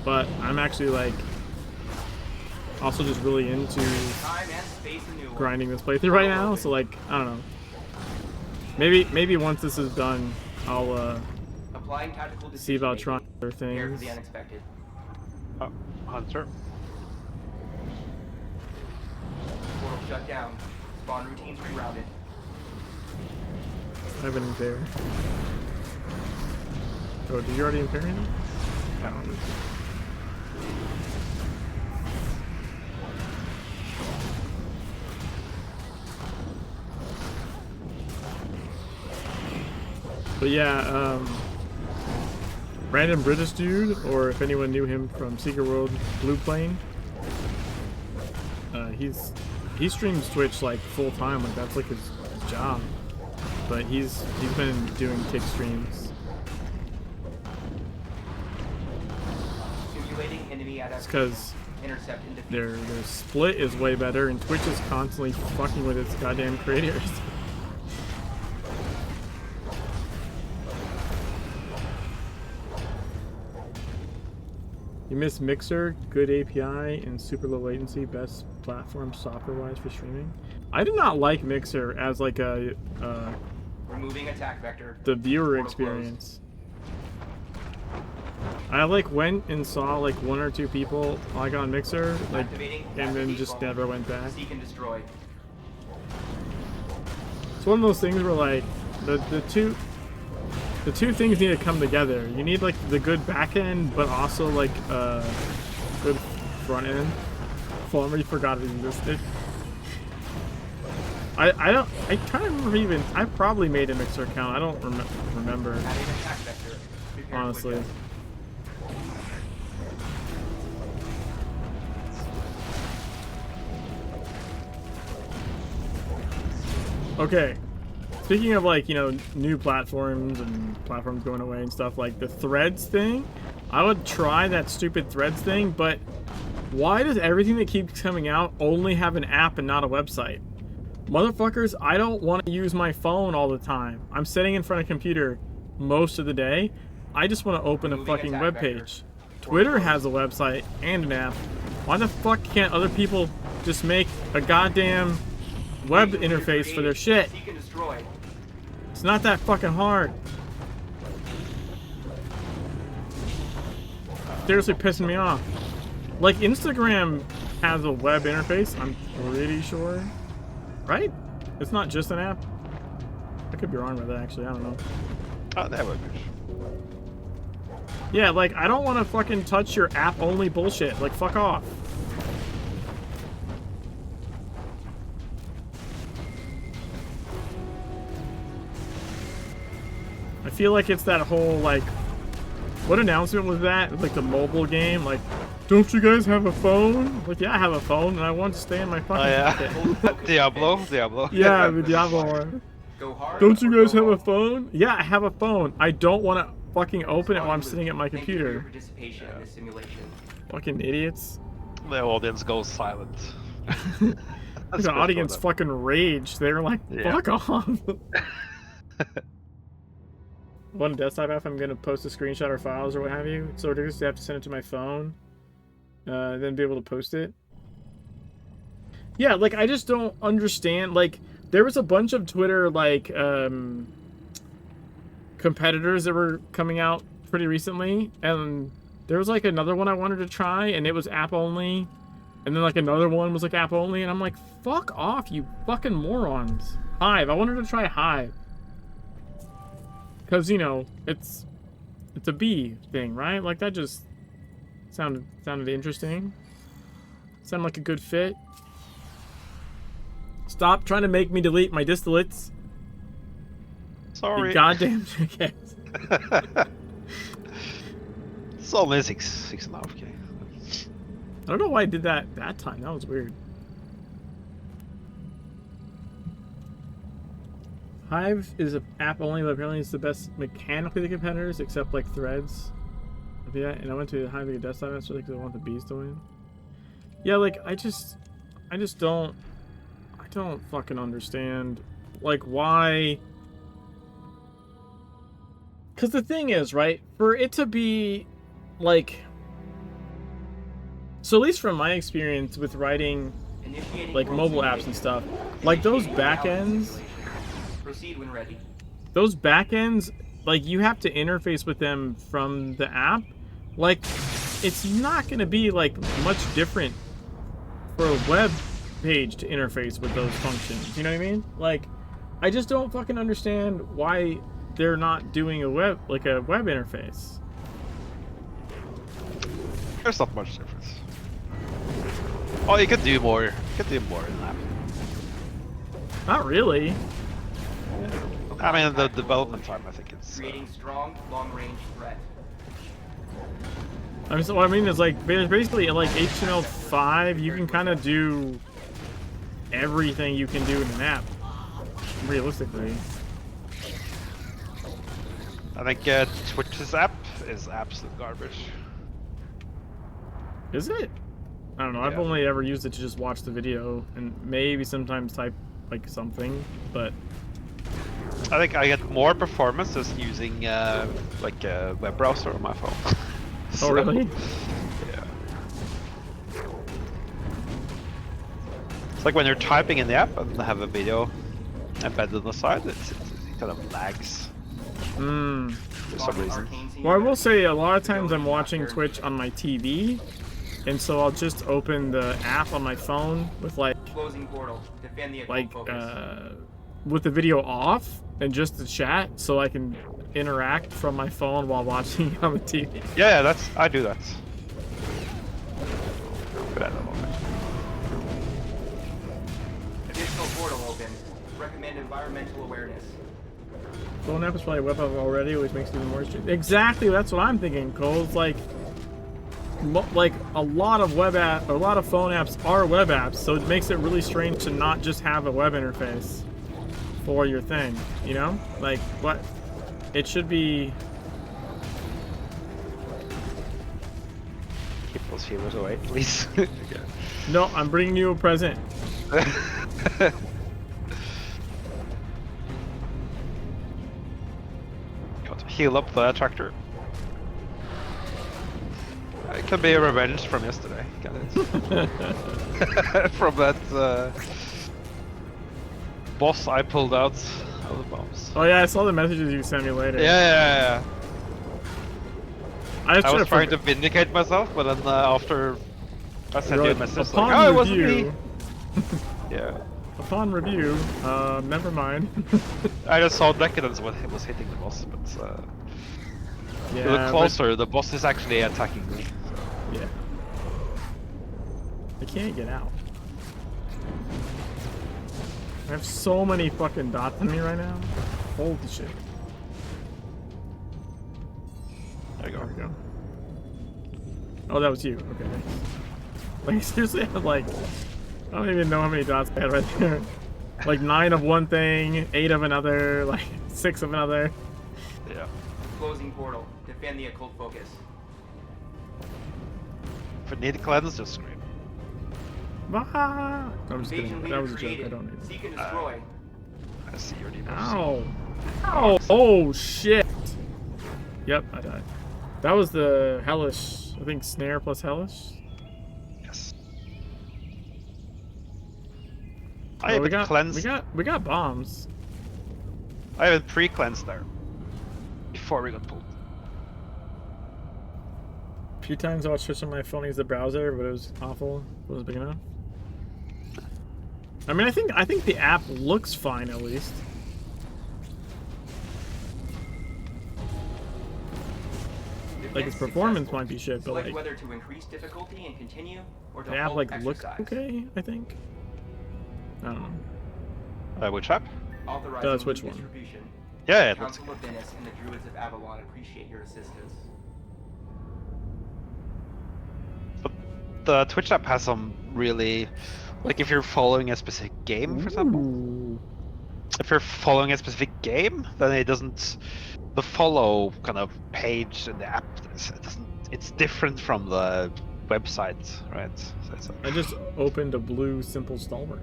But I'm actually like also just really into grinding this playthrough right now, so like I don't know. Maybe once this is done, I'll see about trying other things. Oh, Hunter. Portal shut down. Spawn routines rerouted. I haven't impaired. Oh, did you already impair him? I don't know. But yeah, random British dude, or if anyone knew him from Secret World Blue Plane, he streams Twitch like full time, like that's like his job. But he's been doing kick streams. It's because their split is way better, and Twitch is constantly fucking with its goddamn creators. You miss Mixer, good API, and super low latency, best platform software-wise for streaming. I did not like Mixer as like a removing attack vector. The viewer experience. I like went and saw like 1 or 2 people like on Mixer, like, and then just never went back. Seek and destroy. It's one of those things where like the two things need to come together. You need like the good back end, but also like good front end. Formerly forgot it existed. I kind of remember even I probably made a Mixer account. I don't remember. Honestly. Okay. Speaking of like, you know, new platforms and platforms going away and stuff, like the Threads thing, I would try that stupid Threads thing, but why does everything that keeps coming out only have an app and not a website? Motherfuckers, I don't want to use my phone all the time. I'm sitting in front of a computer most of the day. I just want to open a fucking web page. Twitter has a website and an app. Why the fuck can't other people just make a goddamn web interface for their shit? It's not that fucking hard. Seriously pissing me off. Like Instagram has a web interface, I'm pretty sure. Right? It's not just an app? I could be wrong with that actually, I don't know. Oh, that would be. Yeah, like I don't want to fucking touch your app only bullshit. Like fuck off. I feel like it's that whole like, what announcement was that? Like the mobile game, like, don't you guys have a phone? Like, yeah, I have a phone and I want to stay in my fucking Diablo. Yeah, the Diablo one. Don't you guys have a phone? Yeah, I have a phone. I don't want to fucking open it while I'm sitting at my computer. Fucking idiots. The audience goes silent. The audience fucking rage. They're like, fuck off. One desktop app, I'm gonna post a screenshot or files or what have you. So ridiculous to have to send it to my phone, then be able to post it. Yeah, like I just don't understand. Like there was a bunch of Twitter like competitors that were coming out pretty recently, and there was like another one I wanted to try, and it was app only, and then like another one was like app only, and I'm like, fuck off, you fucking morons. Hive. I wanted to try Hive. Because, you know, it's a bee thing, right? Like, that just sounded interesting. Sounded like a good fit. Stop trying to make me delete my distillates. Sorry. You goddamn jackass. It's only 6.5K. I don't know why I did that time. That was weird. Hive is an app only, but apparently it's the best mechanically the competitors, except like threads. Yeah, and I went to the Hive to get desktop yesterday because I want the bees to win. Yeah, like I just don't fucking understand like why. Because the thing is, right, for it to be like, so at least from my experience with writing like mobile apps and stuff, like those backends. Proceed when ready. Those backends, like you have to interface with them from the app. Like, it's not going to be like much different for a web page to interface with those functions. You know what I mean? Like, I just don't fucking understand why they're not doing a web interface. There's not much difference. Oh, you could do more. You could do more in that. Not really. I mean, the development time, I think it's... Creating strong, long-range threat. I mean, so what I mean is like basically like HTML5, you can kind of do everything you can do in an app, realistically. I think Twitch's app is absolute garbage. Is it? I don't know. I've only ever used it to just watch the video and maybe sometimes type like something, but I think I get more performance just using like a web browser on my phone. Oh, really? Yeah. It's like when you're typing in the app and have a video embedded on the side, it kind of lags. For some reason. Well, I will say a lot of times I'm watching Twitch on my TV, and so I'll just open the app on my phone with like with the video off and just the chat, so I can interact from my phone while watching it on the TV. Yeah, I do that. But I don't know. Additional portal open. Recommend environmental awareness. Phone app is probably a web app already, which makes it even more strange. Exactly, that's what I'm thinking, Cole. It's like a lot of phone apps are web apps, so it makes it really strange to not just have a web interface for your thing, you know? Like, what? It should be... Keep those healers away, please. No, I'm bringing you a present. Got to heal up the tractor. It can be a revenge from yesterday. Got it. From that boss I pulled out of the bombs. Oh yeah, I saw the messages you sent me later. Yeah. I was trying to vindicate myself, but then after I sent you a message like, oh, it wasn't me. Yeah. Upon review, never mind. I just saw Decadence when he was hitting the boss, but yeah, you look closer, the boss is actually attacking me. Yeah. I can't get out. I have so many fucking dots on me right now. Holy shit. There you go. There we go. Oh, that was you. Okay. Like, seriously, I had like... I don't even know how many dots I had right there. Like 9 of one thing, 8 of another, like 6 of another. Yeah. Closing portal. Defend the occult focus. If it need cleanse, just scream. Ah! I'm just kidding. That was a joke. I don't need Seek and destroy. I see your demons. Ow! Ow! Oh shit! Yep, I died. That was the hellish. I think snare plus hellish. Yes. I haven't cleansed. We got bombs. I haven't pre-cleansed there before we got pulled. few times I watched Twitch on my phone, use the browser, but it was awful. It wasn't big enough. I mean, I think the app looks fine at least. Like its performance might be shit, but like whether to increase difficulty and continue, or to the app like halt looks exercise. okay. I think. I don't know. Which app? Authorizing Which new one? distribution. Yeah, The it looks Council of Venice and the Druids of Avalon appreciate your assistance. But the Twitch app has some really, like if you're following a specific game, for example. Ooh. If you're following a specific game, then it doesn't. The follow kind of page in the app, it doesn't. It's different from the website, right? So it's I just opened a blue simple stalwart.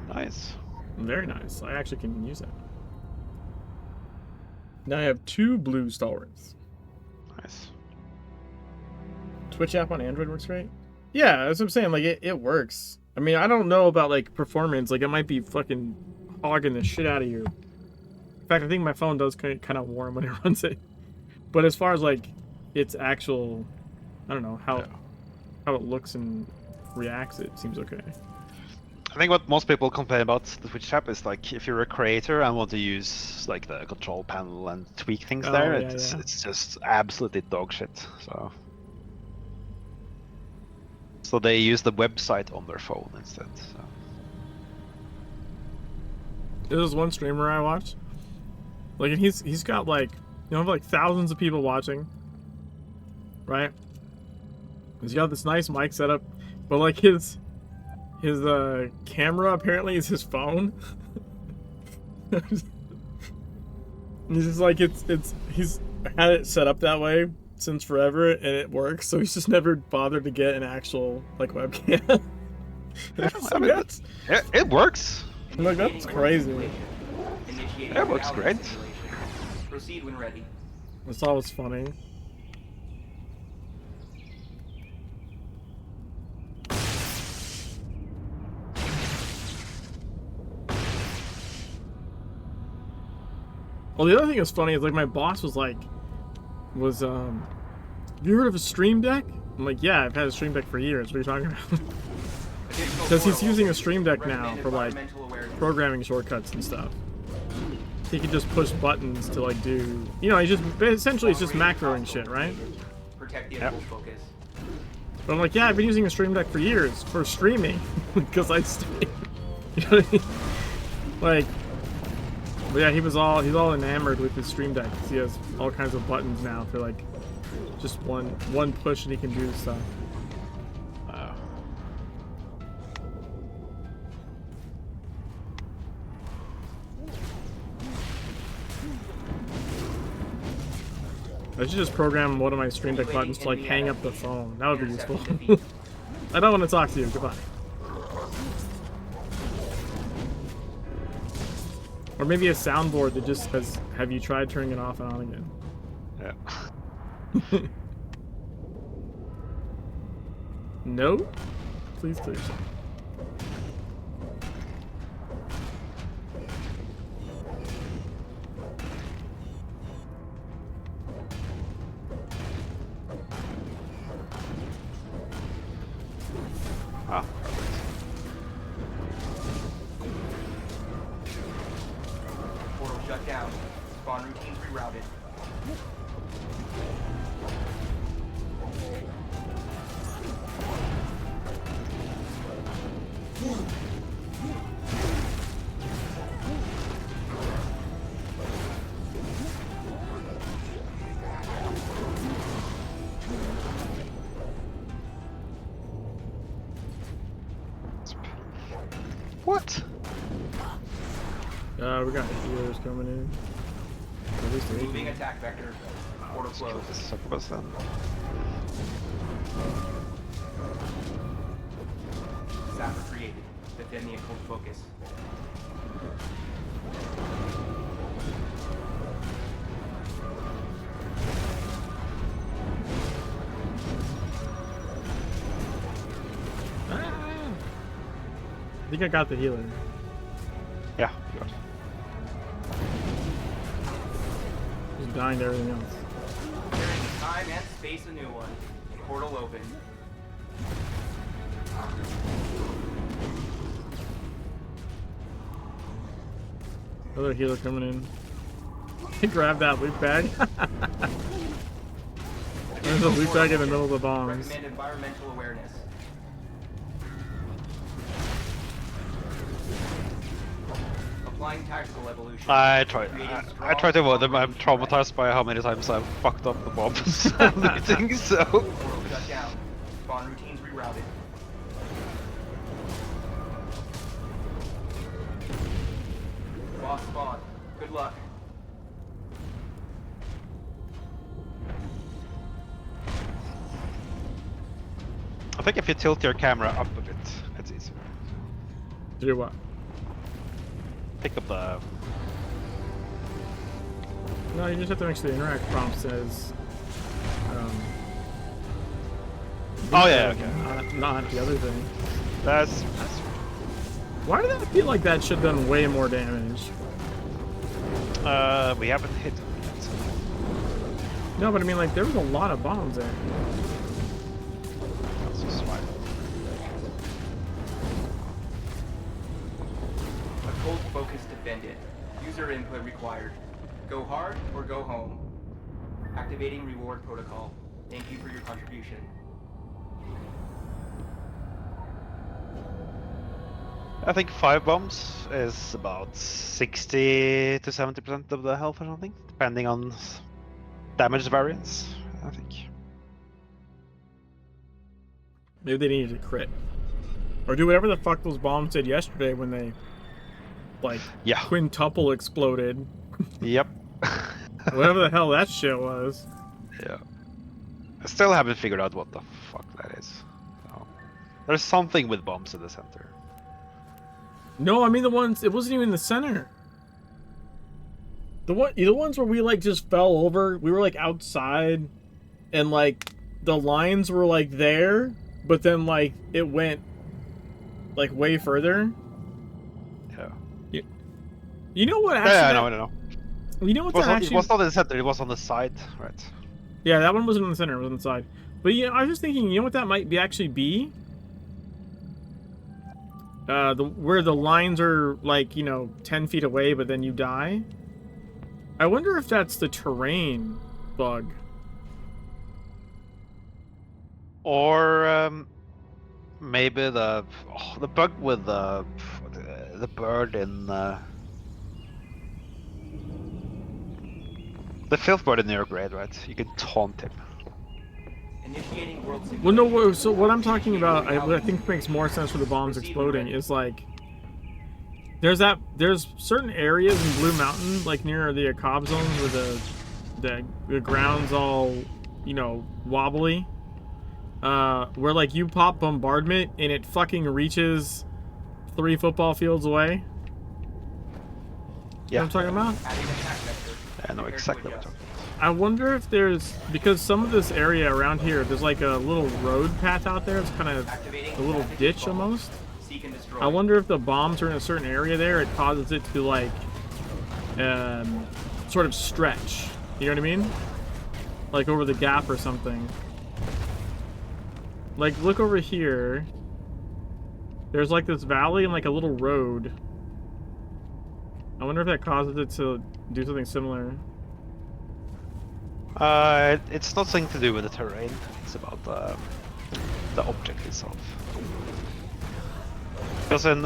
nice. Very nice. I actually can use that. Now I have 2 blue stalwarts. Nice. Twitch app on Android works great. Yeah, that's what I'm saying. Like it works. I mean, I don't know about like performance. Like it might be fucking hogging the shit out of you. In fact, I think my phone does kind of warm when it runs it. But as far as like its actual, I don't know how it looks and reacts, it seems okay. I think what most people complain about the Twitch app is like if you're a creator and want to use like the control panel and tweak things there, it's just absolutely dog shit. So they use the website on their phone instead. So. There's one streamer I watch. Like, and he's got like, you know, like thousands of people watching, right? He's got this nice mic setup, but like his camera apparently is his phone. He's just like he's had it set up that way since forever and it works, so he's just never bothered to get an actual like webcam. I mean, it works. I'm like, that's crazy. It works great. Proceed when ready. That's always funny. Well, the other thing that's funny is like my boss was like, have you heard of a Stream Deck? I'm like, yeah, I've had a Stream Deck for years. What are you talking about? Because he's using a Stream Deck now for like programming shortcuts and stuff. He can just push buttons to like do, you know, essentially it's just macroing shit, right? Protect the impulse focus. But I'm like, yeah, I've been using a Stream Deck for years for streaming because I stream. You know what I mean? Like, but yeah, he's all enamored with his Stream Deck. He has all kinds of buttons now for like just one push and he can do stuff. I should just program one of my Stream Deck buttons to like hang up the phone. That would be useful. I don't want to talk to you. Goodbye. Or maybe a soundboard that just says, "Have you tried turning it off and on again?" Yeah. No? Please clear yourself. Ah. Portal shut down. Spawn routines rerouted. What? We got healers coming in. At least three. Moving attack vector. Portal closed. Succubus then. Sapper created. Defend the occult focus. I think I got the healer. Yeah, you got it. Just dying to everything else. Carrying time and space a new one. Portal open. Another healer coming in. Grab that loot bag. There's a loot bag in the middle of the bombs. Recommend environmental awareness. Applying tactical evolution. I try to avoid them. I'm traumatized by how many times I've fucked up the bombs and looting, so... Portal shut down. Spawn routines rerouted. Boss spawn. Good luck. I think if you tilt your camera up a bit, it's easier. Do what? Pick up the... No, you just have to make sure the interact prompt says... oh yeah, okay. Not the other thing. That's... Why did that feel like that should have done way more damage? We haven't hit them yet. No, but I mean, like, there was a lot of bombs there. That's so smart. A cold focus defended. User input required. Go hard or go home. Activating reward protocol. Thank you for your contribution. I think 5 bombs is about 60 to 70% of the health or something, depending on damage variance, I think. Maybe they needed to crit. Or do whatever the fuck those bombs did yesterday when they, like, quintuple exploded. Yep. Whatever the hell that shit was. Yeah. I still haven't figured out what the fuck that is. So, there's something with bombs in the center. No, I mean the ones, it wasn't even the center. The ones where we like just fell over, we were like outside and like the lines were like there, but then like it went like way further. Yeah. You know what actually? Yeah, I know. You know what It was not in the center, it was on the side, right? Yeah, that one wasn't in the center, it was on the side. But yeah, I was just thinking, you know what that might be actually be? Where the lines are like, you know, 10 feet away, but then you die. I wonder if that's the terrain bug. Or maybe the bug with the bird in the filth bird in your grade, right? You can taunt him. Initiating world simulation. Well, no. So what I'm talking about, I think makes more sense for the bombs exploding is like there's certain areas in Blue Mountain, like near the Cobb zones, where the ground's all, you know, wobbly. Where like you pop bombardment and it fucking reaches 3 football fields away. Yeah. You know what I'm talking about? I know exactly what you're talking about. I wonder if there's, because some of this area around here, there's like a little road path out there. It's kind of a little ditch almost. I wonder if the bombs are in a certain area there, it causes it to like, sort of stretch. You know what I mean? Like over the gap or something. Like look over here. There's like this valley and like a little road. I wonder if that causes it to do something similar. It's nothing to do with the terrain. It's about the object itself. Because in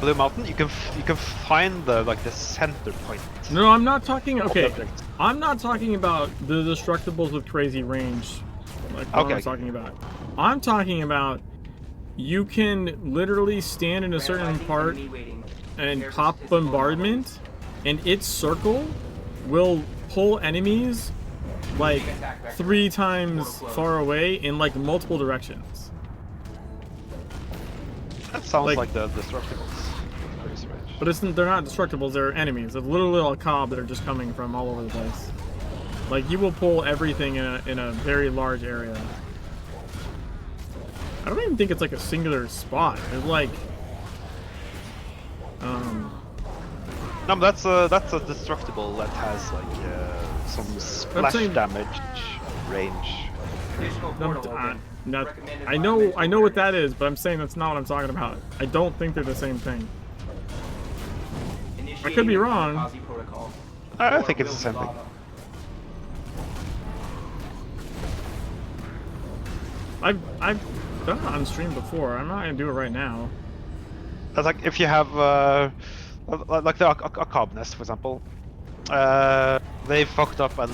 Blue Mountain, you can find the center point. No, I'm not talking. Okay, I'm not talking about the destructibles with crazy range. Like what I'm talking about. I'm talking about you can literally stand in a certain part and pop bombardment, and its circle will pull enemies like 3 times far away in like multiple directions. That sounds like the destructibles. But they're not destructibles, they're enemies. They're literally a cob that are just coming from all over the place. Like you will pull everything in a very large area. I don't even think it's like a singular spot. It's like no, but that's a destructible that has like some splash damage range. Additional portal open. I know what that is, but I'm saying that's not what I'm talking about. I don't think they're the same thing. I could be wrong. I think it's the same thing. I've done it on stream before. I'm not gonna do it right now. That's like if you have like the Akab nest, for example. They fucked up and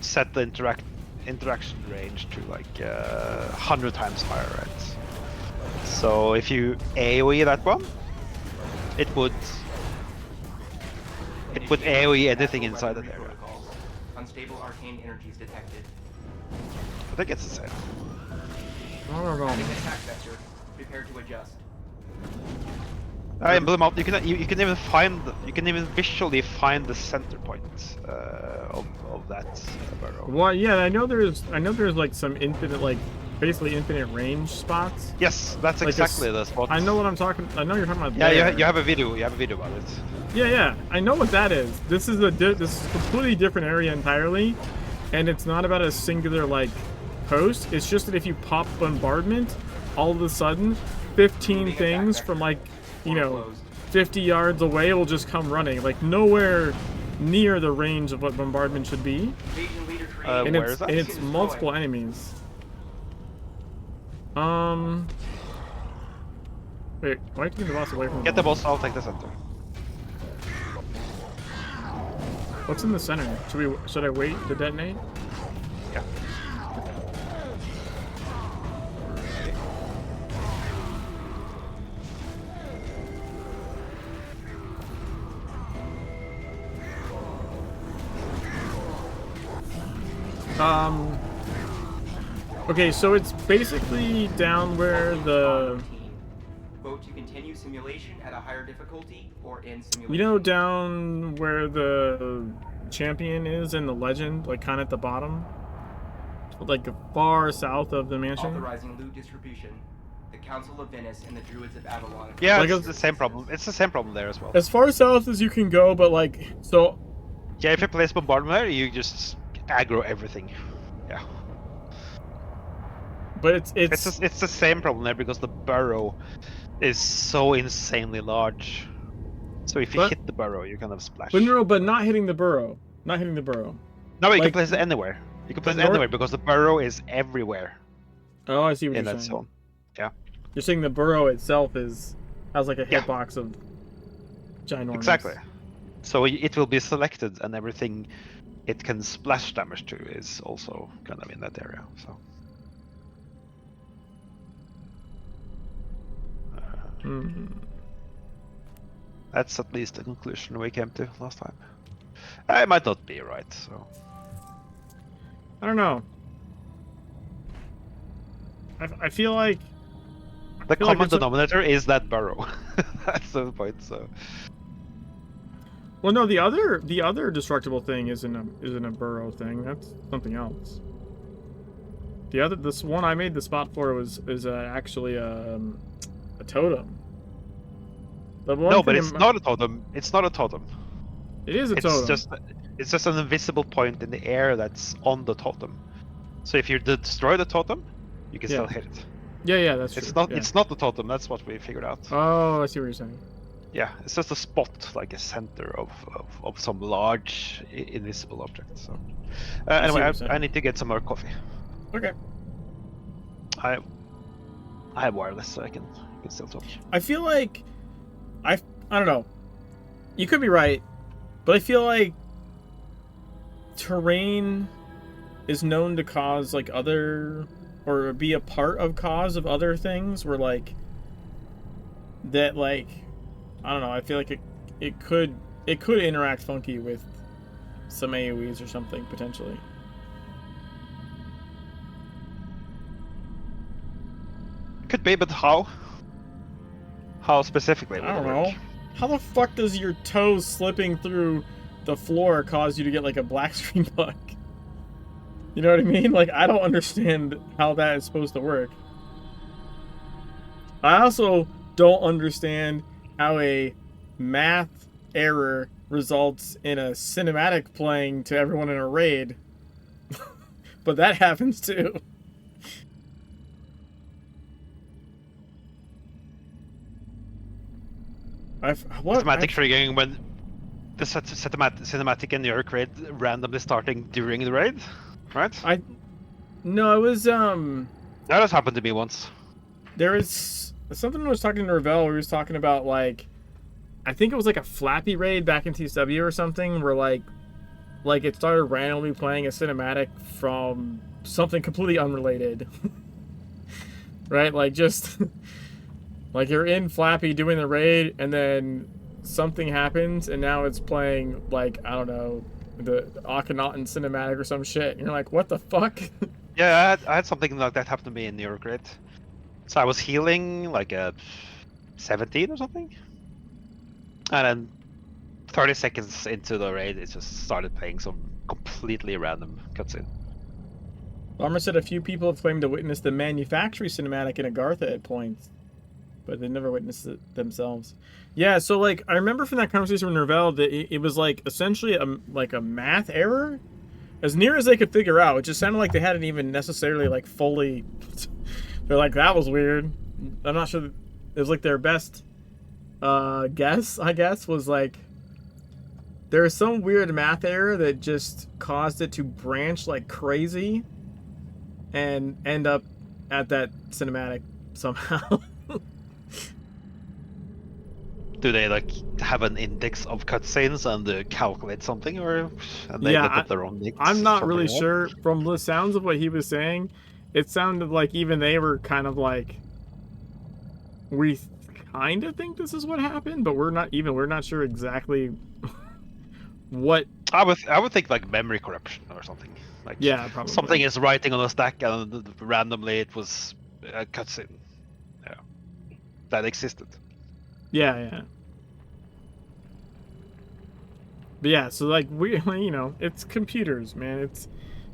set the interaction range to like 100 times higher, right? So if you AoE that one, it would AoE anything inside that area. Unstable arcane energies detected. I think it's the same. I don't know. Attack vector. Prepare to adjust. In Blue Mountain, you can even visually find the center point of that barrel. Well, yeah, I know there's like some infinite, like basically infinite range spots. Yes, that's like exactly the spot. I know what I'm talking. I know you're talking about. Yeah, you have a video. You have a video about it. Yeah, I know what that is. This is a completely different area entirely, and it's not about a singular like post. It's just that if you pop bombardment, all of a sudden, 15 things from like, 50 yards away will just come running, like nowhere near the range of what bombardment should be. And it's multiple enemies. Wait, why are you taking the boss away from? Get the boss. I'll take the center. What's in the center? Should I wait to detonate? Yeah. Okay, so it's basically down where the... Vote to continue simulation at a higher difficulty or in simulation. You know down where the champion is in the legend, like kind of at the bottom? Like far south of the mansion? Authorizing loot distribution. The Council of Venice and the Druids of Avalon. Yeah, like it's the same problem. It's the same problem there as well. As far south as you can go, but like, so... Yeah, if you place bombardment there, you just aggro everything. Yeah. But it's the same problem there because the burrow is so insanely large. So if you hit the burrow, you kind of splash. But no, but not hitting the burrow. Not hitting the burrow. No, you can place it anywhere. You can place it anywhere because the burrow is everywhere. Oh, I see what you're saying. In that zone. Yeah. You're saying the burrow itself has like a hitbox of ginormous. Exactly. So it will be selected, and everything it can splash damage to is also kind of in that area. So. That's at least the conclusion we came to last time. I might not be right, so. I don't know. I feel like the common denominator is that burrow. That's the point. So. Well, no, the other destructible thing isn't a burrow thing. That's something else. This one I made the spot for is actually a totem. No, but it's not a totem. It's not a totem. It is a totem. It's just an invisible point in the air that's on the totem. So if you destroy the totem, you can still hit it. Yeah, that's true. It's not the totem. That's what we figured out. Oh, I see what you're saying. Yeah, it's just a spot, like a center of some large invisible object. So anyway, I need to get some more coffee. Okay. I have wireless, so I can still talk. I feel like I don't know. You could be right, but I feel like terrain is known to cause like other or be a part of cause of other things where like that like I don't know, I feel like it could interact funky with some AoEs or something potentially. Could be, but how? How specifically? I don't know. How the fuck does your toes slipping through the floor cause you to get like a black screen bug? You know what I mean? Like, I don't understand how that is supposed to work. I also don't understand how a math error results in a cinematic playing to everyone in a raid. But that happens too. Cinematic triggering when the cinematic in New York raid randomly starting during the raid, right? No, it was That has happened to me once. There is something I was talking to Ravel where he was talking about, like, I think it was like a Flappy raid back in TSW or something, where like it started randomly playing a cinematic from something completely unrelated. Right? Like, just like you're in Flappy doing the raid and then something happens and now it's playing, like, I don't know, the Akhenaten cinematic or some shit. And you're like, what the fuck? Yeah, I had something like that happen to me in New York raid. So I was healing like a 17 or something, and then 30 seconds into the raid, it just started playing some completely random cutscene. Armor said a few people have claimed to witness the manufactory cinematic in Agartha at points, but they never witnessed it themselves. Yeah, so like I remember from that conversation with Nervel that it was like essentially a math error, as near as they could figure out. It just sounded like they hadn't even necessarily like fully. They're like, that was weird. I'm not sure. It was like their best guess, I guess, was like there's some weird math error that just caused it to branch like crazy and end up at that cinematic somehow. Do they like have an index of cutscenes and calculate something, or and they look up their own mix? I'm not really sure. From the sounds of what he was saying, it sounded like even they were kind of like, we kind of think this is what happened, but we're not sure exactly what. I would think like memory corruption or something. Like, yeah, probably something is writing on a stack and randomly it was a cutscene. Yeah, that existed. Yeah. But yeah, so like it's computers, man.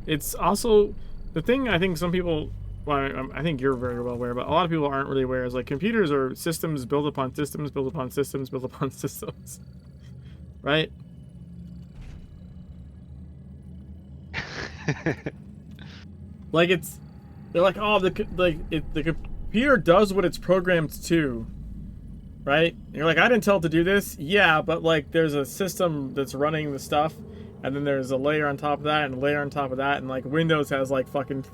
It's also the thing I think some people, well, I think you're very well aware, but a lot of people aren't really aware, is like computers are systems built upon systems, built upon systems, built upon systems. Right? Like they're like, oh, the computer does what it's programmed to. Right? And you're like, I didn't tell it to do this. Yeah, but like there's a system that's running the stuff, and then there's a layer on top of that, and a layer on top of that, and like Windows has like fucking,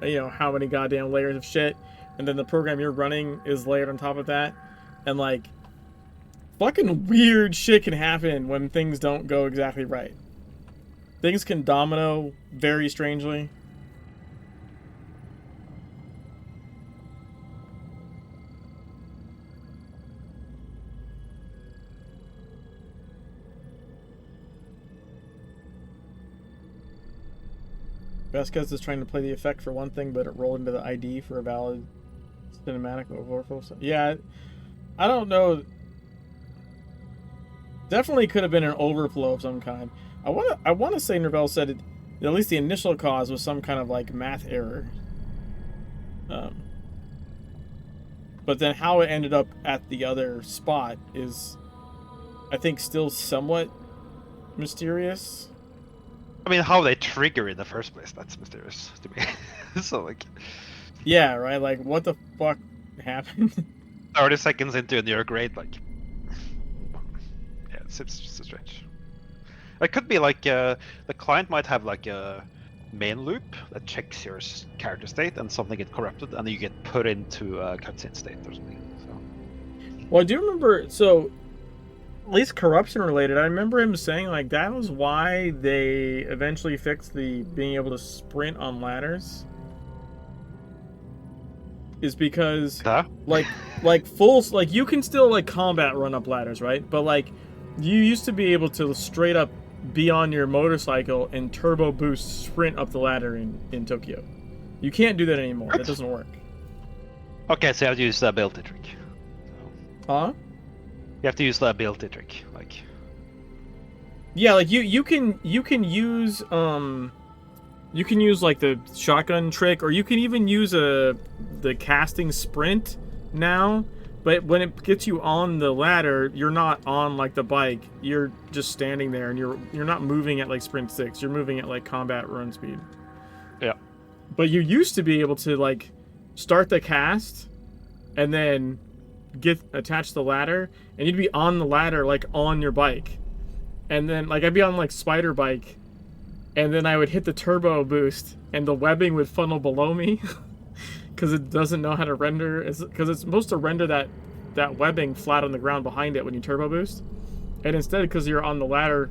how many goddamn layers of shit, and then the program you're running is layered on top of that, and like fucking weird shit can happen when things don't go exactly right. Things can domino very strangely. Vasquez is trying to play the effect for one thing, but it rolled into the ID for a valid cinematic overflow. Yeah, I don't know. Definitely could have been an overflow of some kind. I want to say Nervel said it, at least the initial cause was some kind of like math error. But then how it ended up at the other spot is, I think, still somewhat mysterious. I mean, how they trigger in the first place, that's mysterious to me. So, like... Yeah, right? Like, what the fuck happened? 30 seconds into a New York raid, like... Yeah, it's just strange. It could be like, the client might have like a main loop that checks your character state and something gets corrupted and you get put into a cutscene state or something, so... Well, I do remember, so... At least corruption related, I remember him saying like that was why they eventually fixed the being able to sprint on ladders. Is because like you can still like combat run up ladders, right? But like you used to be able to straight up be on your motorcycle and turbo boost sprint up the ladder in Tokyo. You can't do that anymore. That doesn't work. Okay, so you have to use the ability trick. Huh? You have to use the ability trick, like... Yeah, like you can use like the shotgun trick, or you can even use the casting sprint now, But when it gets you on the ladder, you're not on like the bike. You're just standing there, and you're not moving at like sprint 6. You're moving at like combat run speed. Yeah. But you used to be able to like start the cast, and then get attached to the ladder, and you'd be on the ladder like on your bike, and then like I'd be on like spider bike, and then I would hit the turbo boost, and the webbing would funnel below me. Because it doesn't know how to render, because it's supposed to render that webbing flat on the ground behind it when you turbo boost, and instead, because you're on the ladder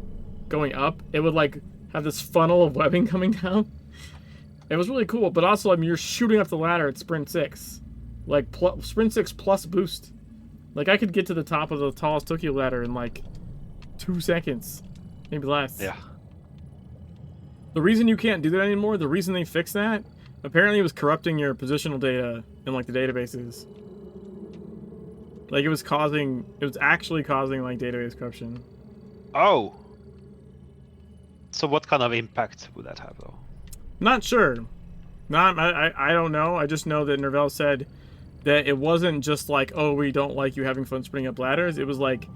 going up, it would like have this funnel of webbing coming down. It was really cool, but also, I mean, you're shooting up the ladder at sprint 6, like sprint 6 plus boost. Like I could get to the top of the tallest Tokyo ladder in like 2 seconds, maybe less. Yeah. The reason you can't do that anymore, the reason they fixed that. Apparently it was corrupting your positional data in like the databases. Like it was actually causing like database corruption. Oh. So what kind of impact would that have though? Not sure. I don't know. I just know that Nervell said that it wasn't just like, oh, we don't like you having fun sprinting up ladders. It was like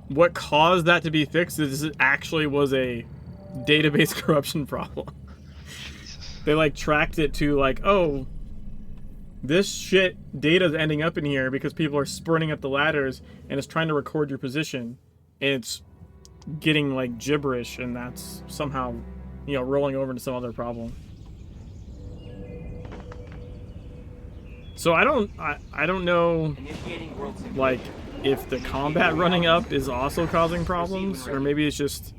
what caused that to be fixed is it actually was a database corruption problem. They like tracked it to like, oh, this shit data's ending up in here because people are sprinting up the ladders and it's trying to record your position, and it's getting like gibberish, and that's somehow, you know, rolling over into some other problem. So I don't know, like, if the combat running up is also causing problems, or maybe it's just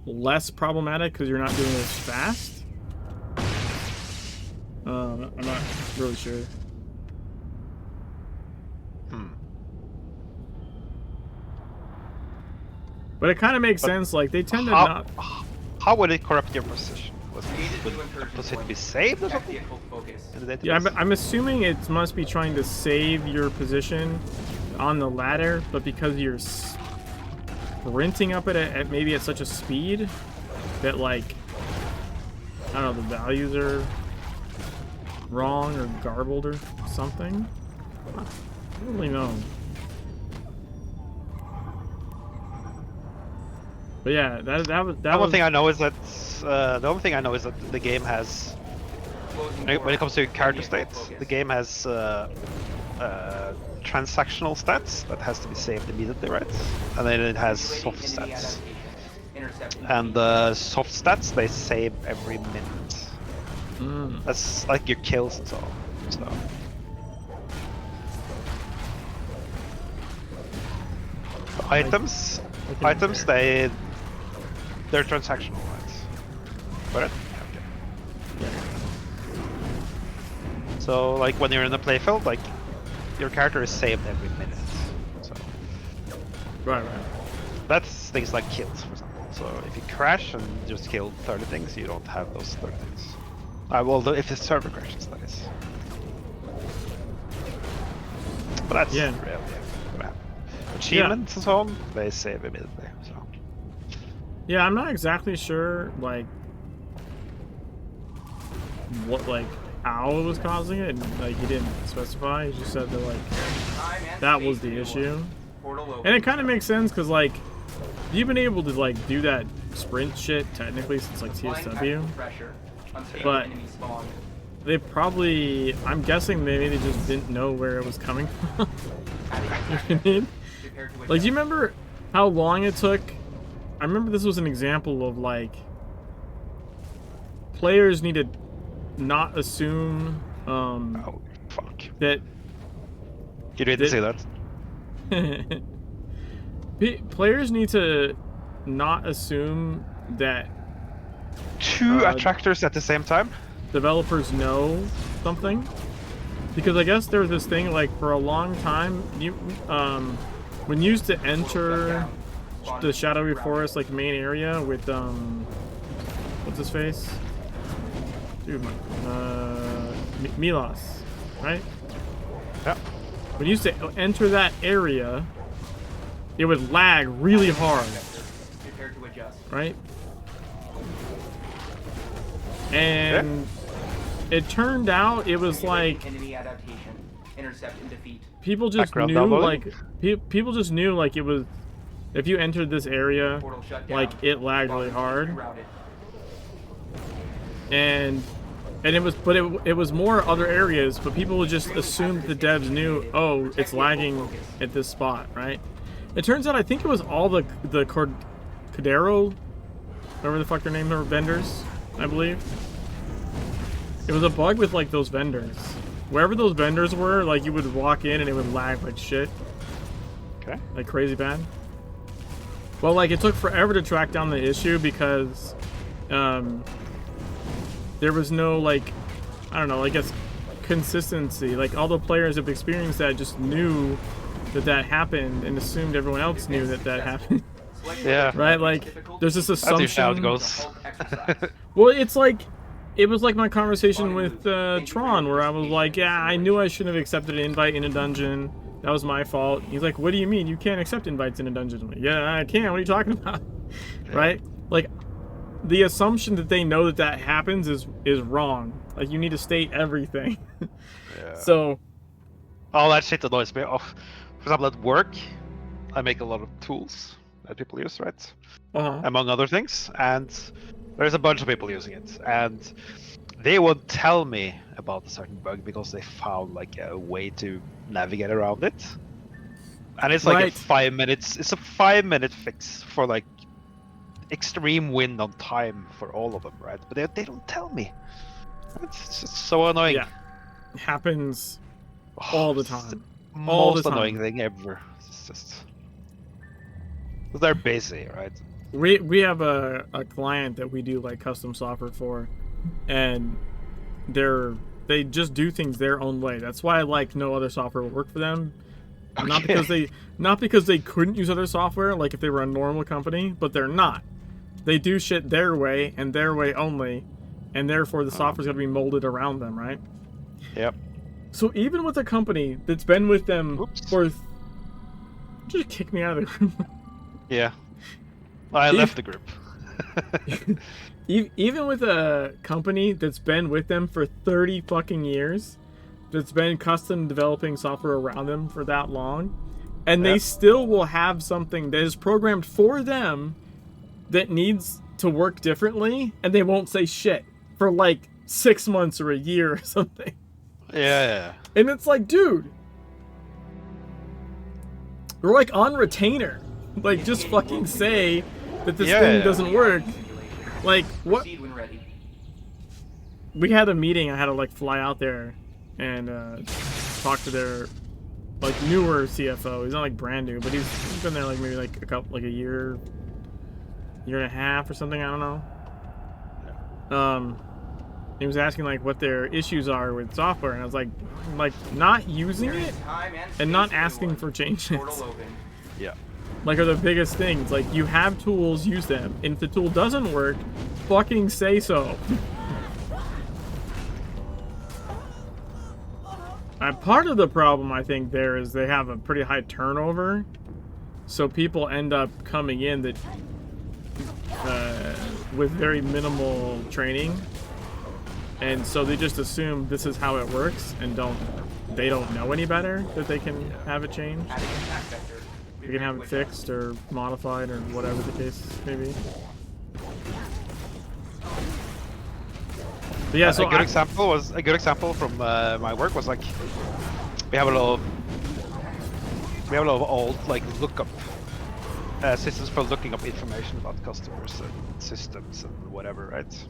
less problematic because you're not doing it as fast. I'm not really sure. But it kind of makes sense. Like they tend to not. How would it corrupt your position? Does it be saved or something? Yeah, I'm assuming it must be trying to save your position on the ladder, but because you're sprinting up it at maybe at such a speed that like I don't know, the values are wrong or garbled or something. I don't really know. But yeah, that one thing I know is that the only thing I know is that the game has, when it comes to character states, the game has transactional stats that has to be saved immediately, right? And then it has soft stats. And the soft stats they save every minute. That's like your kills and so on. So. Items, they're transactional, right? Right? Okay. So, like when you're in the playfield, like your character is saved every minute. So. Right. That's things like kills, for example. So if you crash and just kill 30 things, you don't have those 30 things. Well, if the server crashes, that is. But that's rarely gonna happen. Achievements and so on, they save immediately. So. Yeah, I'm not exactly sure, like, what, like, how it was causing it. Like, he didn't specify. He just said that, like, that was the issue. And it kind of makes sense because, like, you've been able to, like, do that sprint shit technically since, like, TSW. But they probably, I'm guessing maybe they just didn't know where it was coming from. You know what I mean? Like, do you remember how long it took? I remember this was an example of, like, players need to not assume oh, fuck. That... You didn't say that. Players need to not assume that two attractors at the same time? Developers know something. Because I guess there's this thing, like, for a long time, you when you used to enter the Shadowy Forest, like, main area with, what's his face? Dude, Milos, right? Yeah. When you used to enter that area, it would lag really hard, right? And it turned out it was like Intercept and defeat. People just Background knew downloading? like people just knew like it was if you entered this area Portal shut down. like it lagged really hard. Rerouted. And it was it was more other areas, but people would just assume the devs knew, oh, it's lagging at this spot, right? It turns out I think it was all the Cordero, whatever the fuck their names are, vendors, I believe. It was a bug with like those vendors. Wherever those vendors were, like you would walk in and it would lag like shit. Okay. Like crazy bad. Well, like it took forever to track down the issue because there was no like, I don't know, I guess consistency. Like all the players have experienced that just knew that happened and assumed everyone else knew that happened. Yeah. Right? Like there's this That's usually how assumption. it goes. Well, it was like my conversation with Tron, where I was like, yeah, I knew I shouldn't have accepted an invite in a dungeon. That was my fault. He's like, what do you mean? You can't accept invites in a dungeon. I'm like, yeah, I can. What are you talking about? Yeah. Right? Like, the assumption that they know that happens is wrong. Like, you need to state everything. Yeah. So... all that shit annoys me. Oh, for example, at work, I make a lot of tools that people use, right? Among other things. And there's a bunch of people using it. And they won't tell me about a certain bug because they found like a way to navigate around it. And it's like a 5 minutes, it's a 5-minute fix for like extreme win on time for all of them, right? But they don't tell me. It's just so annoying. Yeah. It happens all the time. It's the all most the time. annoying thing ever. It's just... they're busy, right? We have a client that we do like custom software for, and they just do things their own way. That's why like no other software will work for them. Okay. Not because they couldn't use other software, like if they were a normal company, but they're not. They do shit their way and their way only, and therefore the software's got to be molded around them, right? Yep. So even with a company that's been with them for... just kick me out of the group. Yeah. I left the group. Even with a company that's been with them for 30 fucking years, that's been custom developing software around them for that long, and they still will have something that is programmed for them that needs to work differently, and they won't say shit for like 6 months or a year or something. Yeah. And it's like, dude, we're like on retainer. Like, just fucking say that this thing doesn't work. Like, what? We had a meeting. I had to like fly out there and talk to their like newer CFO. He's not like brand new, but he's been there like maybe like a year and a half or something. I don't know. He was asking like what their issues are with software, and I was like not using it and not asking for changes. Yeah. Like are the biggest things. Like you have tools, use them. And if the tool doesn't work, fucking say so. Part of the problem I think there is they have a pretty high turnover, so people end up coming in that with very minimal training, and so they just assume this is how it works and they don't know any better that they can have it changed. They can have it fixed or modified or whatever the case may be. But yeah, so a good example from my work was like we have a lot of old like lookup systems for looking up information about customers and systems and whatever, right?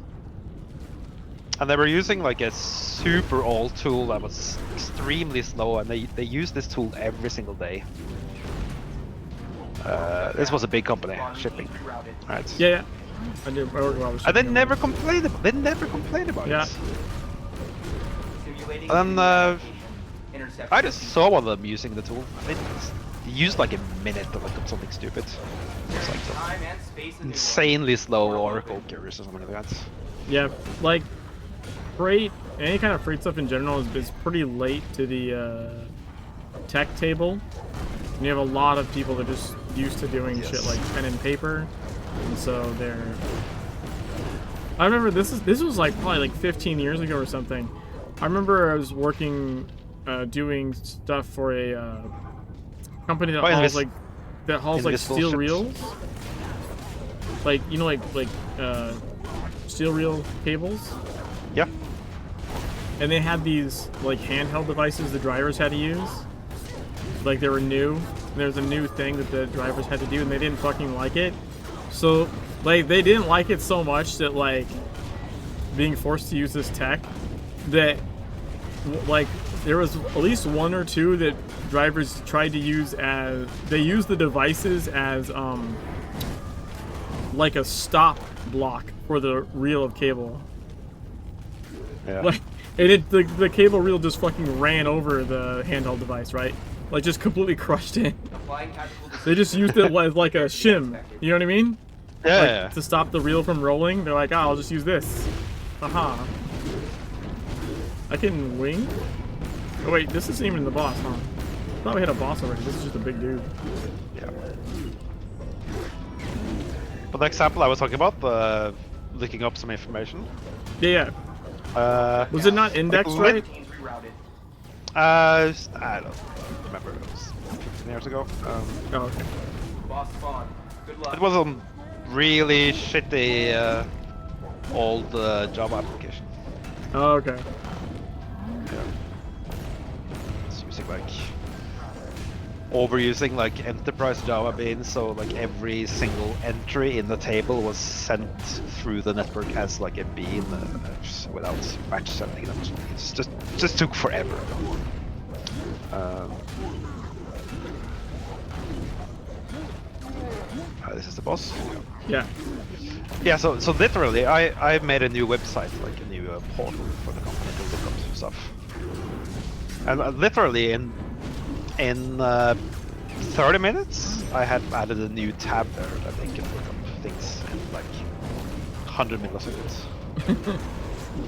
And they were using like a super old tool that was extremely slow, and they used this tool every single day. This was a big company, shipping, right? Yeah. I do. And they never complained about. it. And I just saw one of them using the tool. They used like a minute to look up something stupid. It was like some insanely slow Oracle queries or something like that. Yeah, like freight, any kind of freight stuff in general is pretty late to the tech table. And you have a lot of people that are just used to doing shit like pen and paper, and so they're... I remember this was like probably like 15 years ago or something. I remember I was working doing stuff for a company that hauls like steel reels. Like, you know, like steel reel cables. Yeah. And they had these like handheld devices the drivers had to use. Like they were new. There's a new thing that the drivers had to do, and they didn't fucking like it. So like they didn't like it so much that like being forced to use this tech, that like there was at least one or two that drivers tried to use as they used the devices as like a stop block for the reel of cable. Yeah. Like, the cable reel just fucking ran over the handheld device, right? Like, just completely crushed it. They just used it as like a shim. You know what I mean? Yeah. Like, to stop the reel from rolling, they're like, oh, I'll just use this. Haha. I can wing? Oh wait, this isn't even the boss, huh? I thought we had a boss already. This is just a big dude. Yeah. But the example I was talking about, looking up some information. Yeah. Was it not indexed right? I don't remember. It was 15 years ago. Oh, okay. Boss spawn. Good luck. It was a really shitty old Java application. Oh, okay. Yeah. It's using like overusing like enterprise Java beans, so like every single entry in the table was sent through the network as like a bean without batch sending them. It's just took forever. This is the boss. Yeah. Yeah. So literally, I made a new website, like a new portal for the company to look up some stuff, and literally in 30 minutes, I had added a new tab there that they can look up things in like 100 milliseconds.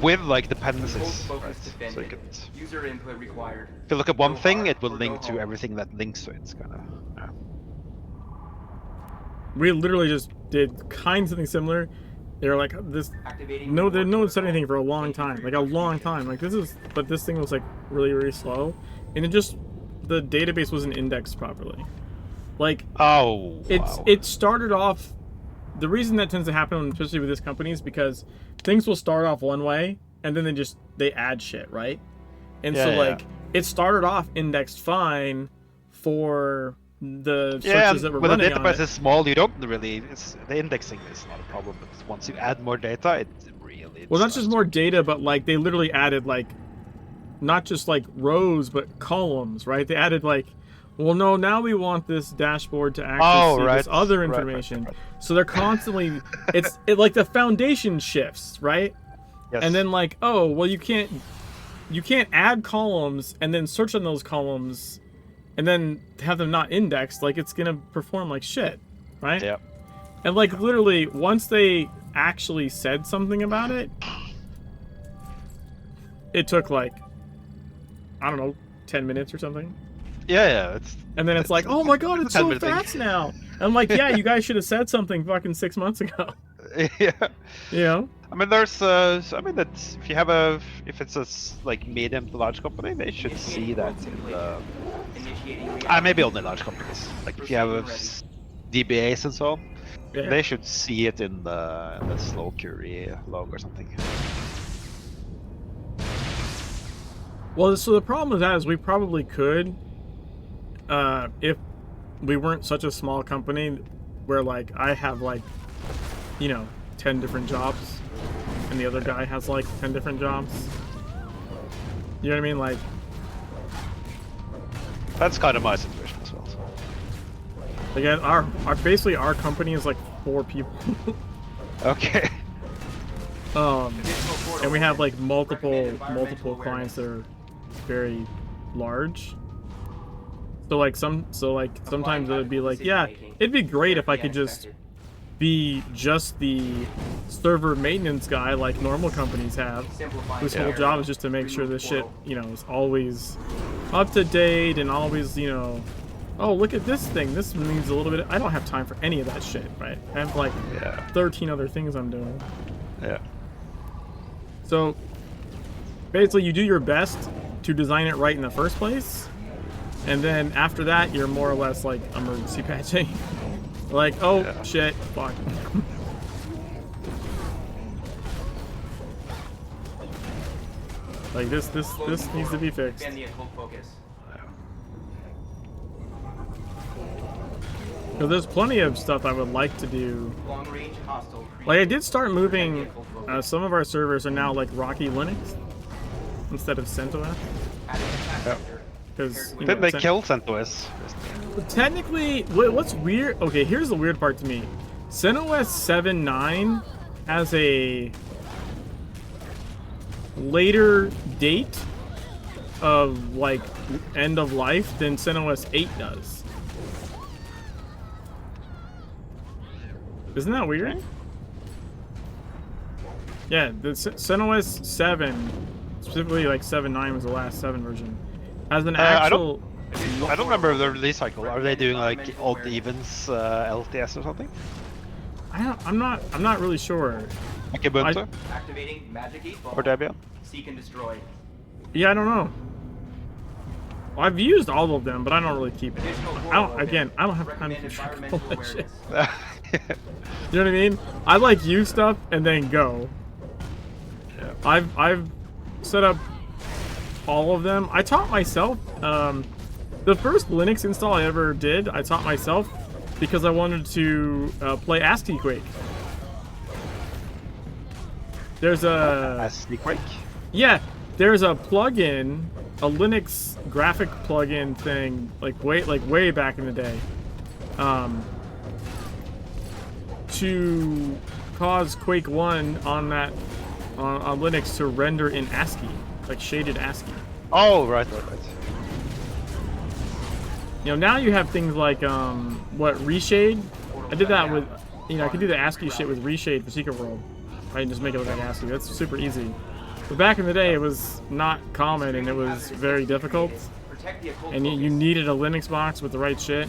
With like dependencies, right? So you can. User input required. If you look at one thing, it will link to everything that links to it. Kind of. Yeah. We literally just did kind of something similar. They were like, this. No one said anything for a long time, like a long time. Like this is, but this thing was like really, really slow, and it just. The database wasn't indexed properly. Like, it started off. The reason that tends to happen, especially with this company, is because things will start off one way and then they add shit, right? And it started off indexed fine for the searches that were running on it. When the database is small, you don't really. The indexing is not a problem, but once you add more data, it really. Well, not just more data, but like they literally added like. Not just like rows, but columns, right? They added like, well, no, now we want this dashboard to access this other information. Right. So they're constantly, it like the foundation shifts, right? Yes. And then like, oh, well, you can't add columns and then search on those columns, and then have them not indexed. Like it's gonna perform like shit, right? Yeah. And like literally, once they actually said something about it, it took like. I don't know, 10 minutes or something. Yeah. And then it's like, oh my god, it's so fast now. And I'm like, yeah, you guys should have said something fucking 6 months ago. Yeah. You know? I mean, there's, that's if it's a like medium to large company, they should see that in the. Maybe only large companies. Like if you have DBAs and so on, they should see it in the slow query log or something. Well, so the problem with that is we probably could, if we weren't such a small company where, like, I have, like, 10 different jobs, and the other guy has, like, 10 different jobs. You know what I mean? Like... That's kind of my situation as well. So. Again, basically our company is, like, 4 people. Okay. And we have, like, multiple clients that are very large. So like sometimes it would be like, yeah, it'd be great if I could just be just the server maintenance guy like normal companies have, whose whole job is just to make sure this shit, is always up to date and always, oh, look at this thing. This needs a little bit. I don't have time for any of that shit, right? I have like 13 other things I'm doing. Yeah. So basically, you do your best to design it right in the first place. And then after that, you're more or less like emergency patching. Like, oh shit, fuck. Like this needs to be fixed. So there's plenty of stuff I would like to do. Like I did start moving. Some of our servers are now like Rocky Linux instead of CentOS. Because did they kill CentOS? Technically, what's weird? Okay, here's the weird part to me. CentOS 7.9 has a later date of like end of life than CentOS 8 does. Isn't that weird? Yeah, the CentOS 7, specifically like 7.9 was the last 7 version, has an actual... I don't remember the release cycle. Are they doing like odd evens LTS or something? I'm not really sure. Like Ubuntu? Activating Magic 8 Ball. Or Debian? Seek and destroy. Yeah, I don't know. Well, I've used all of them, but I don't really keep it. I don't have time to track all that shit. You know what I mean? I like use stuff and then go. Yeah. I've set up all of them. I taught myself. The first Linux install I ever did, I taught myself because I wanted to play ASCII Quake. There's a ASCII Quake. Yeah, there's a plugin, a Linux graphic plugin thing, like way back in the day, to cause Quake 1 on Linux to render in ASCII, like shaded ASCII. Oh, right. You know, now you have things like reshade. I did that with, I could do the ASCII shit with reshade for Secret World, right? And just make it look like ASCII. That's super easy. But back in the day, it was not common and it was very difficult. And you needed a Linux box with the right shit.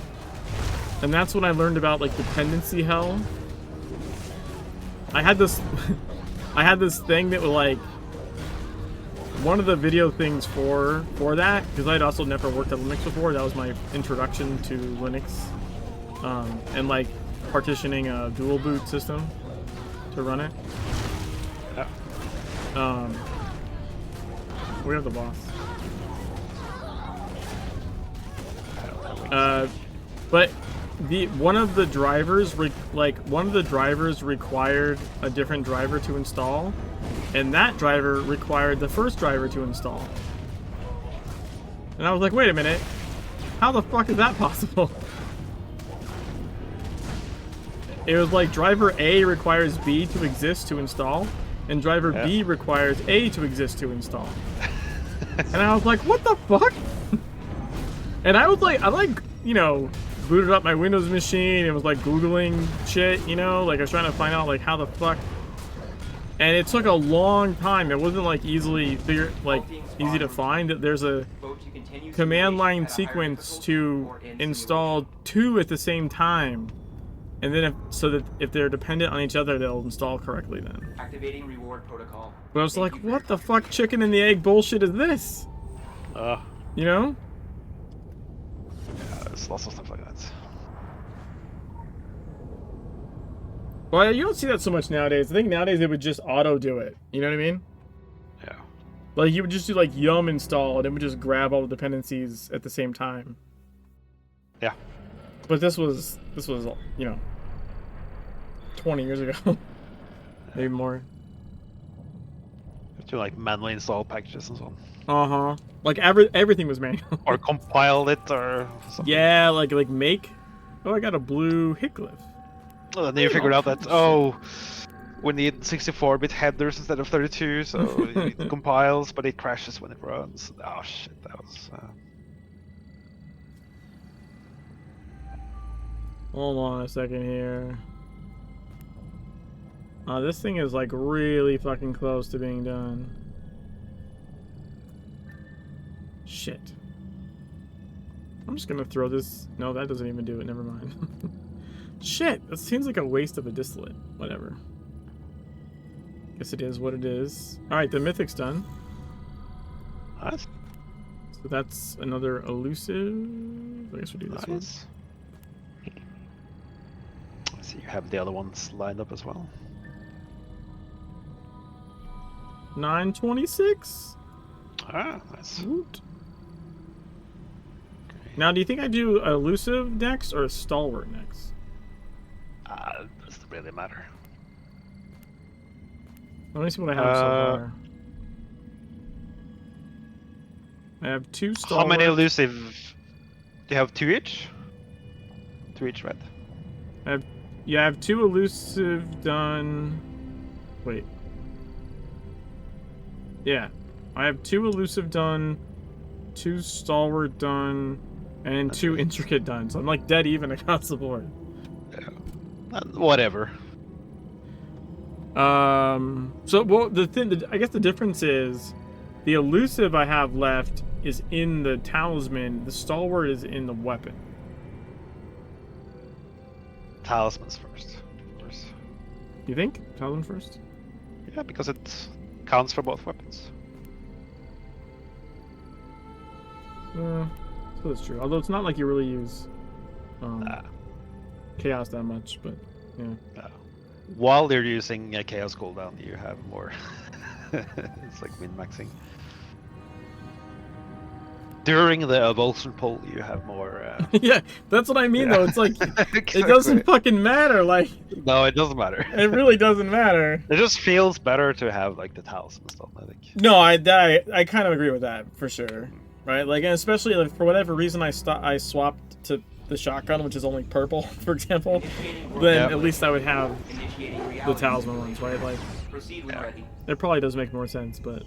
And that's when I learned about like dependency hell. I had this thing that was like one of the video things for that, because I'd also never worked at Linux before. That was my introduction to Linux, and like partitioning a dual boot system to run it. We have the boss. But one of the drivers required a different driver to install, and that driver required the first driver to install. And I was like, wait a minute, how the fuck is that possible? It was like driver A requires B to exist to install, and driver B requires A to exist to install. And I was like, what the fuck? And I booted up my Windows machine and was like Googling shit, like I was trying to find out like how the fuck. And it took a long time. It wasn't like easy to find. There's a command line sequence to install 2 at the same time. And then so that if they're dependent on each other, they'll install correctly then. Activating reward protocol. But I was like, what the fuck chicken and the egg bullshit is this? You know? Yeah, there's lots of stuff like that. Well, you don't see that so much nowadays. I think nowadays they would just auto do it. You know what I mean? Yeah. Like you would just do like yum install and it would just grab all the dependencies at the same time. Yeah. But this was 20 years ago. Maybe more. To like manually install packages and so on. Uh-huh. Like everything was manual. Or compile it or something. Yeah, like make. Oh, I got a blue Hickliff. Well, then you figured out that we need 64-bit headers instead of 32, so it compiles, but it crashes when it runs. Oh shit, that was. Hold on a second here. This thing is like really fucking close to being done. Shit. I'm just gonna throw this. No, that doesn't even do it. Never mind. Shit, that seems like a waste of a distillate. Whatever. Guess it is what it is. Alright, the mythic's done. Nice. So that's another elusive. I guess we'll do this one. Nice. I see you have the other ones lined up as well. 926. Ah, nice. Woot. Now, do you think I do elusive next or stalwart next? Doesn't really matter. Let me see what I have so far. I have 2 stalwart. How many elusive? Do you have 2 each? 2 each, right? I have 2 elusive done. Wait. Yeah, I have 2 elusive done, 2 stalwart done, and 2 intricate done. So I'm like dead even across the board. Yeah. Whatever. So well, I guess the difference is, the elusive I have left is in the talisman. The stalwart is in the weapon. Talismans first, of course. You think talisman first? Yeah, because it counts for both weapons. So that's true. Although it's not like you really use chaos that much, but yeah. While you're using a chaos cooldown, you have more. It's like min-maxing. During the avulsion pull, you have more. Yeah, that's what I mean though. It's like Exactly. it doesn't fucking matter. Like no, it doesn't matter. It really doesn't matter. It just feels better to have like the talisman stuff, I think. No, I kind of agree with that for sure. Right, like, and especially like, for whatever reason I swapped to the shotgun, which is only purple, for example. Then at least I would have the talisman ones, right? Like, it probably does make more sense, but.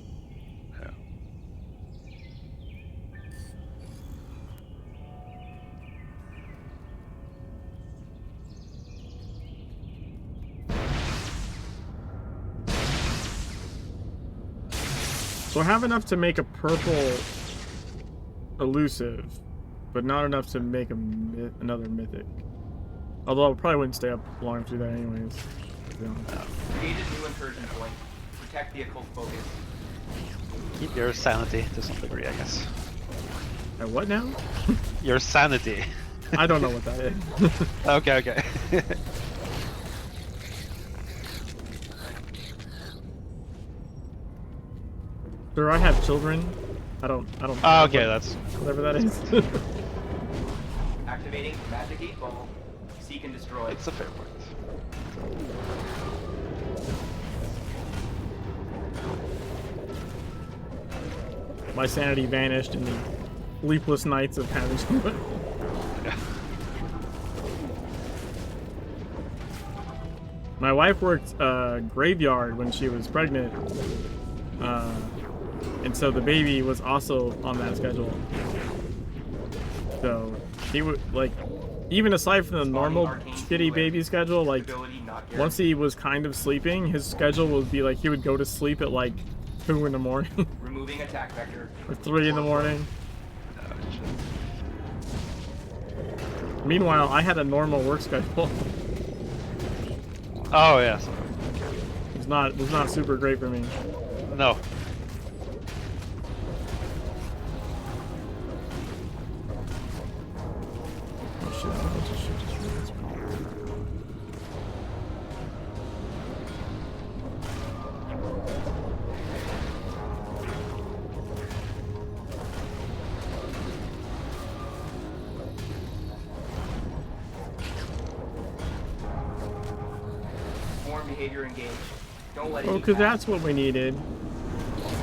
So I have enough to make a purple elusive, but not enough to make another mythic. Although I probably wouldn't stay up long enough to do that anyways. Create a new incursion point. Protect the occult focus. Keep your sanity to some degree, I guess. And what now? Your sanity. I don't know what that is. Okay. Sir, I have children. I don't. Oh, okay, that's whatever that is. Activating magic 8 ball. Seek and destroy. It's a fair point. My sanity vanished in the sleepless nights of having to. My wife worked graveyard when she was pregnant. And so the baby was also on that schedule. So he would, like, even aside from the normal shitty baby schedule, like, once he was kind of sleeping, his schedule would be like he would go to sleep at like 2 in the morning. Removing attack vector. Or 3 in the morning. Meanwhile, I had a normal work schedule. Oh yes. It was not super great for me. No. Behavior engaged. Don't let it. Oh, because that's what we needed.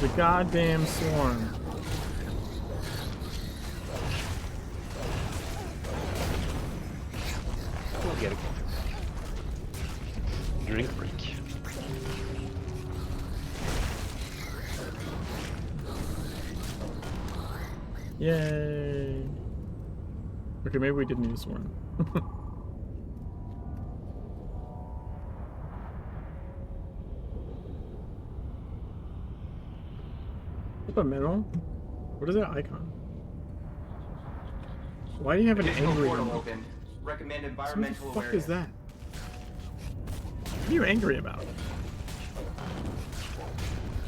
The goddamn swarm. We'll get a drink break. Yay. Okay, maybe we did need a swarm. A mineral? What is that icon? Why do you have an angry one? Open. Recommend environmental What the fuck awareness. is that? What are you angry about?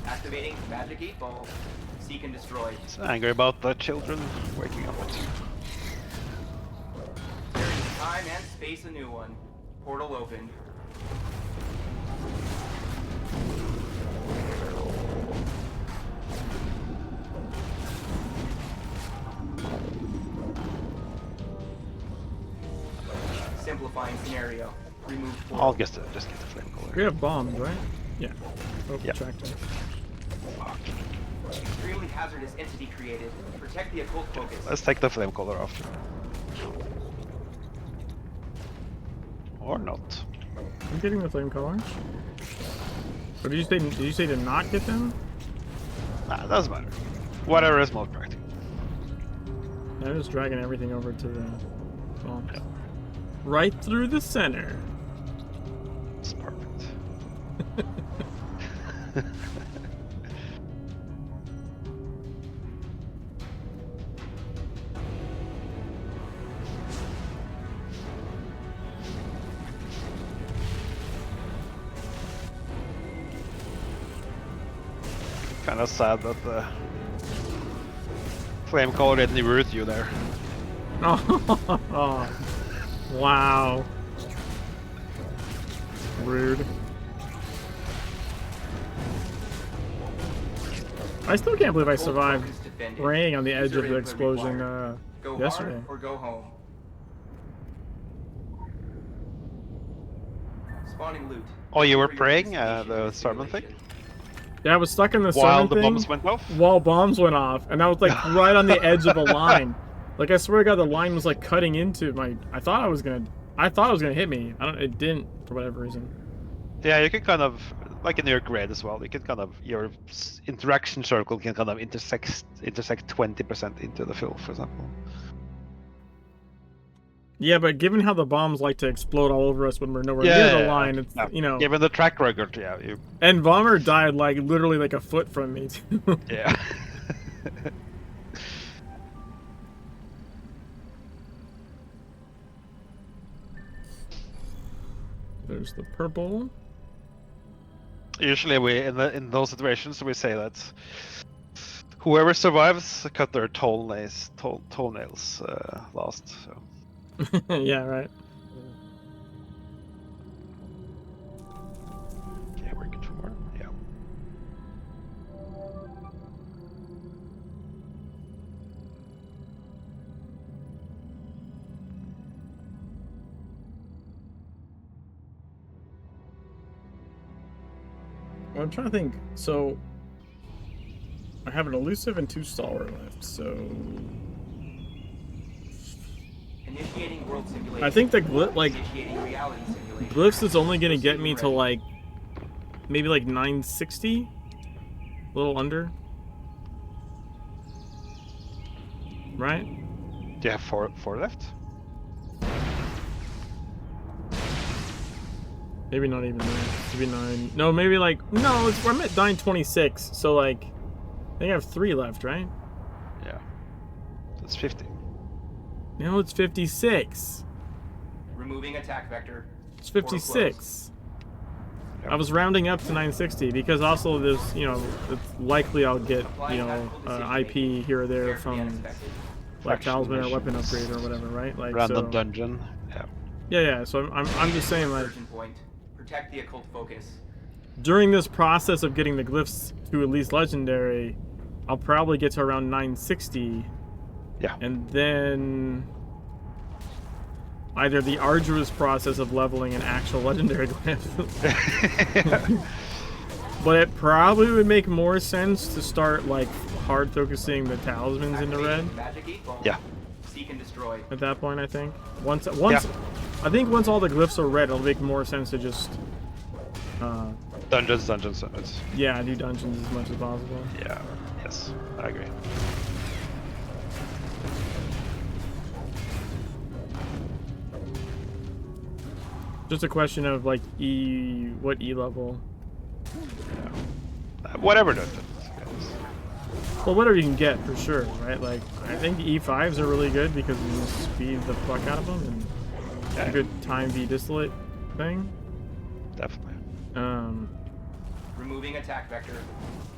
Activating magic 8 ball. Seek and destroy. He's angry about the children waking up. There is time and space a new one. Portal opened. Simplifying scenario. Remove portal. I'll just get the flame We caller. have bombs, right? Yeah. Oh, Yep. tractor. Fuck. Extremely hazardous entity created. Protect the occult focus. Let's take the flame caller after. Or not. I'm getting the flame color. Or did you say? Did you say to not get them? Nah, doesn't matter. Whatever is most practical. I'm just dragging everything over to the bombs. Yeah. Right through the center. It's perfect. Kind of sad that the flame caller didn't root you there. Oh, wow. Rude. I still can't believe I survived praying on the edge of the explosion Go yesterday. hard or go home. Spawning loot. Oh, you were praying the Starman thing? Yeah, I was stuck in the While sun the thing bombs went off? while bombs went off, and I was like right on the edge of a line. Like I swear to God, the line was like cutting into my. I thought it was gonna hit me. It didn't for whatever reason. Yeah, you can kind of, like in your grade as well, you can kind of, your interaction circle can kind of intersect 20% into the fill, for example. Yeah, but given how the bombs like to explode all over us when we're nowhere near the line, it's you know. Given the track record, yeah. You... And Bomber died like literally like a foot from me too. Yeah. There's the purple. Usually, we in those situations we say that whoever survives cut their toenails last. So. Yeah, right. Okay, we're good for more. Yeah. I'm trying to think. So I have an elusive and 2 stalwart left. So Initiating world simulation. I think the glyphs is only gonna get me to like maybe like 960, a little under, right? Do you have four left? Maybe not even that. Maybe 9. No, maybe like no. I'm at 926. So like, I think I have 3 left, right? Yeah. That's 50. No, it's 56. Removing attack vector. It's 56. I was rounding up to 960 because also there's, you know, it's likely I'll get, you know, IP here or there from like talisman or weapon upgrade or whatever, right? Like random so, dungeon. Yeah. Yeah. So I'm just saying like protect the occult focus. During this process of getting the glyphs to at least legendary, I'll probably get to around 960. Yeah. And then either the arduous process of leveling an actual legendary glyph. But it probably would make more sense to start like hard focusing the talismans into red. Yeah. Seek and destroy. At that point, I think. Once I think once all the glyphs are red, it'll make more sense to just dungeons. Yeah, do dungeons as much as possible. Yeah. Yes. I agree. Just a question of like what E level. Yeah. Whatever dungeon. Well, whatever you can get for sure, right? Like I think E5s are really good because you speed the fuck out of them and a good time v distillate thing. Definitely. Removing attack vector.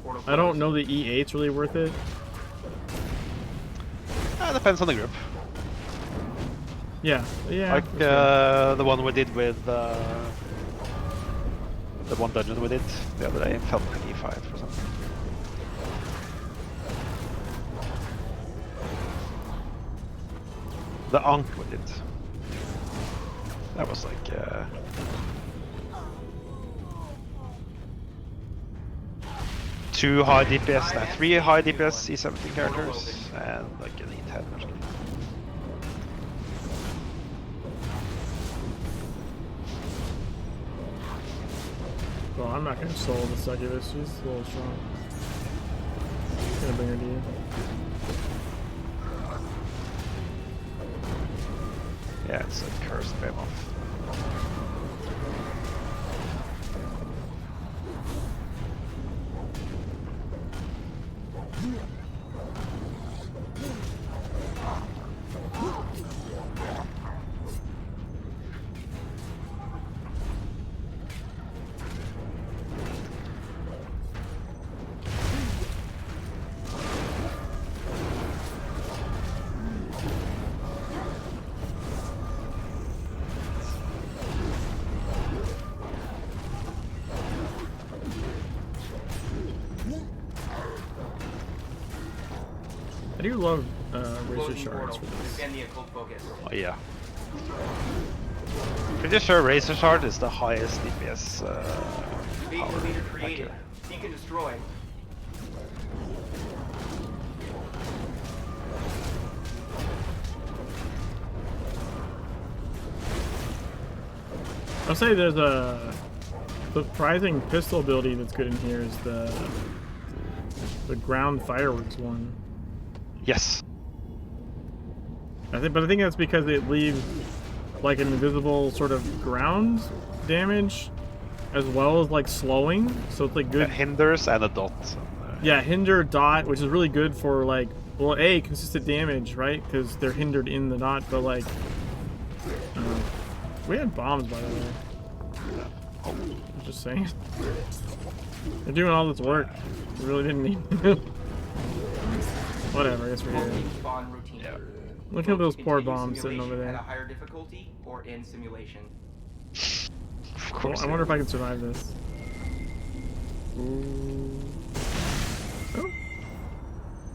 Portal I don't closed. know the E8's really worth it. Depends on the group. Yeah, yeah. Like the one we did with the one dungeon we did the other day felt like E5 or something. The Ankh we did. That was like 2 high DPS, 3 high DPS E17 characters, and like an E10 or something. Well, I'm not gonna soul the succubus. She's a little strong. Gonna bring her to you. Yeah, it's a cursed behemoth. I do love razor Closing shards portal. for this. Defend the occult focus. Oh yeah. Pretty sure Razor Shard is the highest DPS Base power leader created. factor. Seek and destroy. I'll say there's a surprising pistol ability that's good in here is the ground fireworks one. Yes. I think that's because it leaves like an invisible sort of ground damage, as well as like slowing. So it's like good. Yeah, hinders and a dot. Yeah, hinder dot, which is really good for like, well, consistent damage, right? Because they're hindered in the dot, but like, we had bombs by the way. I'm just saying. They're doing all this work. We really didn't need them. Whatever, I guess we're here. Spawn routine. Yeah. Look at those poor Continue bombs sitting over simulation there. At a higher difficulty or in simulation. Of Well, course. I wonder if I can survive this. Ooh. Oh.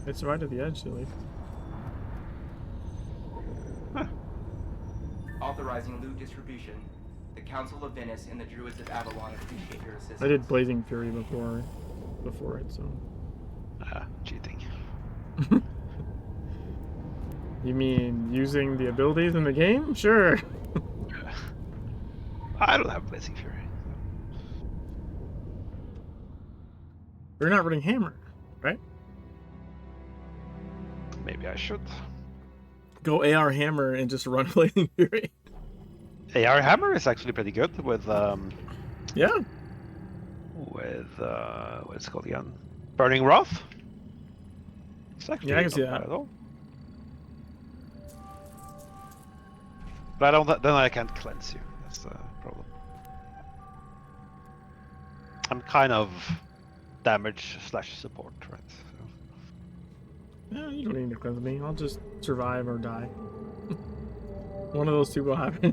I survived at the edge, at least. Huh. Authorizing loot distribution. The Council of Venice and the Druids of Avalon appreciate your assistance. I did Blazing Fury before it, so. Cheating. You mean using the abilities in the game? Sure. I don't have Blazing Fury. We're not running Hammer, right? Maybe I should. Go AR Hammer and just run Blazing Fury. AR Hammer is actually pretty good with Yeah. what's it called again? Burning Wrath. It's actually Yeah, I can see not bad that. at all. But I don't. Then I can't cleanse you. That's the problem. I'm kind of damage / support, right? So. Yeah, you don't need to cleanse me. I'll just survive or die. One of those two will happen.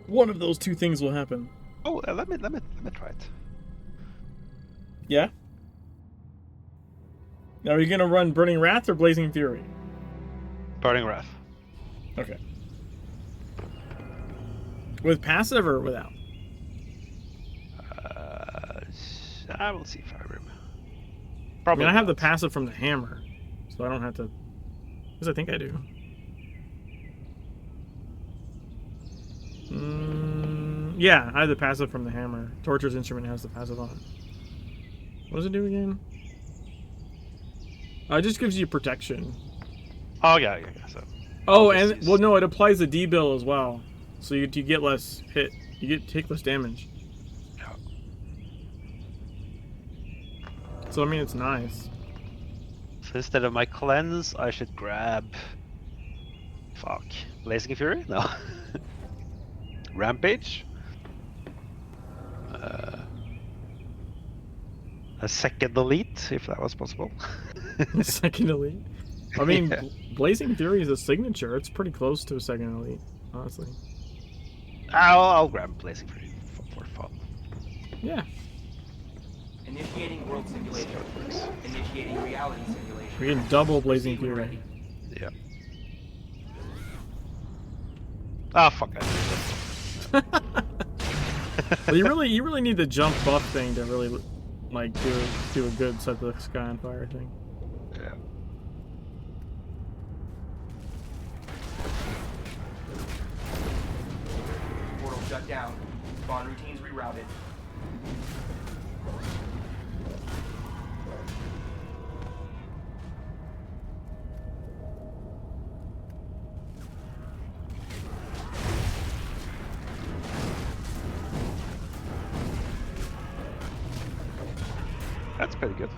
One of those two things will happen. Oh, let me try it. Yeah? Now, are you gonna run Burning Wrath or Blazing Fury? Burning Wrath. Okay. With passive or without? I will see if I remember. I Probably. mean, I have the not. passive from the hammer, so I don't have to. Because I think I do. Yeah, I have the passive from the hammer. Torture's instrument has the passive on it. What does it do again? It just gives you protection. Oh yeah. So. Oh, I'll just and use- well, no, it applies the D-bill as well, so you get less hit. You take less damage. Yeah. So I mean, it's nice. So instead of my cleanse, I should grab. Fuck. Blazing Fury? No. a second elite, if that was possible. Second elite. I mean, Yeah. Blazing Fury is a signature. It's pretty close to a second elite, honestly. I'll grab Blazing Fury for fun. Yeah. Initiating world simulation. Initiating reality simulation. We can double Blazing Proceed when Fury. ready. Yeah. Ah, fuck it. Well, you really need the jump buff thing to really, like, do a good set the sky on fire thing. Yeah. Portal shut down. Spawn routines rerouted. That's pretty good.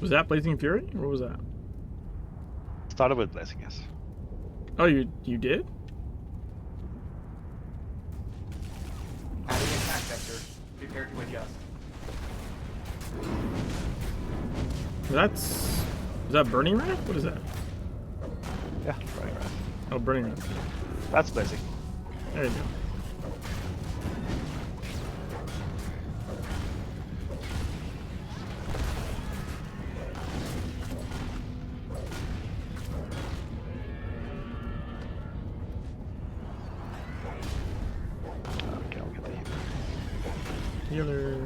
Was that Blazing Fury? Or what was that? Started with Blazing, yes. Oh, you did? Adding attack vector. Prepare to adjust. Is that Burning Wrath? What is that? Yeah, Burning Wrath. Oh, Burning Wrath. That's Blazing. There you go. Okay, I'll get the Healer.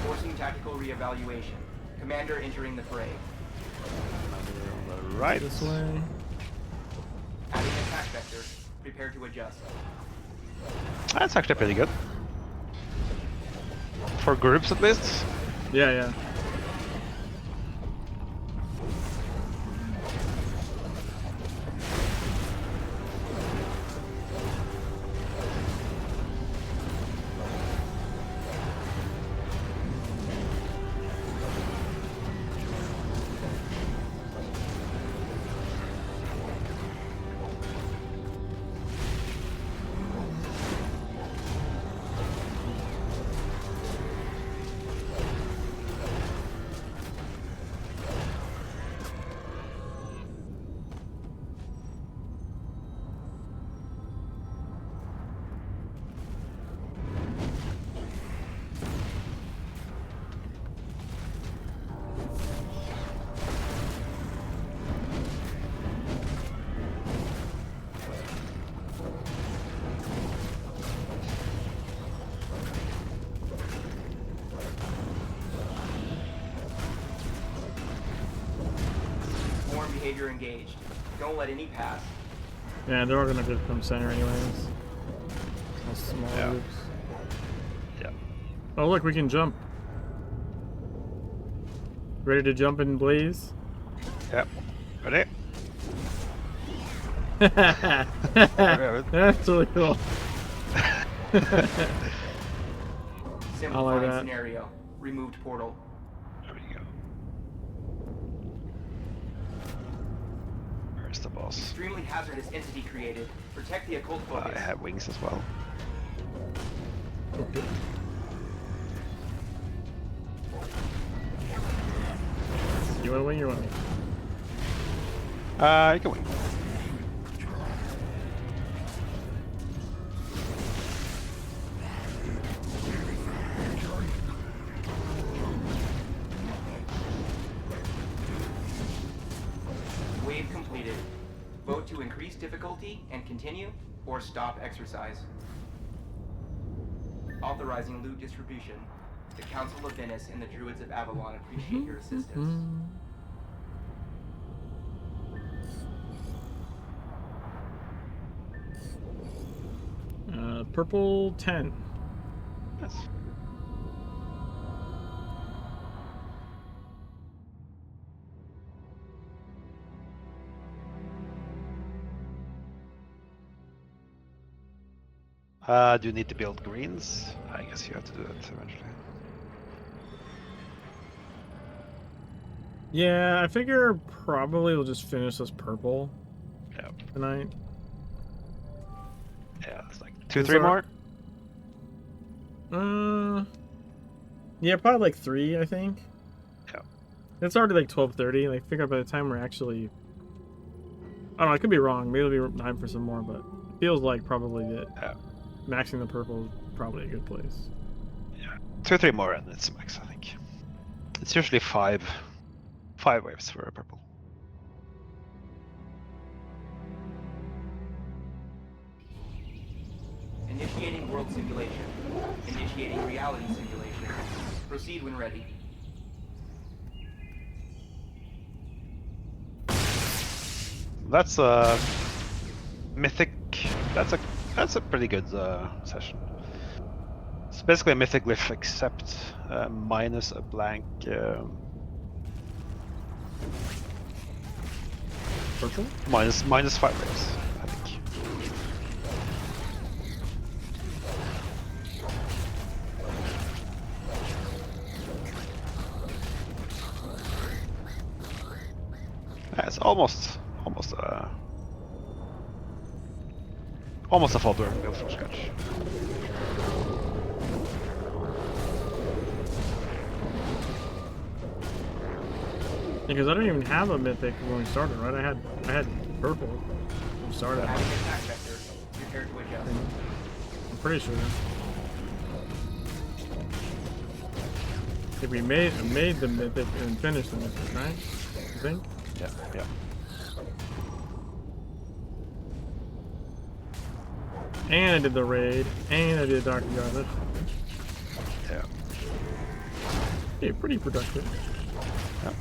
Forcing tactical reevaluation. Commander entering the fray. on the right. This way. Adding attack vector. Prepare to adjust. That's actually pretty good. For groups at least. Yeah, yeah. Swarm behavior engaged. Don't let any pass. Yeah, they're all gonna come center anyways. All small Yeah. groups. Yeah. Oh look, we can jump. Ready to jump and blaze? Yep. Ready? That's really cool. Simplifying that. scenario. Removed portal. There we go. Where's the boss? Extremely hazardous entity created. Protect the occult focus. I have wings as well. Okay. You want to wing? You want me? You can wing. Wave completed. Vote to increase difficulty and continue, or stop exercise. Authorizing loot distribution. The Council of Venice and the Druids of Avalon appreciate your assistance. Purple 10. Yes. Do you need to build greens? I guess you have to do that eventually. Yeah, I figure probably we'll just finish this purple Yeah. tonight. Yeah, it's like 2-3 more. Yeah, probably like 3, I think. Yeah. It's already like 12:30. Like, figure out by the time we're actually... I don't know, I could be wrong. Maybe it'll be time for some more, but it feels like probably that maxing the purple is probably a good place. Yeah, 2-3 more and it's max, I think. It's usually 5 waves for a purple. Initiating world simulation. Initiating reality simulation. Proceed when ready. That's a mythic. That's a pretty good session. It's basically a mythic glyph except minus a blank. Purple? Minus 5 waves, I think. Yeah, it's almost a full burn build from scratch. Because I don't even have a mythic when we started, right? I had purple when we started. Adding attack vector. Prepare to adjust. I'm pretty sure. If we made the mythic and finished the mythic, right? I think. Yeah. And I did the raid, and I did Dr. Jarvis. Yeah. Yeah, pretty productive. Yeah.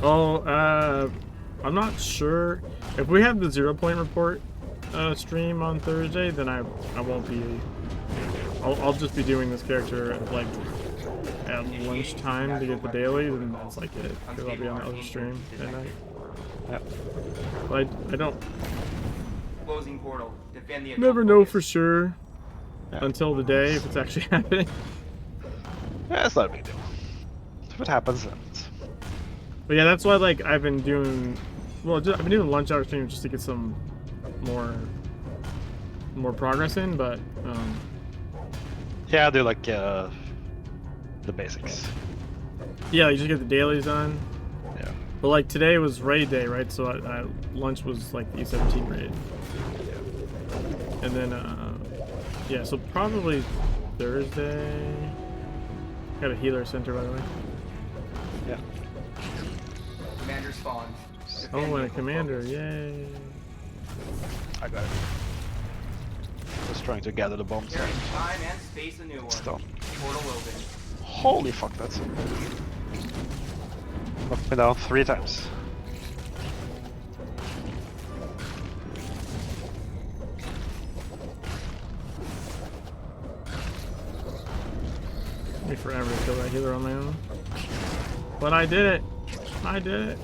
Oh, I'm not sure. If we have the 0 point report stream on Thursday, then I won't be. I'll just be doing this character like at lunchtime to get the dailies, and that's like it. Because I'll be on the other stream at night. Yeah. But I don't. Closing portal. Defend the Never know for sure until the day if it's actually happening. Yeah, it's not a big deal. If it happens, it happens. But yeah, that's why like I've been doing. Well, I've been doing lunch hour streams just to get some more progress in, but. Yeah, I do like the basics. Yeah, you just get the dailies done. Yeah. But like today was raid day, right? So lunch was like the E17 raid. Yeah. And then yeah, so probably Thursday. Got a healer center, by the way. Yeah. Commander spawn. Oh, and a commander! Yay! I got it. Just trying to gather the bombs. Here, time and space a new one. It's done. Portal open. Holy fuck, that's knocked me down 3 times. Took me forever to kill that healer on my own. But I did it! I did it!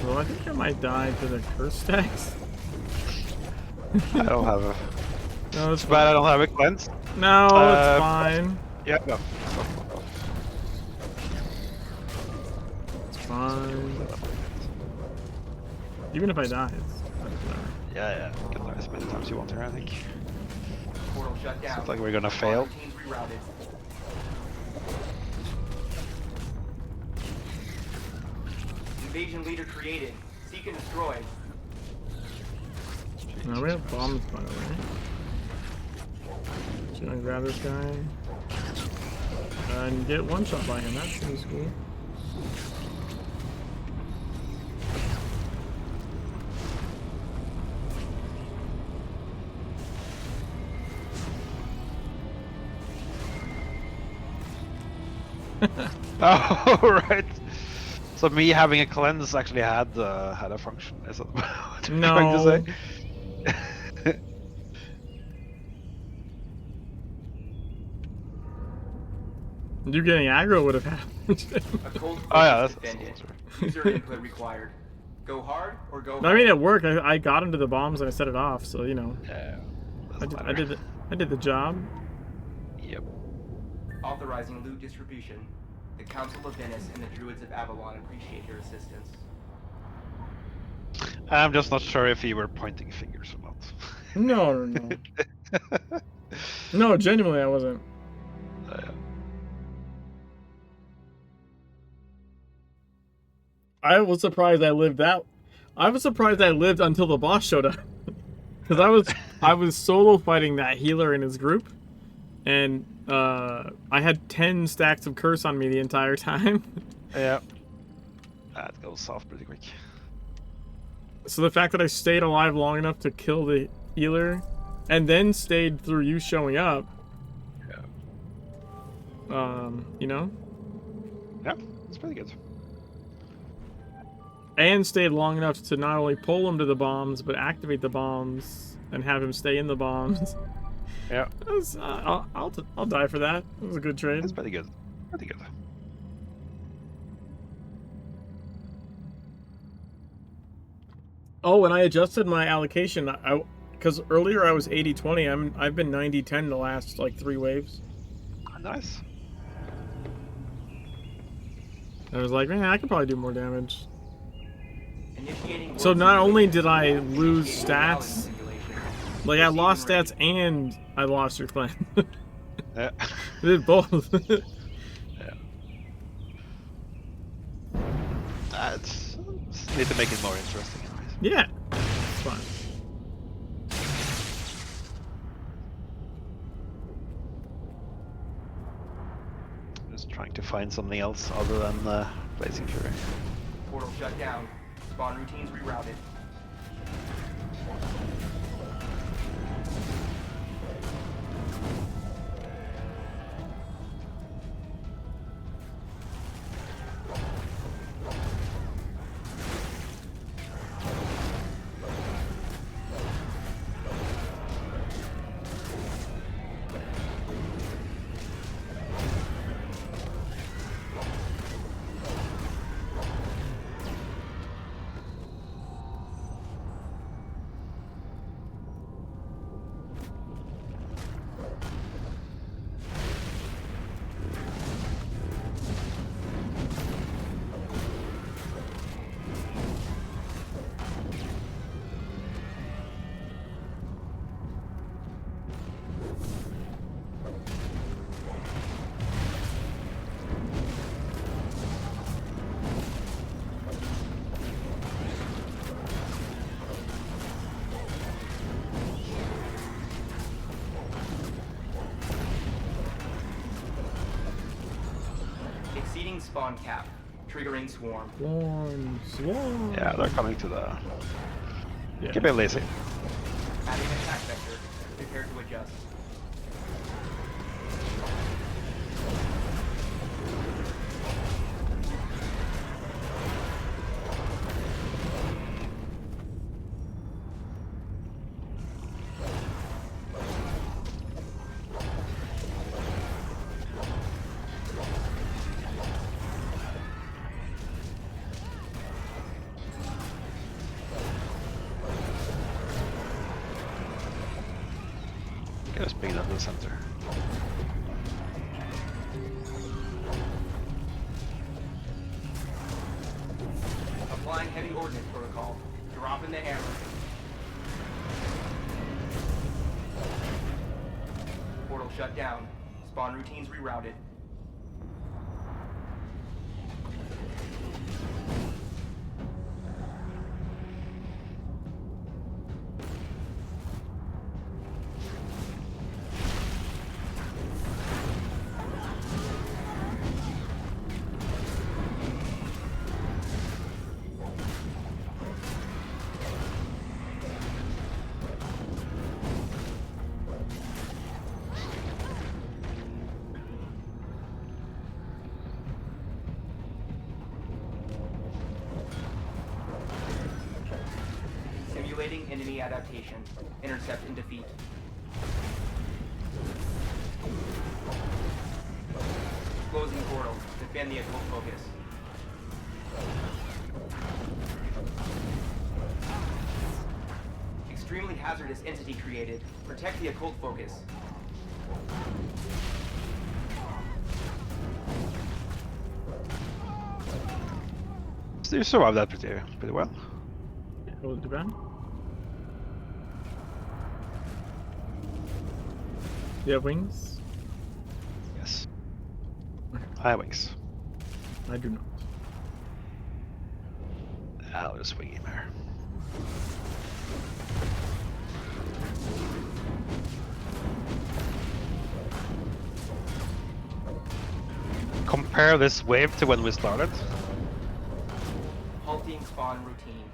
Well, I think I might die to the curse stacks. I don't have a... No, it's bad I don't have a cleanse. No, it's fine. Yeah, no. It's fine. Even if I die, it's whatever. Yeah. You can die as many times you want here, I think. Portal shut down. Sounds like we're gonna fail. Teams rerouted. Invasion leader created. Seek and destroy. No, we have bombs, by the way. So I'm gonna grab this guy and get one shot by him. That seems cool. Oh, right. So me having a cleanse actually had a function. Is that what you're trying to say? You getting aggro would have happened. Oh yeah, that's user input required. Go hard or go home. I mean, it worked. I got into the bombs and I set it off, so you know. Yeah. I did the job. Yep. Authorizing loot distribution. The Council of Venice and the Druids of Avalon appreciate your assistance. I'm just not sure if you were pointing fingers or not. No. No, genuinely, I wasn't. I was surprised I lived that. I was surprised I lived until the boss showed up, because I was solo fighting that healer in his group, and I had 10 stacks of curse on me the entire time. Yeah, that goes off pretty quick. So the fact that I stayed alive long enough to kill the healer, and then stayed through you showing up. Yeah. You know. Yeah, it's pretty good. And stayed long enough to not only pull him to the bombs, but activate the bombs and have him stay in the bombs. Yeah. Was, I'll die for that. It was a good trade. It's pretty good. Pretty good. Oh, and I adjusted my allocation. Because earlier I was 80-20. I've been 90-10 the last like 3 waves. Nice. I was like, man, I could probably do more damage. So not only did I lose stats, like I lost stats and I lost your clan. Yeah. I did both. Yeah. Just need to make it more interesting. Yeah, it's fine. Just trying to find something else other than Blazing Fury. Portal shut down. Spawn routines rerouted. Spawn cap, triggering swarm. Swarm. Yeah, they're coming to the. Yeah. Keep it lazy. Adding attack vector. Prepare to adjust. Just bring it up to the center. Applying heavy ordnance protocol. Drop in the hammer. Portal shut down. Spawn routines rerouted. Simulating enemy adaptation. Intercept and defeat. Closing portal. Defend the occult focus. Extremely hazardous entity created. Protect the occult focus. you survived that pretty well. Yeah, it wasn't too bad. You have wings? Yes. I have wings. I do not. I'll just wing him here. Compare this wave to when we started. Halting spawn routine.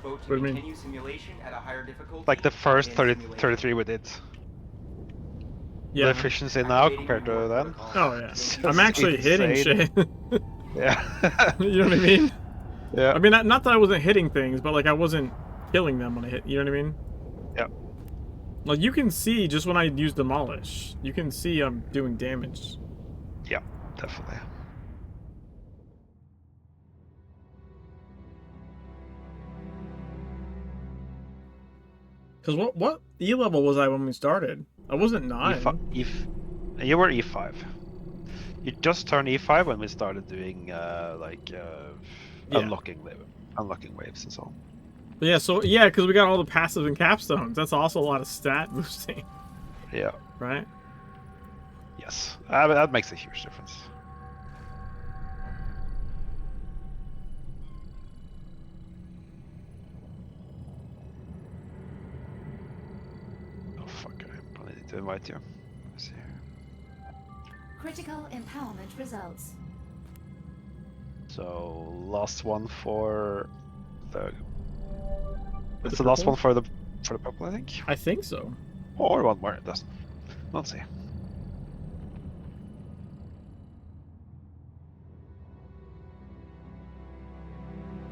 Vote What to do you mean? continue simulation at a higher difficulty. Like the first or end 33 we did. The Yeah. efficiency now Activating compared to reward then. protocol. Oh yeah. It's I'm just actually hitting insane. shit. Yeah. You know what I mean? Yeah. I mean, not that I wasn't hitting things, but like I wasn't killing them when I hit. You know what I mean? Yeah. Like you can see just when I use demolish, you can see I'm doing damage. Yeah, definitely. Cause what E level was I when we started? I wasn't 9. You were E5. You just turned E5 when we started doing unlocking waves and so on. But yeah, so yeah, because we got all the passives and capstones. That's also a lot of stat boosting. Yeah. Right? Yes. That makes a huge difference. Oh fuck, I probably need to invite you. Let's see. Critical empowerment results. So last one for the. For It's the the last purple? one for the purple, I think. I think so. Or one more. It doesn't. Let's see.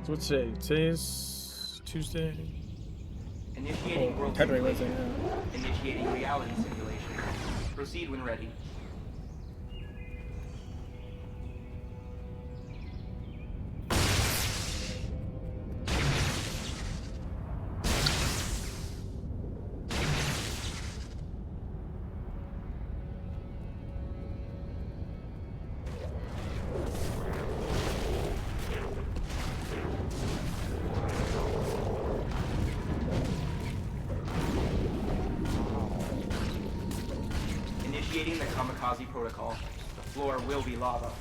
So what's today? Today's Tuesday. Initiating world Technically simulation. Wednesday. Initiating reality simulation. Proceed when ready. Initiating the kamikaze protocol. The floor will be lava.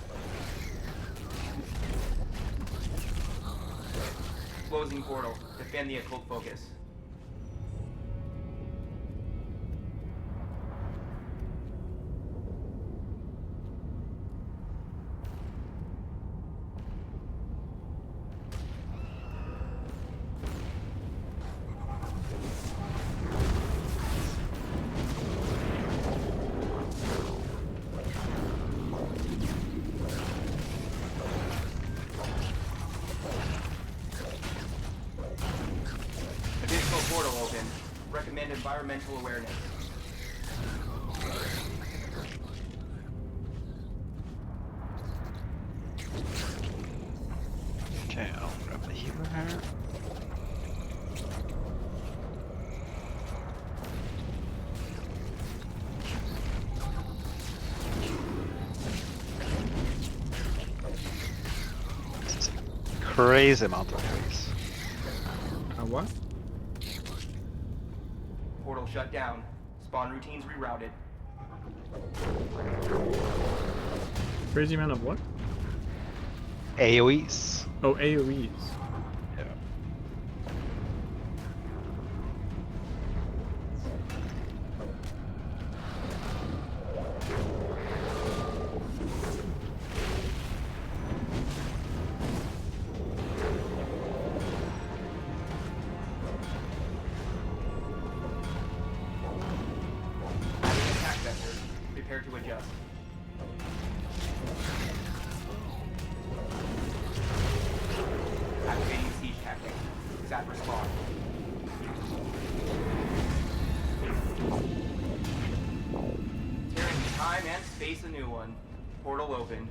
Closing portal. Defend the occult focus. Additional portal open. Recommend environmental awareness. Okay, I'll grab the healer here. This is a crazy amount of trees. What? Portal shut down. Spawn routines rerouted. Crazy amount of what? AoEs. Oh, AoEs. Yeah. Attack vector. Prepare to adjust. Activating siege tactic. Zap respawn. Tearing time and space a new one. Portal opened.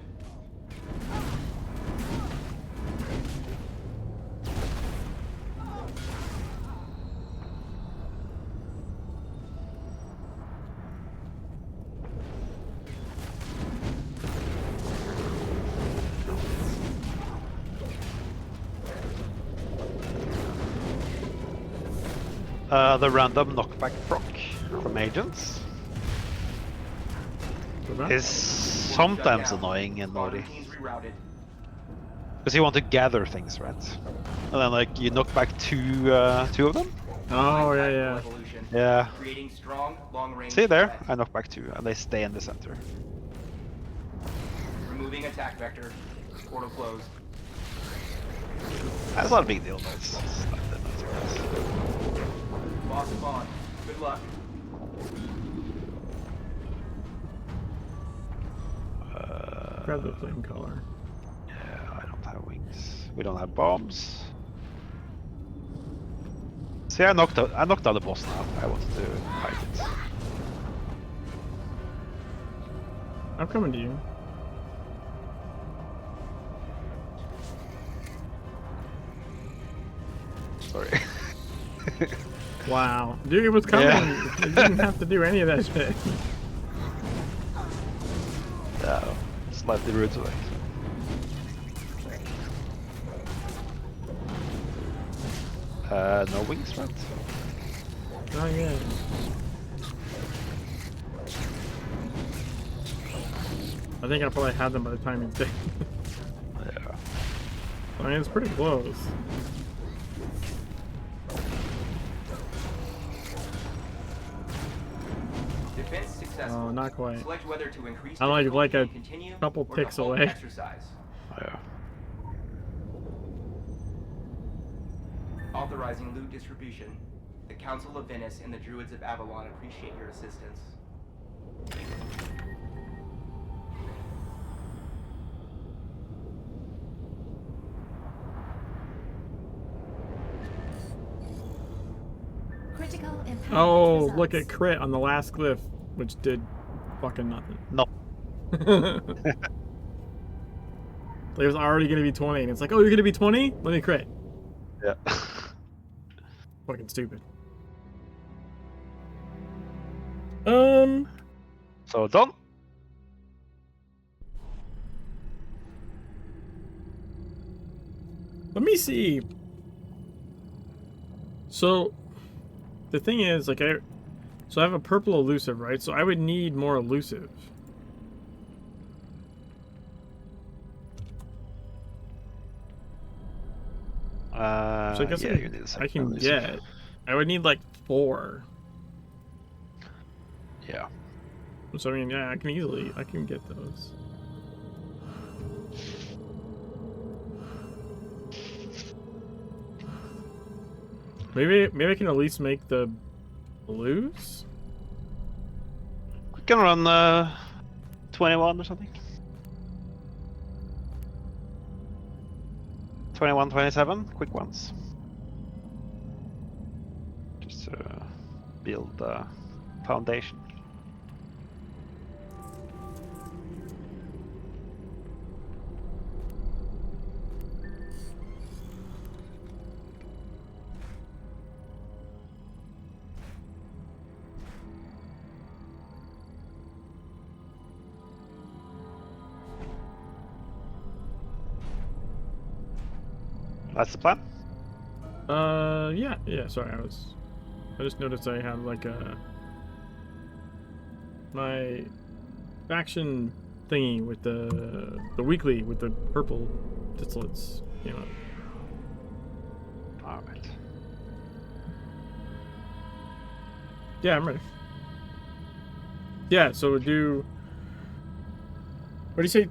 The random knockback proc from agents is sometimes annoying and naughty. Because you want to gather things, right? And then like you knock back two of them. Oh yeah. Yeah. Creating strong, long-range See there? threat. I knock back 2 and they stay in the center. Removing attack vector. Portal closed. That's not a big deal, but it's not that much, I guess. Boss of on. Good luck. Grab the flame color. Yeah, I don't have wings. We don't have bombs. See, I knocked out the boss now. I wanted to hide it. I'm coming to you. Sorry. Wow. Dude, it was coming. Yeah. You didn't have to do any of that shit. No, slightly rude away. No wings, right? Not yet. I think I probably had them by the time he's dead. Yeah. I mean, it's pretty close. Defense successful. Oh, not quite. Select whether to increase I'm like difficulty a and continue couple or to ticks halt away. Exercise. Yeah. Authorizing loot distribution. The Council of Venice and the Druids of Avalon appreciate your assistance. Critical impact. Oh, results. look at crit on the last glyph, which did fucking nothing. No. It was already gonna be 20, and it's like, oh, you're gonna be 20? Let me crit. Yeah. Fucking stupid. So done. Let me see. So, the thing is, like, I have a purple elusive, right? So I would need more elusive. So I guess yeah, you need a I second can elusive. get. I would need like 4. Yeah. So I mean, yeah, I can get those. Maybe I can at least make the blues. We can run 21 or something. 21, 27, quick ones. Just build the foundation. That's the plan? Yeah, sorry, I just noticed I had like my faction thingy with the weekly with the purple distillates, you know. Alright. Yeah, I'm ready. Yeah, so we'll do. What do you say?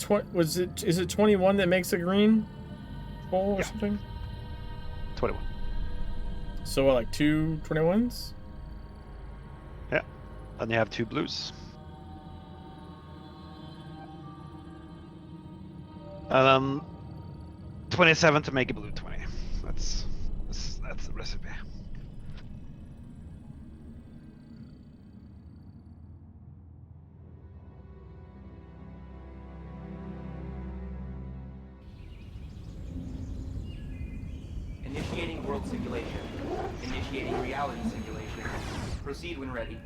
Is it 21 that makes a green hole or something? 21. So what, like 2 21s? Yeah. Then you have 2 blues. And then 27 to make a blue 20. That's the recipe. Initiating world simulation. Initiating reality simulation. Proceed when ready.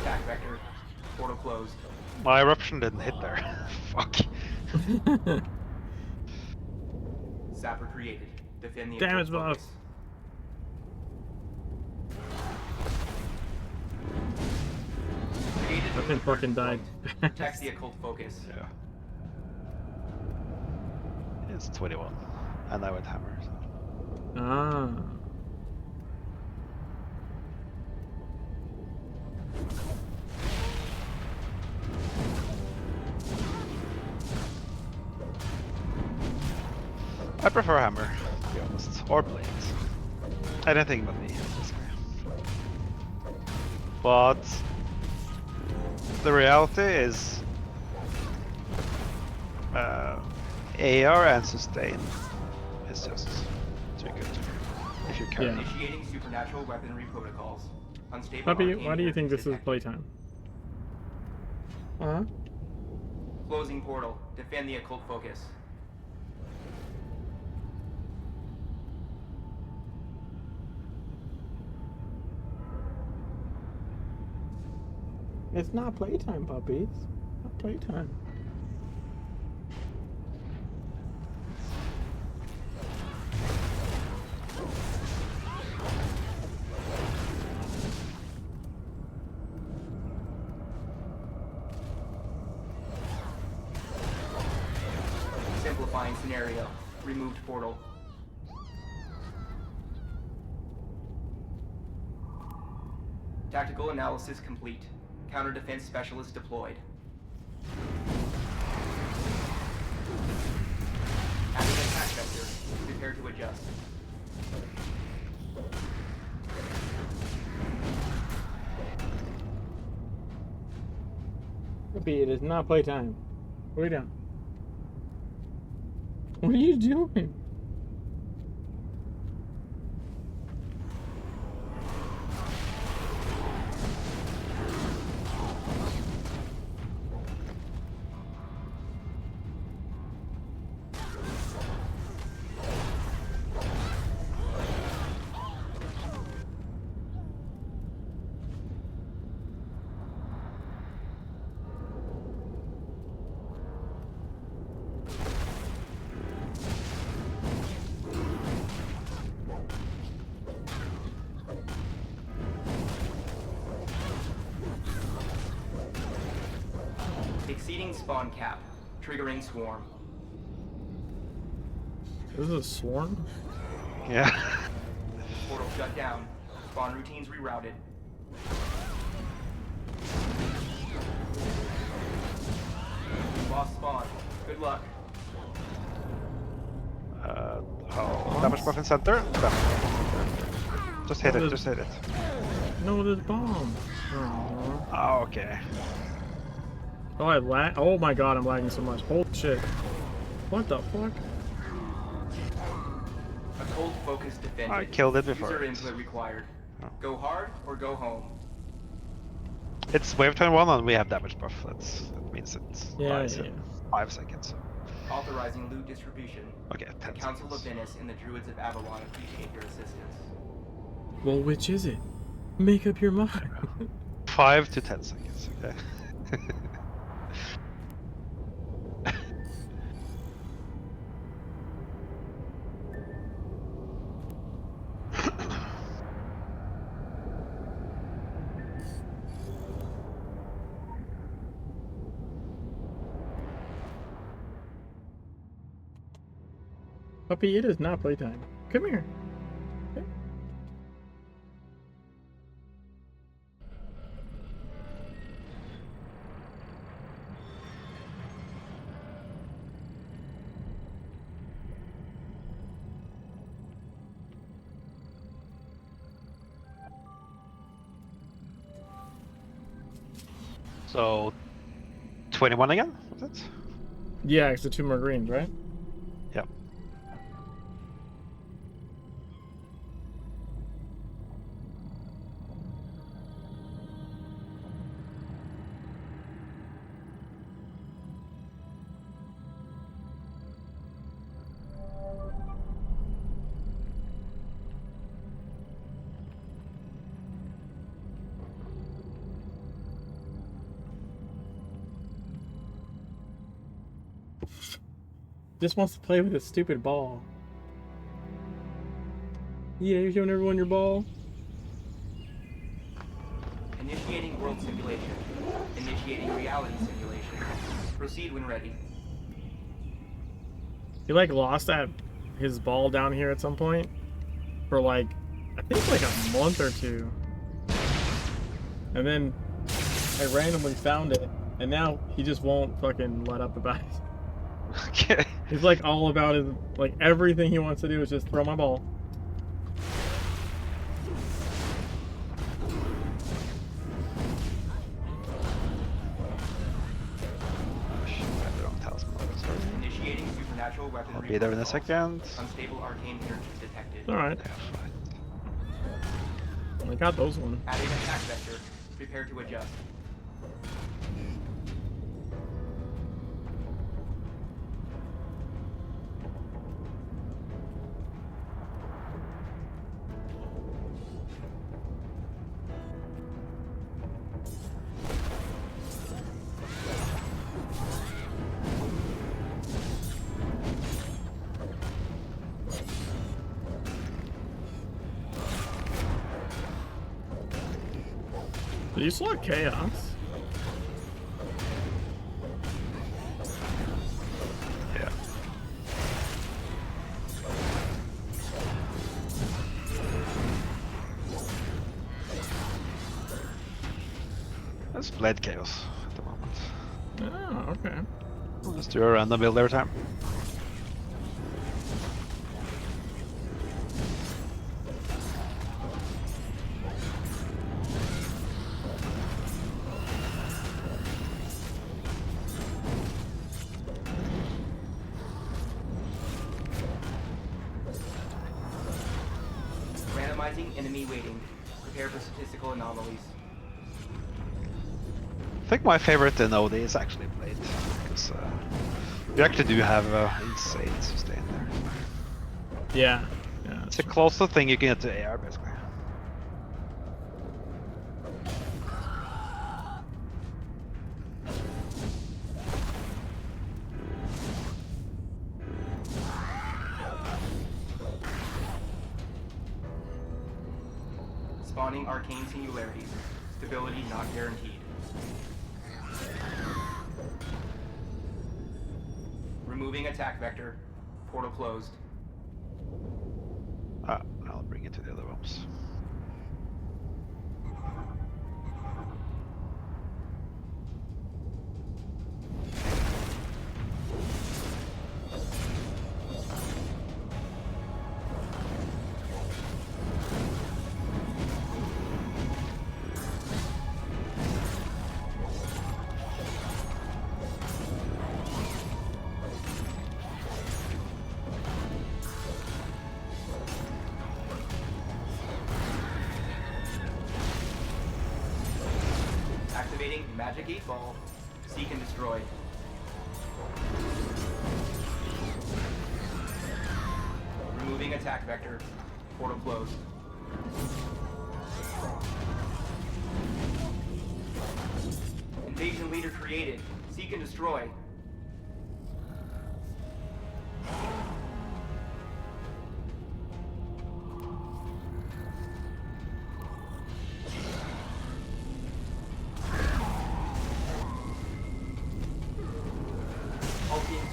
attack vector. Portal closed. My eruption didn't hit there. Fuck. Sapper created. Defend the Damage occult buff. focus. Created I think fucking died. Protects the occult focus. Yeah. It's 21. And I went hammer. So. Ah. I prefer hammer, to be honest. Or blades. Anything but me, basically. But the reality is AR and sustain is just too good if you carry. Yeah. Initiating supernatural weaponry protocols. Unstable Puppy, arcane why do you think energies this is detected. playtime? Huh? Closing portal. Defend the occult focus. It's not playtime, puppies. Not playtime. Simplifying scenario. Removed portal. Tactical analysis complete. Counter defense specialist deployed. Adding attack vector. Prepare to adjust. Puppy, it is not playtime. Lay down. What are you doing? Exceeding spawn cap. Triggering swarm. This is a swarm? Yeah. Portal shut down. Spawn routines rerouted. Lost spawn. Good luck. Damage buff in center. Damage buff in center. Just hit it, just hit it. No, there's bomb. Oh. Oh, okay. Oh, I lag. Oh my god, I'm lagging so much. Holy shit. What the fuck? A cold focus defended. I killed it before. User input required. Oh. Go hard or go home. It's wave 21 and we have damage buff. That means it dies yeah. in 5 seconds. Authorizing loot distribution. Okay, 10 The Council seconds. of Venice and the Druids of Avalon appreciate your assistance. Well, which is it? Make up your mind. 5 to 10 seconds, okay? Puppy, it is not playtime. Come here. Okay. So, 21 again? Was it? Yeah, it's the 2 more greens, right? Yep. Just wants to play with his stupid ball. Yeah, you're showing everyone your ball. Initiating world simulation. Initiating reality simulation. Proceed when ready. He like lost his ball down here at some point for like I think like a month or two, and then I randomly found it, and now he just won't fucking let up about it. Okay. He's like all about his like everything he wants to do is just throw my ball. Initiating supernatural weaponry. I'll be there in a second. Unstable arcane energy detected. Alright. I got those one. Adding attack vector. Prepare to adjust. Do you still have chaos? Yeah. That's Blade Chaos at the moment. Oh, okay. We'll just do a random build every time. Randomizing enemy weighting. Prepare for statistical anomalies. I think my favorite in OD is actually Blade, because you actually do have insane sustain there. Yeah. Yeah. It's the closest thing you can get to AR, basically. Spawning arcane singularities. Stability not guaranteed. Removing attack vector. Portal closed. I'll bring it to the other rooms. Activating Magic 8 Ball. Seek and destroy. Removing attack vector. Portal closed. Invasion leader created. Seek and destroy.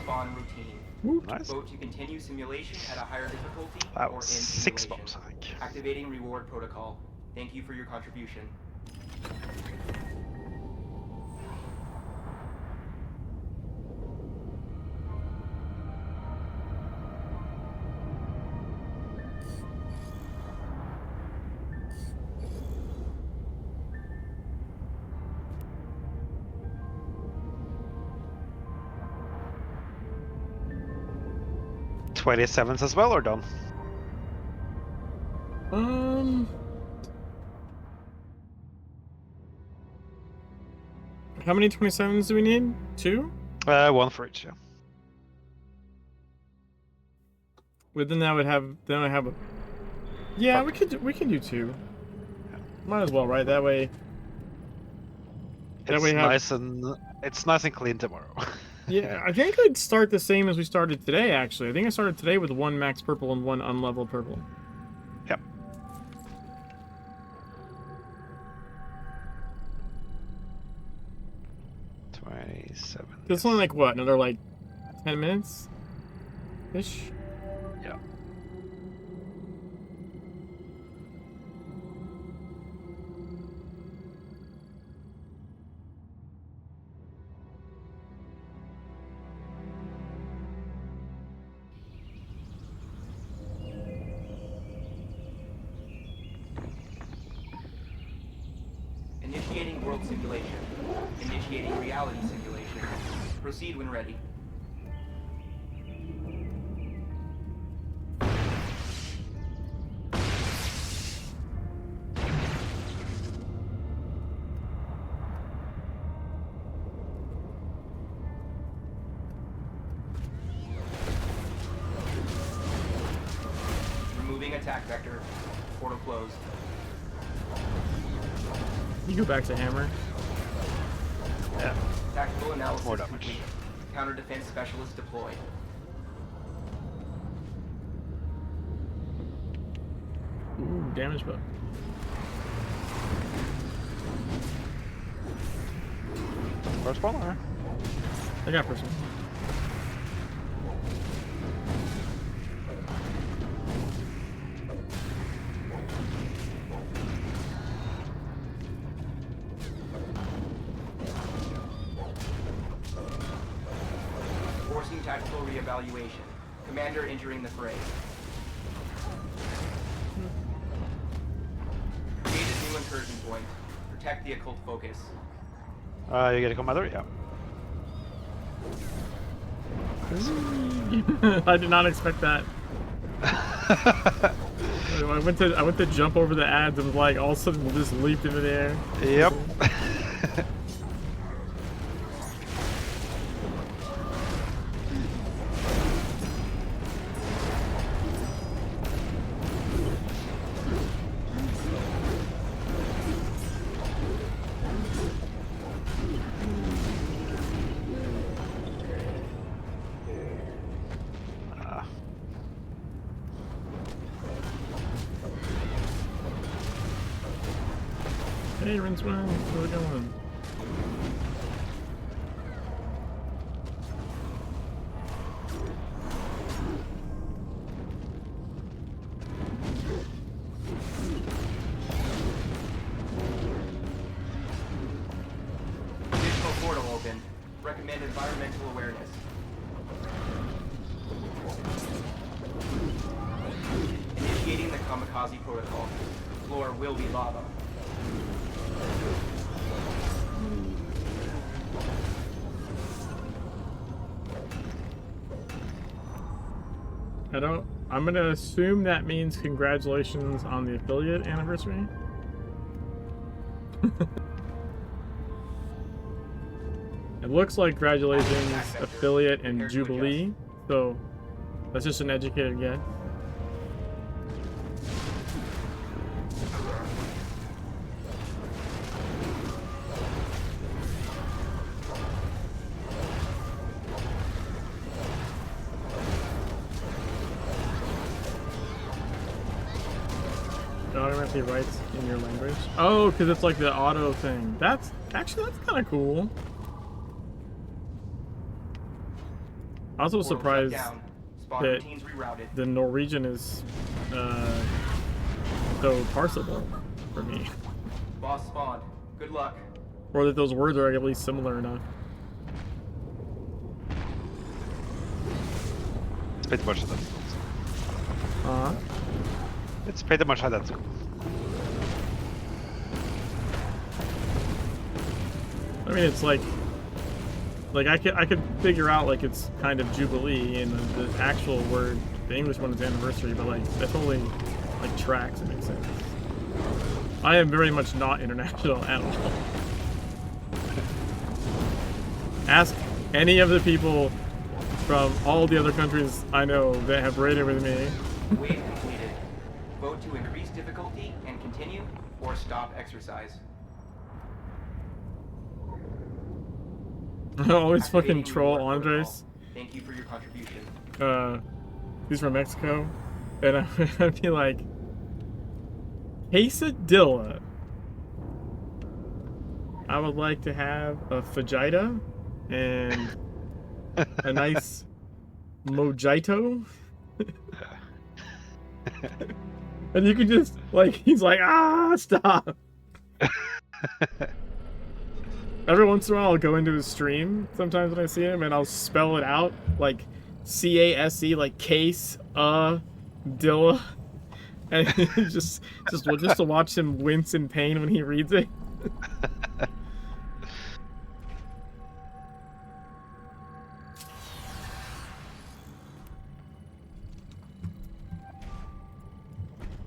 Spawn routine. Nice. Vote to continue simulation at a higher difficulty That or was end 6 simulation. bombs, I think. Activating reward protocol. Thank you for your contribution. .27s as well, or done? How many 27s do we need? 2? 1 for each, yeah. Well, then I have a. Yeah, we can do 2. Might as well, right? That way. It's nice and clean tomorrow. Yeah, I think I'd start the same as we started today, actually. I think I started today with 1 max purple and 1 unleveled purple. Yep. $27. This one, like, what? Another, like, 10 minutes? Ish? Yeah. Initiating world simulation. Initiating reality simulation. Proceed when ready. Removing attack vector. Portal closed. You go back to hammer. Yeah. Tactical analysis More damage. complete. Counter defense specialist deployed. Ooh, damage buff. First spawner. I got first one. Forcing tactical reevaluation. Commander entering the fray. Create a new incursion point. Protect the occult focus. You get a commander? Yeah. I did not expect that. I went to jump over the ads and like all of a sudden just leaped into the air. Yep. Hey, Rinsman, where we going? Additional portal open. Recommend environmental awareness. Initiating the kamikaze protocol. Floor will be lava. I'm gonna assume that means congratulations on the affiliate anniversary. It looks like congratulations affiliate and Jubilee, so that's just an educated guess. Automatically writes in your language. Oh, because it's like the auto thing. That's kind of cool. I was also surprised that the Norwegian is so parsable for me. Boss spawned. Good luck. Or that those words are at least similar enough. It's pretty much that. Uh-huh. It's pretty much how that too. I mean, it's like I could figure out like it's kind of Jubilee and the actual word, the English one is anniversary, but like that totally like tracks and makes sense. I am very much not international at all. Ask any of the people from all the other countries I know that have raided with me. Wave completed. Vote to increase difficulty and continue, or stop exercise. I always fucking Activating troll reward Andres. protocol. Thank you for your contribution. He's from Mexico, and I'd be like, quesadilla. I would like to have a fajita and a nice mojito. And you can just, like, he's like, stop. Every once in a while, I'll go into his stream sometimes when I see him, and I'll spell it out, like, C-A-S-E, like, case, dilla. And just to watch him wince in pain when he reads it.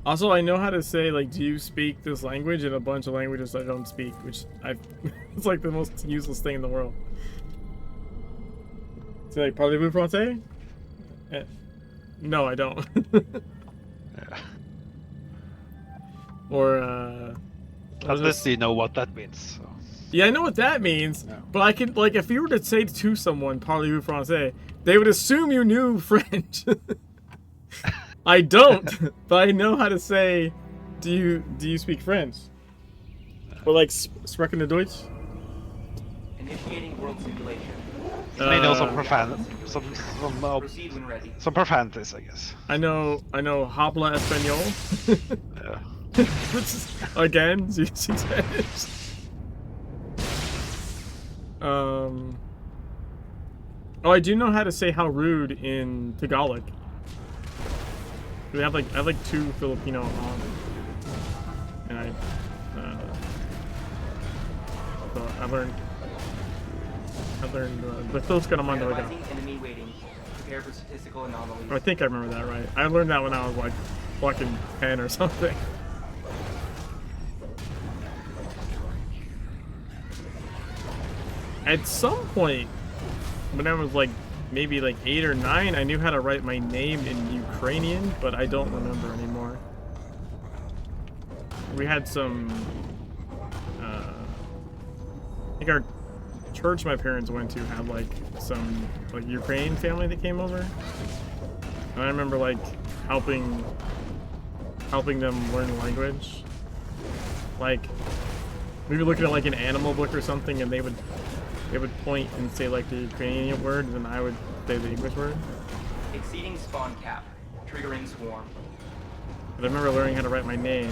Also, I know how to say, like, do you speak this language, and a bunch of languages I don't speak, which it's like the most useless thing in the world. So, like, parlez-vous français? No, I don't. Or, Unless you know what that means. So. Yeah, I know what that means, but I can, like, if you were to say to someone, parlez-vous français, they would assume you knew French. I don't, but I know how to say, do you speak French? Or like, sprechen du Deutsch? Initiating world simulation. I know some Proceed when ready. some profanities, I guess. I know habla español. Yeah. Which is, again, she says. Oh, I do know how to say how rude in Tagalog. I have like 2 Filipino on, and so I learned but those got them on like enemy waiting. Prepare for statistical anomalies. I think I remember that right. I learned that when I was like fucking 10 or something. At some point, when I was like maybe like 8 or 9, I knew how to write my name in Ukrainian, but I don't remember anymore. We had some, I think our church my parents went to had like some like Ukrainian family that came over. And I remember like helping them learn the language. Like, we were looking at like an animal book or something, and they would point and say like the Ukrainian word, and then I would say the English word. Exceeding spawn cap. Triggering swarm. But I remember learning how to write my name.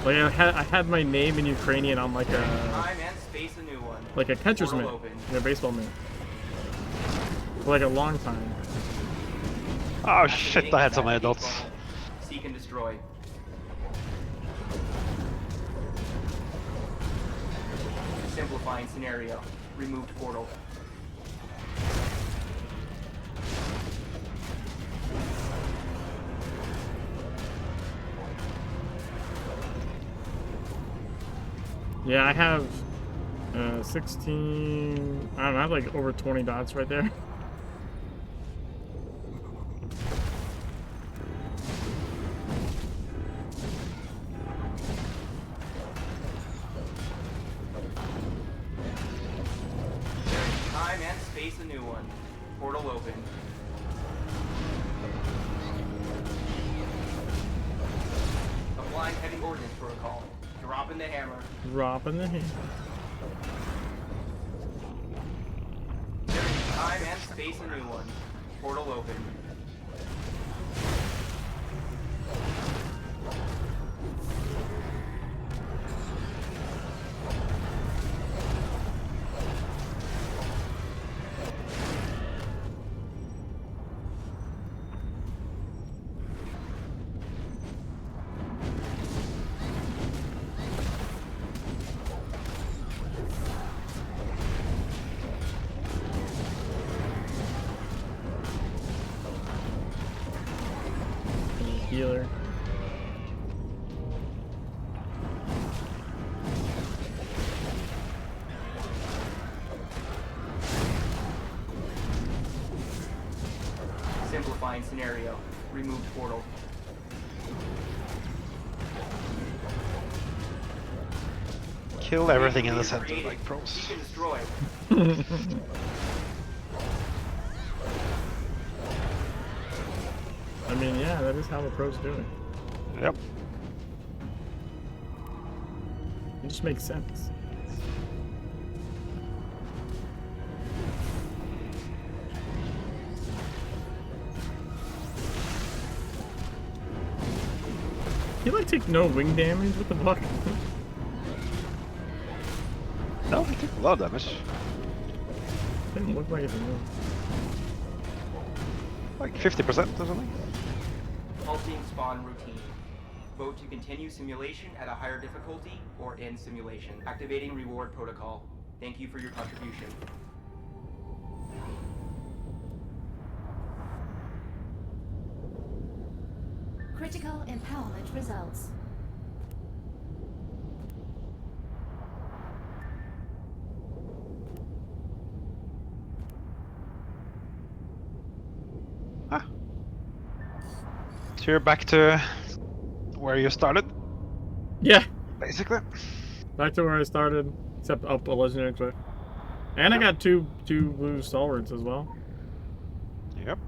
Like I had my name in Ukrainian on like a Time and space a new one. like a catcher's mitt, Portal open. a baseball mitt, for like a long time. Oh shit! I had so many dots. Seek and destroy. Simplifying scenario. Removed portal. Yeah, I have 16. I don't know. I have like over 20 dots right there. Time and space a new one. Portal open. Applying heavy ordnance protocol. Dropping the hammer. Dropping the hand. Time and space a new one. Portal open. Healer. Simplifying scenario. Removed portal. Kill everything in the center like pros. Seek and destroy. I mean, yeah, that is how the pros do it. Yep. It just makes sense. You like take no wing damage? What the fuck? No, we took a lot of damage. Didn't look like it to me. Like 50% or something. Halting spawn routine. Vote to continue simulation at a higher difficulty or end simulation. Activating reward protocol. Thank you for your contribution. Critical empowerment results. Ah. So you're back to where you started, Yeah, basically. back to where I started, except up a legendary cliff. And I got two blue stalwarts as well. Yep.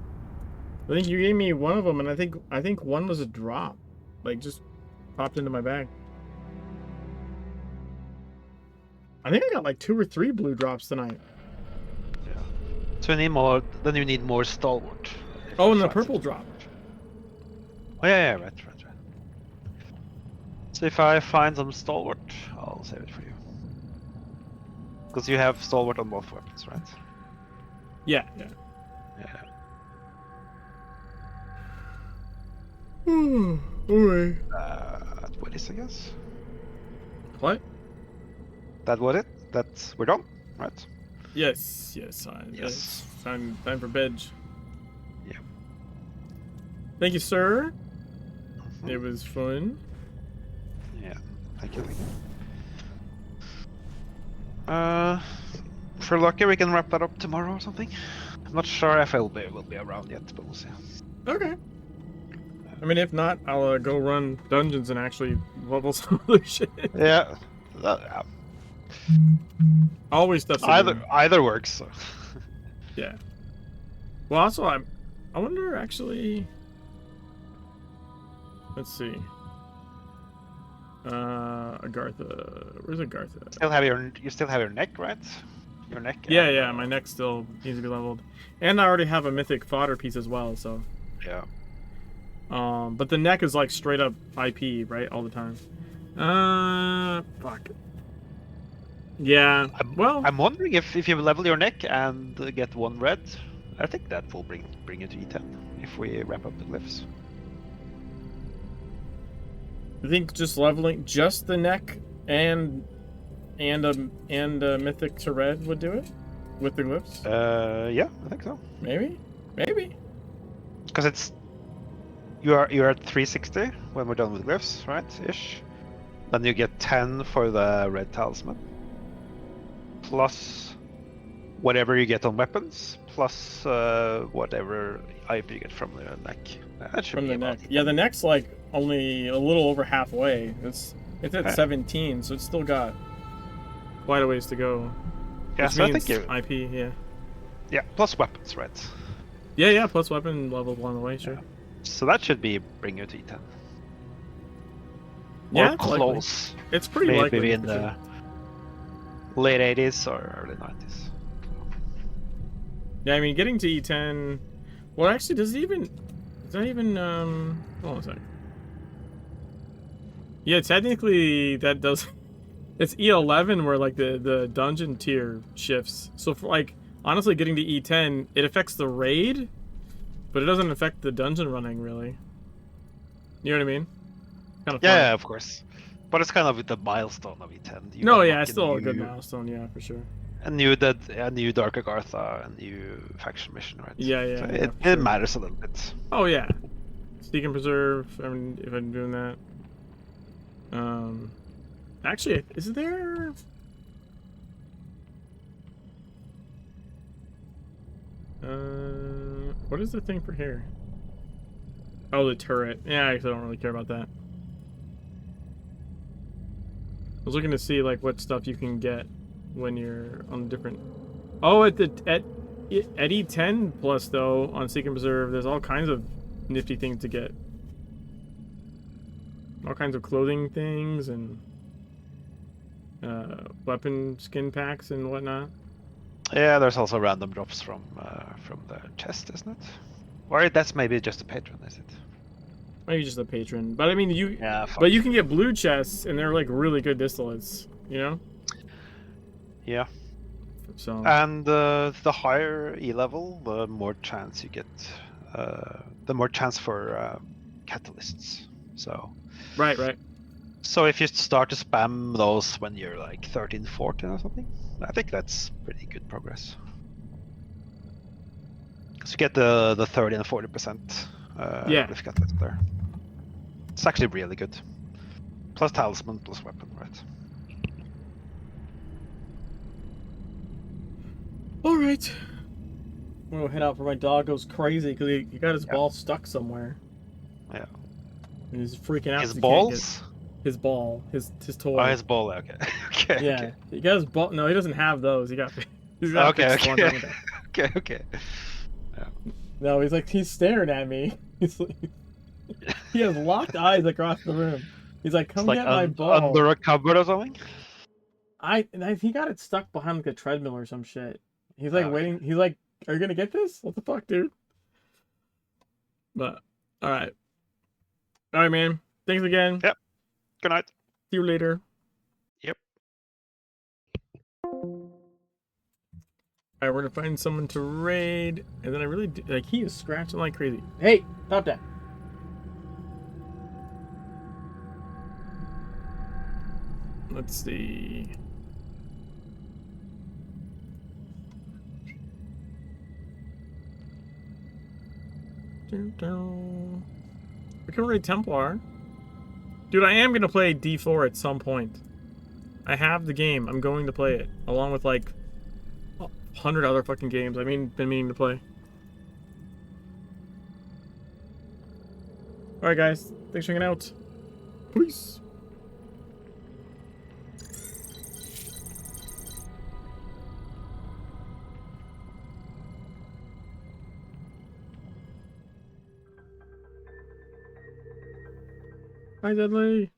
I think you gave me one of them, and I think one was a drop, like just popped into my bag. I think I got like 2 or 3 blue drops tonight. Yeah. So you need more. Then you need more stalwart. Oh, and the purple drop. Oh yeah, right. So if I find some stalwart, I'll save it for you. Because you have stalwart on both weapons, right? Yeah. Yeah. Alright. What is, I guess? What? That what it? That's we're done, right? Yes. Yes. It's time for bed. Yeah. Thank you, sir. It was fun. Yeah. Thank you. If we're lucky, we can wrap that up tomorrow or something. I'm not sure if LB will be around yet, but we'll see. Okay. I mean, if not, I'll go run dungeons and actually level some other shit. Yeah. Always stuff. Either works. So. Yeah. Well, also, I wonder actually. Let's see. Agartha. Where's Agartha? You still have your neck, right? Your neck. Yeah. My neck still needs to be leveled, and I already have a mythic fodder piece as well. So. Yeah. But the neck is like straight up IP, right, all the time. Fuck. Yeah. I'm wondering if you level your neck and get 1 red, I think that will bring you to E10 if we wrap up the glyphs. I think just leveling just the neck and a mythic to red would do it with the glyphs. Yeah, I think so. Maybe. Because it's you're at 360 when we're done with glyphs, right? Ish. Then you get 10 for the red talisman, plus whatever you get on weapons, plus whatever IP you get from the neck. That should from be the neck. it. Yeah, the neck's like only a little over halfway. It's at 17, so it's still got quite a ways to go. Yeah, so I think IP. Yeah. Yeah, plus weapons, right? Yeah. Plus weapon level along the way, sure. Yeah. So that should bring you to E10. Yeah, or it's close. Likely. It's pretty likely. Maybe in the late 80s or early 90s. Yeah, I mean, getting to E10. Well, actually, does that even? Hold on a second. Yeah, technically that does. It's E11 where like the dungeon tier shifts. So for like honestly getting to E10, it affects the raid, but it doesn't affect the dungeon running really. You know what I mean? Kind of. Yeah, of course. But it's kind of the milestone of E10. No, yeah, it's still a good milestone. Yeah, for sure. A new Dark Agartha, a new faction mission, right? Yeah. So it sure. Matters a little bit. Oh yeah, Seek and Preserve. I mean, if I'm doing that. Actually, is there? What is the thing for here? Oh, the turret. Yeah, I actually don't really care about that. was looking to see like what stuff you can get when you're on different. Oh, at E10 plus though on Seek and Preserve, there's all kinds of nifty things to get. All kinds of clothing things and weapon skin packs and whatnot. Yeah, there's also random drops from the chest, isn't it? Or that's maybe just a patron, is it? Maybe just a patron, but I mean Yeah, but you can get blue chests and they're like really good distillates, you know? Yeah. So. And the higher E level, the more chance you get, the more chance for catalysts. So. Right. So if you start to spam those when you're like 13, 14 or something, I think that's pretty good progress. Because you get the 30 and 40% Yeah. glyph catalyst there. It's actually really good. Plus talisman, plus weapon, right? Alright. I'm gonna head out for my dog goes crazy because he got his ball stuck somewhere. Yeah. And he's freaking out. His balls? His ball. His toy. Oh, his ball, okay. Okay. Yeah. Okay. He got his ball. No, he doesn't have those. He's got Okay. okay. Okay. Yeah. No, he's staring at me. He has locked eyes across the room. He's like, come get my ball. Under a cupboard or something? He got it stuck behind like a treadmill or some shit. He's like waiting. He's like, are you gonna get this? What the fuck, dude? But alright, man. Thanks again. Yep. Good night. See you later. Yep. Alright, we're gonna find someone to raid, and then I really like he is scratching like crazy. Hey, stop that. Let's see. We can raid Templar. Dude, I am gonna play D4 at some point. I have the game. I'm going to play it. Along with like 100 other fucking games I've been meaning to play. Alright guys, thanks for hanging out. Peace. Hi Dudley.